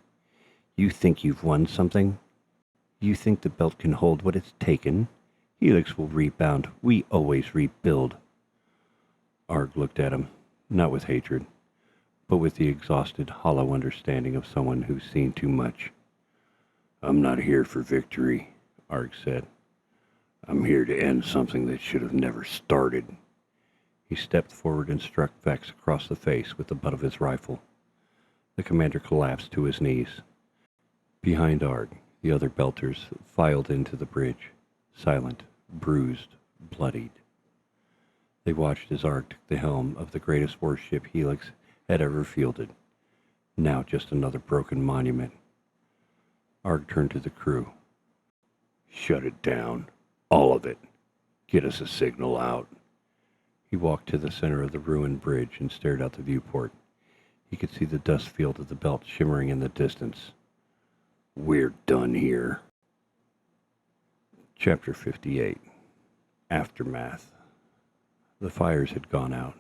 "You think you've won something? You think the belt can hold what it's taken? Helix will rebound. We always rebuild. Arg looked at him, not with hatred, but with the exhausted, hollow understanding of someone who's seen too much. I'm not here for victory, Arg said. I'm here to end something that should have never started. He stepped forward and struck Vex across the face with the butt of his rifle. The commander collapsed to his knees. Behind Arg, the other Belters filed into the bridge, silent, bruised, bloodied. They watched as Arg took the helm of the greatest warship Helix had ever fielded, now just another broken monument. Arg turned to the crew. Shut it down. All of it. Get us a signal out. He walked to the center of the ruined bridge and stared out the viewport. He could see the dust field of the belt shimmering in the distance. We're done here. Chapter 58. Aftermath. The fires had gone out.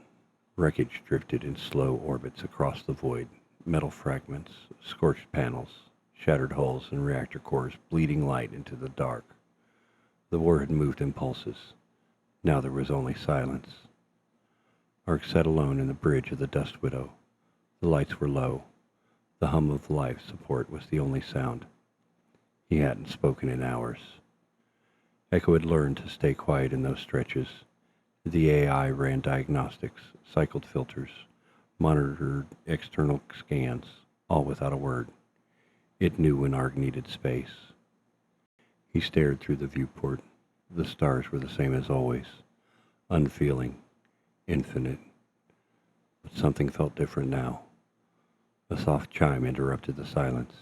Wreckage drifted in slow orbits across the void. Metal fragments, scorched panels, shattered hulls, and reactor cores bleeding light into the dark. The war had moved in pulses. Now there was only silence. Arg sat alone in the bridge of the Dust Widow. The lights were low. The hum of life support was the only sound. He hadn't spoken in hours. Echo had learned to stay quiet in those stretches. The AI ran diagnostics, cycled filters, monitored external scans, all without a word. It knew when Arg needed space. He stared through the viewport. The stars were the same as always, unfeeling, infinite. But something felt different now. A soft chime interrupted the silence.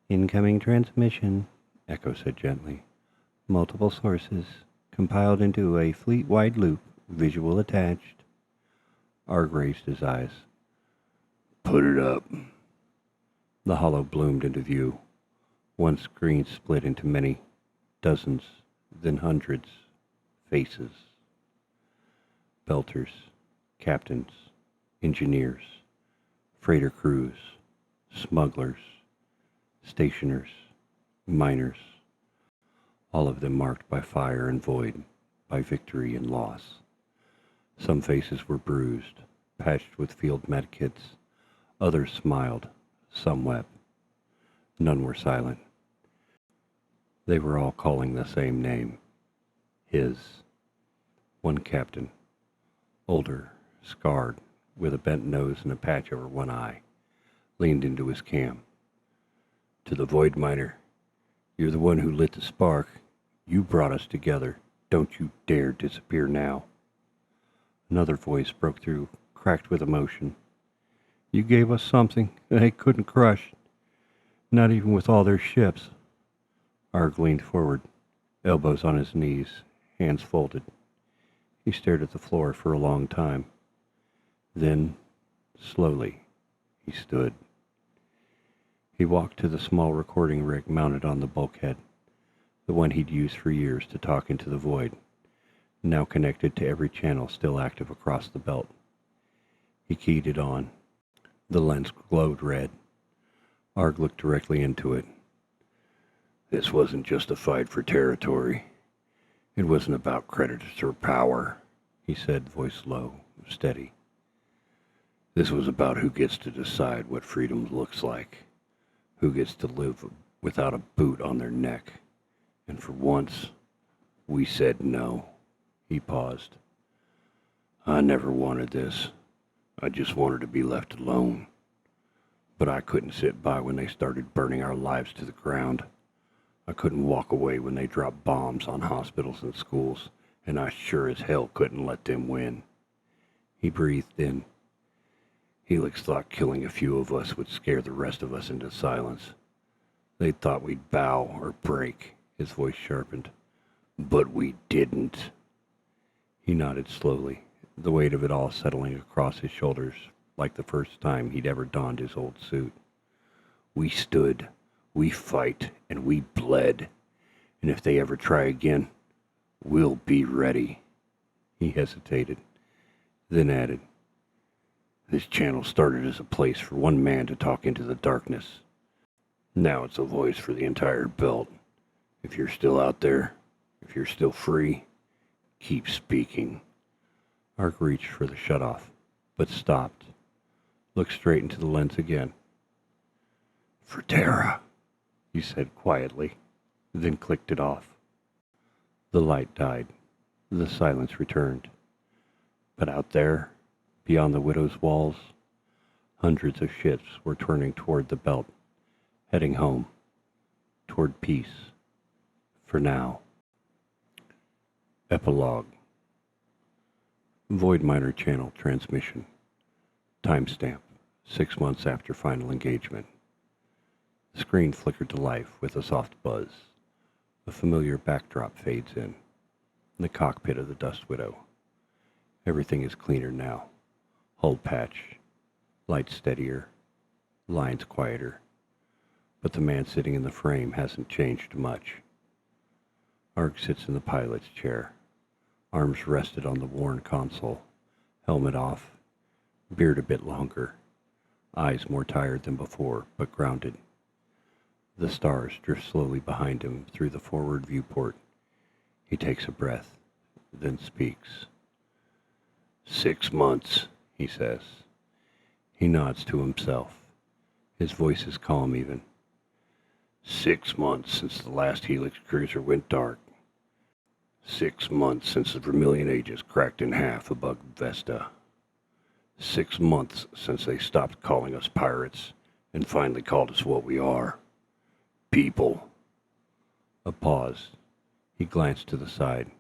Incoming transmission, Echo said gently. Multiple sources, compiled into a fleet-wide loop, visual attached. Arg raised his eyes. Put it up. The hollow bloomed into view. One screen split into many, dozens, then hundreds, faces. Belters, captains, engineers, freighter crews, smugglers, stationers, miners, all of them marked by fire and void, by victory and loss. Some faces were bruised, patched with field medkits. Others smiled, some wept. None were silent. They were all calling the same name. His. One captain, older, scarred, with a bent nose and a patch over one eye, leaned into his cam. To the Void Miner, you're the one who lit the spark. You brought us together. Don't you dare disappear now. Another voice broke through, cracked with emotion. You gave us something they couldn't crush, not even with all their ships. Arg leaned forward, elbows on his knees, hands folded. He stared at the floor for a long time. Then, slowly, he stood. He walked to the small recording rig mounted on the bulkhead, the one he'd used for years to talk into the void, now connected to every channel still active across the belt. He keyed it on. The lens glowed red. Arg looked directly into it. This wasn't just a fight for territory. It wasn't about credits or power, he said, voice low, steady. This was about who gets to decide what freedom looks like, who gets to live without a boot on their neck. And for once, we said no. He paused. I never wanted this. I just wanted to be left alone. But I couldn't sit by when they started burning our lives to the ground. I couldn't walk away when they dropped bombs on hospitals and schools, and I sure as hell couldn't let them win. He breathed in. Helix thought killing a few of us would scare the rest of us into silence. They thought we'd bow or break. His voice sharpened. But we didn't. He nodded slowly, the weight of it all settling across his shoulders like the first time he'd ever donned his old suit. We stood, we fight, and we bled. And if they ever try again, we'll be ready. He hesitated, then added, This channel started as a place for one man to talk into the darkness. Now it's a voice for the entire belt. If you're still out there, if you're still free, keep speaking. Arg reached for the shutoff, but stopped. Looked straight into the lens again. For Terra, he said quietly, then clicked it off. The light died. The silence returned. But out there, beyond the widow's walls, hundreds of ships were turning toward the belt, heading home, toward peace, for now. Epilogue. Void Miner Channel transmission. Timestamp, 6 months after final engagement. The screen flickered to life with a soft buzz. A familiar backdrop fades in. The cockpit of the Dust Widow. Everything is cleaner now. Hull patch. Lights steadier. Lines quieter. But the man sitting in the frame hasn't changed much. Arg sits in the pilot's chair. Arms rested on the worn console. Helmet off. Beard a bit longer. Eyes more tired than before, but grounded. The stars drift slowly behind him through the forward viewport. He takes a breath, then speaks. 6 months, he says. He nods to himself. His voice is calm even. 6 months since the last Helix cruiser went dark. 6 months since the Vermilion Aegis cracked in half above Vesta. 6 months since they stopped calling us pirates and finally called us what we are. People. A pause. He glanced to the side,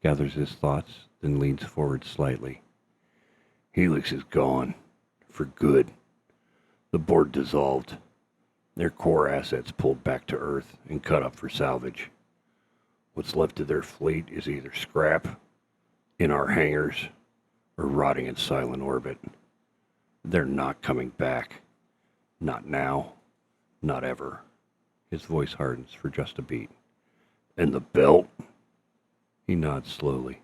gathers his thoughts, then leans forward slightly. Helix is gone. For good. The board dissolved. Their core assets pulled back to Earth and cut up for salvage. What's left of their fleet is either scrap, in our hangars, or rotting in silent orbit. They're not coming back. Not now. Not ever. His voice hardens for just a beat. And the belt? He nods slowly.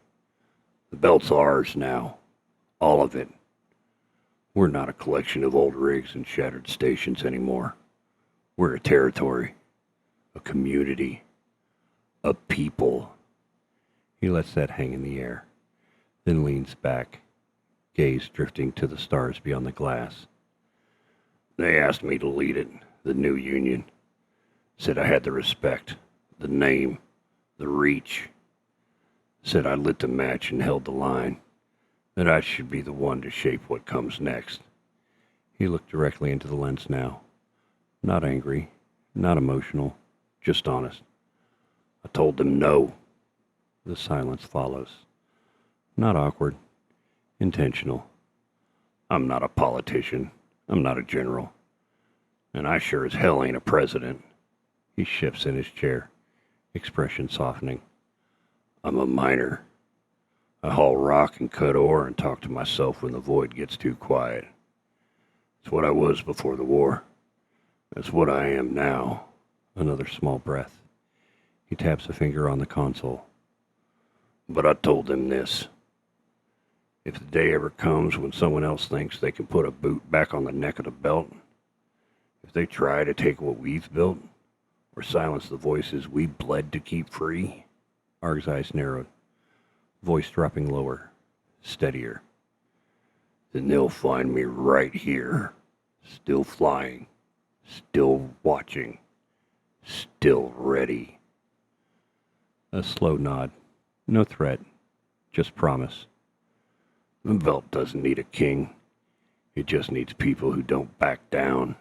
The belt's ours now. All of it. We're not a collection of old rigs and shattered stations anymore. We're a territory. A community. A people. He lets that hang in the air, then leans back, gaze drifting to the stars beyond the glass. They asked me to lead it, the new union. Said I had the respect, the name, the reach. Said I lit the match and held the line. That I should be the one to shape what comes next. He looked directly into the lens now. Not angry, not emotional, just honest. I told them no. The silence follows. Not awkward. Intentional. I'm not a politician. I'm not a general. And I sure as hell ain't a president. He shifts in his chair, expression softening. I'm a miner. I haul rock and cut ore and talk to myself when the void gets too quiet. It's what I was before the war. That's what I am now. Another small breath. He taps a finger on the console. But I told them this. If the day ever comes when someone else thinks they can put a boot back on the neck of the belt, if they try to take what we've built, or silence the voices we bled to keep free, Arg's eyes narrowed, voice dropping lower, steadier. Then they'll find me right here, still flying, still watching, still ready. A slow nod. No threat, just promise. The belt doesn't need a king. It just needs people who don't back down.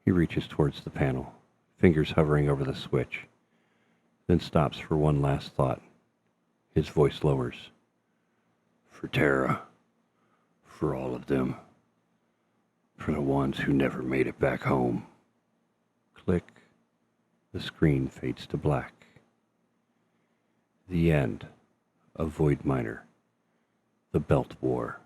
He reaches towards the panel, fingers hovering over the switch, then stops for one last thought. His voice lowers. For Terra. For all of them. For the ones who never made it back home. Click. The screen fades to black. The end of Void Miner. The Belt War.